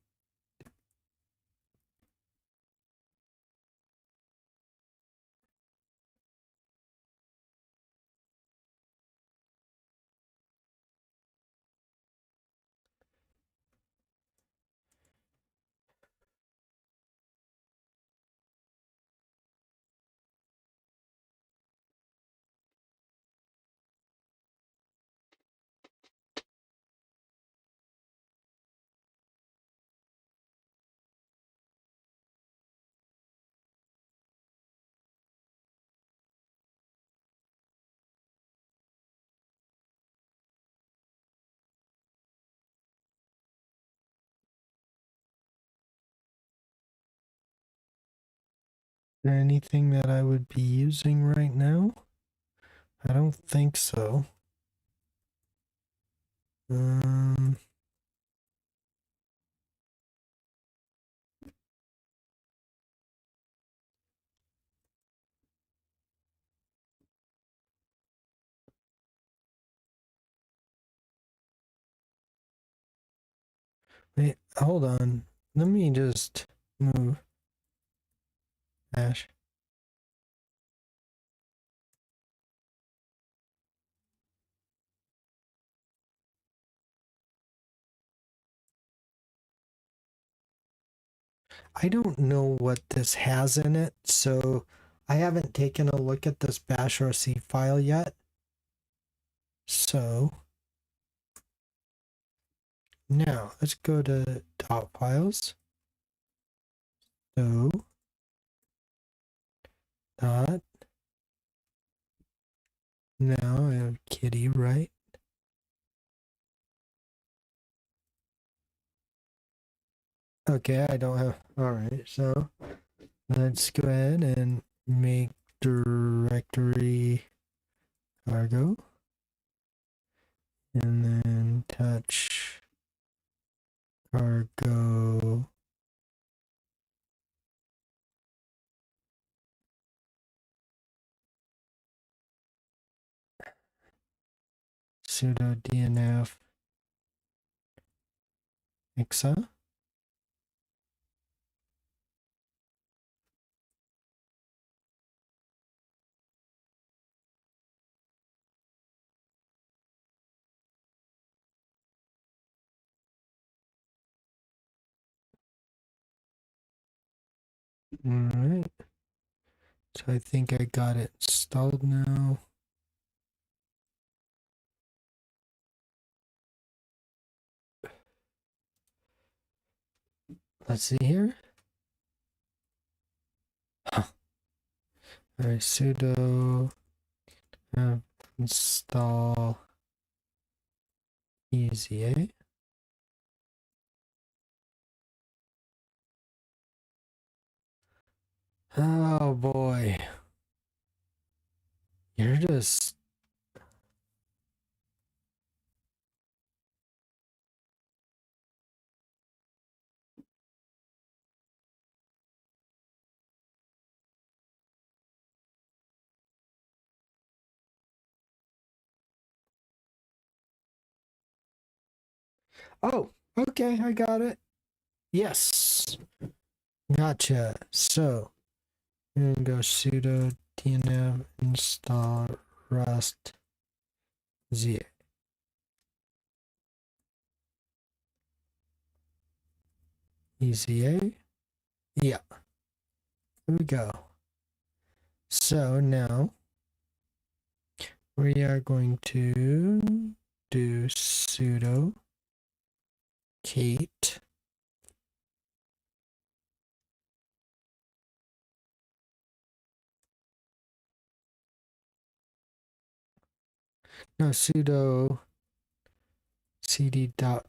Is there anything that I would be using right now? I don't think so. Wait, hold on. Let me just move. Ash. I don't know what this has in it, so I haven't taken a look at this bash RC file yet. So now let's go to dot files. So dot. Now I have kitty, right? Okay, I don't have. All right, so let's go ahead and make directory cargo, and then touch cargo. Sudo dnf exa. All right. So I think I got it installed now. Let's see here. Huh. All right, sudo install easy, eh? Oh boy. You're just... Oh, okay, I got it. Yes. Gotcha. So, I'm gonna go sudo dnf install rust z. Easy, eh? Yeah. Here we go. So now we are going to do sudo Kate no sudo cd dot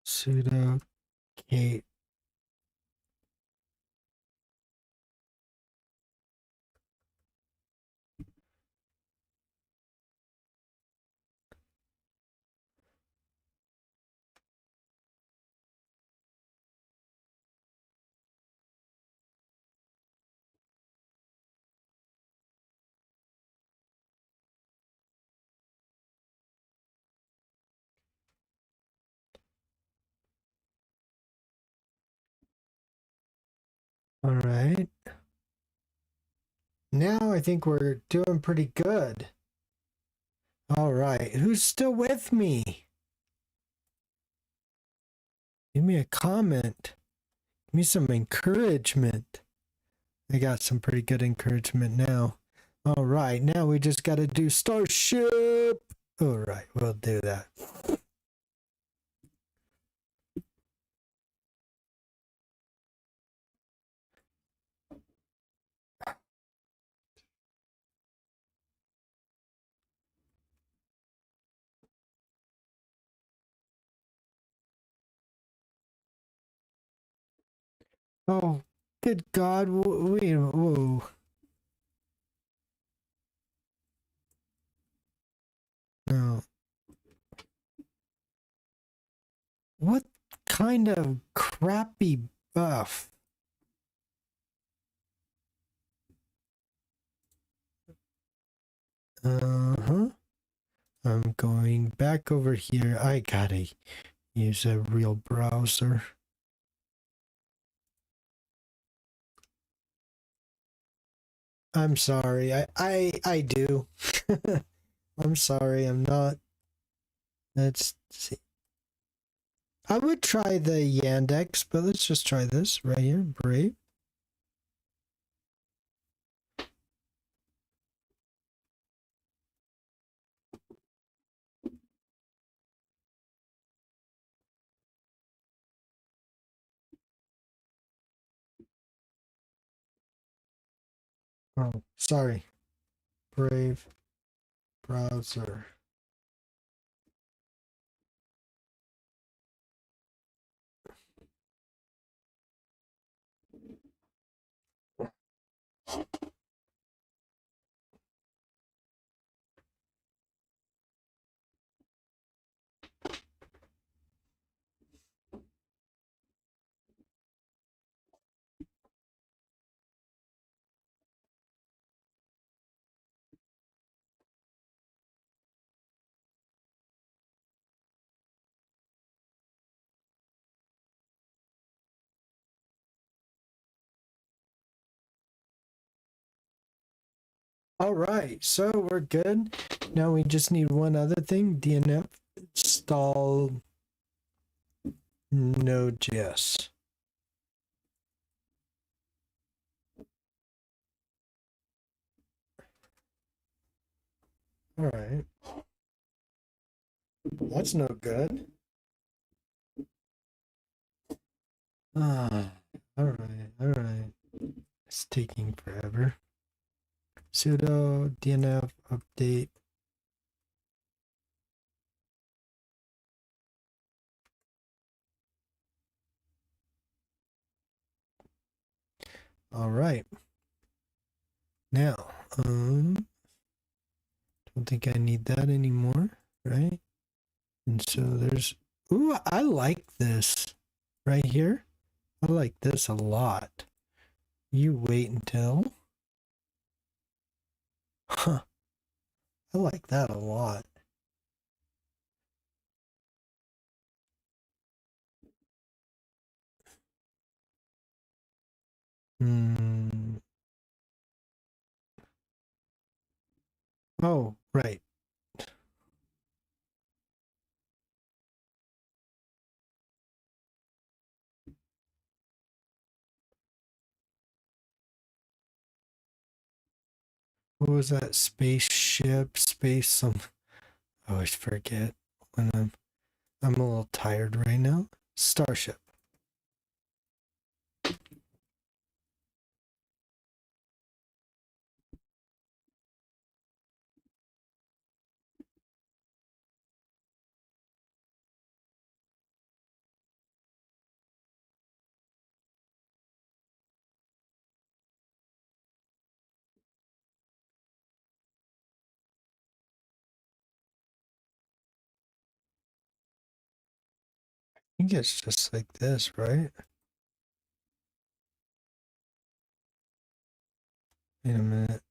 sudo Kate. All right. Now I think we're doing pretty good. All right. Who's still with me? Give me a comment. Give me some encouragement. I got some pretty good encouragement now. All right. Now we just got to do Starship. All right. We'll do that. Oh, good God. Wait, whoa. No. What kind of crappy buff? Uh-huh. I'm going back over here. I gotta use a real browser. I'm sorry. I do. I'm sorry. I'm not. Let's see. I would try the Yandex, but let's just try this right here. Brave. Oh, sorry. Brave browser. All right, so we're good. Now we just need one other thing. DNF install Node.js. All right. That's no good. Ah, all right. It's taking forever. Sudo DNF update. All right. Now, don't think I need that anymore, right? And so there's, ooh, I like this right here. I like this a lot. You wait until, huh? I like that a lot. Hmm. Oh, right. What was that? Spaceship, space some. I always forget when I'm a little tired right now. Starship. I think it's just like this, right? Wait a minute.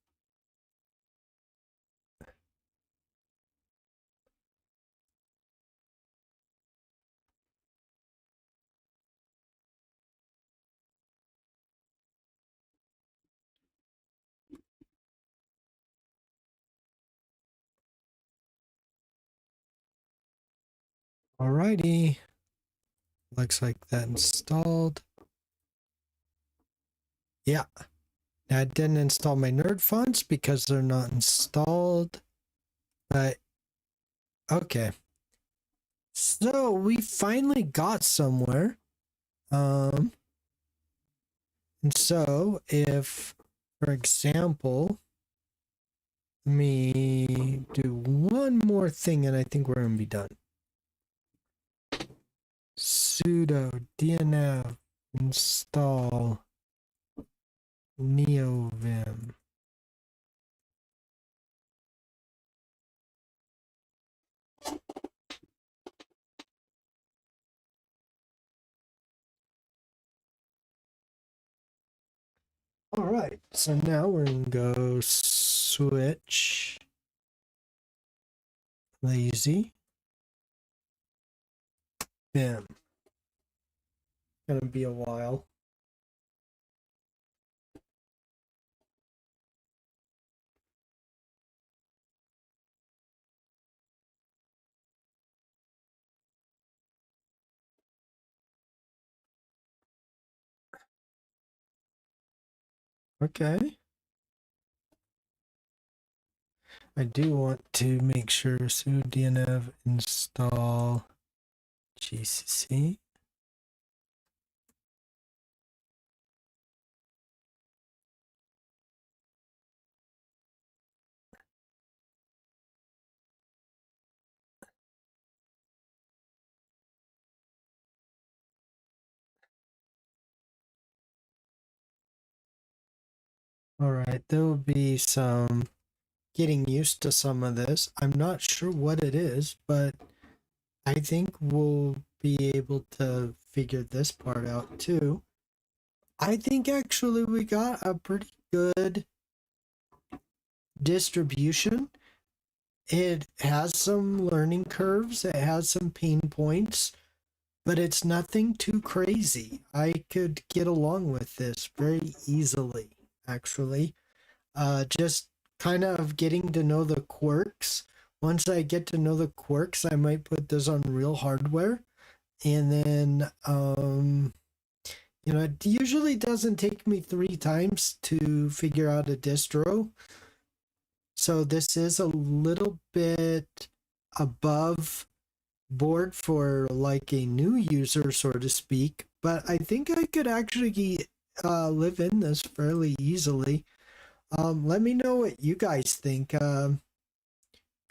Alrighty. Looks like that installed. Yeah. I didn't install my nerd fonts because they're not installed. But okay. So we finally got somewhere. And so if, for example, let me do one more thing and I think we're gonna be done. Sudo DNF install neovim. All right, so now we're gonna go switch lazy vim. Gonna be a while. Okay. I do want to make sure sudo dnf install gcc. All right, there will be some getting used to some of this. I'm not sure what it is, but I think we'll be able to figure this part out too. I think actually we got a pretty good distribution. It has some learning curves, it has some pain points, but it's nothing too crazy. I could get along with this very easily, actually. Just kind of getting to know the quirks. Once I get to know the quirks, I might put this on real hardware. And then, it usually doesn't take me 3 times to figure out a distro. So this is a little bit above board for like a new user, so to speak. But I think I could actually live in this fairly easily. Let me know what you guys think.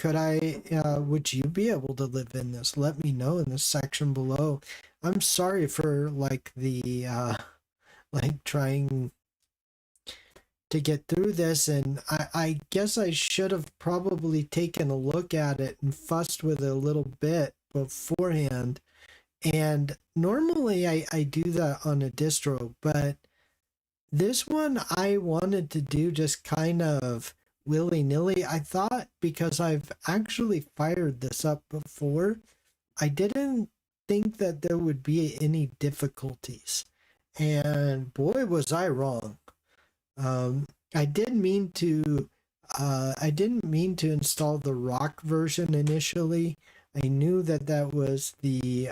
Would you be able to live in this? Let me know in the section below. I'm sorry for like trying to get through this, and I guess I should have probably taken a look at it and fussed with it a little bit beforehand. And normally I do that on a distro, but this one I wanted to do just kind of willy-nilly. I thought because I've actually fired this up before, I didn't think that there would be any difficulties. And boy, was I wrong. I didn't mean to install the rock version initially. I knew that that was the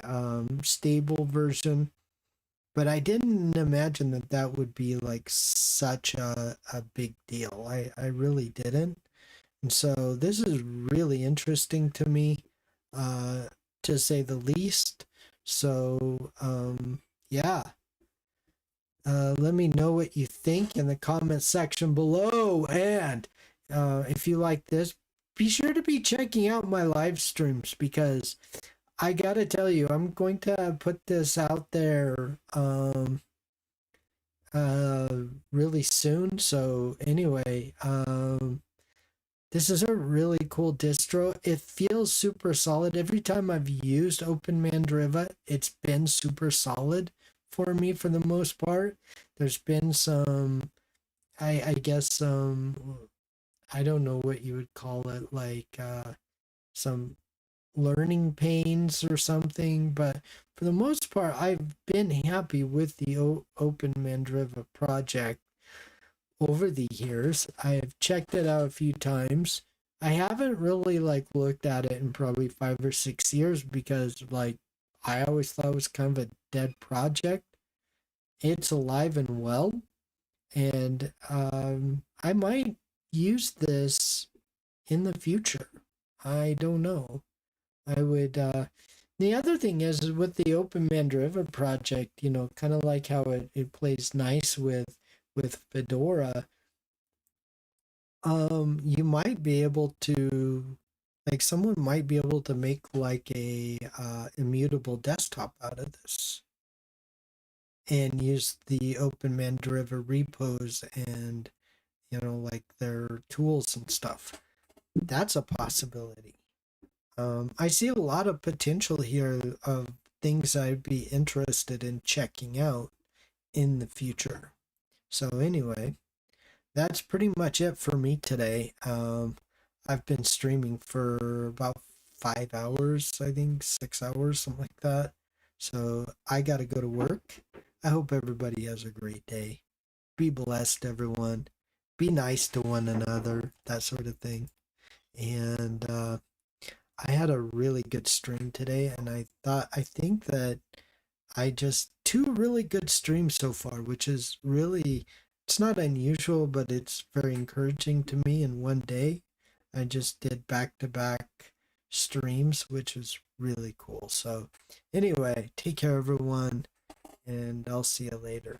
stable version, but I didn't imagine that that would be like such a big deal. I really didn't. And so this is really interesting to me, to say the least. So, yeah. Let me know what you think in the comment section below. And if you like this, be sure to be checking out my live streams, because I gotta tell you, I'm going to put this out there really soon. So anyway, this is a really cool distro. It feels super solid. Every time I've used OpenMandriva, it's been super solid for me for the most part. There's been some, I guess some, I don't know what you would call it, like some learning pains or something, but for the most part, I've been happy with the OpenMandriva project over the years. I have checked it out a few times. I haven't really like looked at it in probably 5 or 6 years, because like I always thought it was kind of a dead project. It's alive and well, and I might use this in the future. I don't know. I would. The other thing is with the OpenMandriva project, kind of like how it plays nice with Fedora. You might be able to, like, someone might be able to make like a immutable desktop out of this. and use the OpenMandriva repos and, like their tools and stuff. That's a possibility. I see a lot of potential here of things I'd be interested in checking out in the future. So anyway, that's pretty much it for me today. I've been streaming for about 5 hours, I think 6 hours, something like that. So I got to go to work. I hope everybody has a great day. Be blessed, everyone. Be nice to one another, that sort of thing. And I had a really good stream today, and I think that I just two really good streams so far, which is really, it's not unusual, but it's very encouraging to me in one day. I just did back to back streams, which was really cool. So, anyway, take care, everyone, and I'll see you later.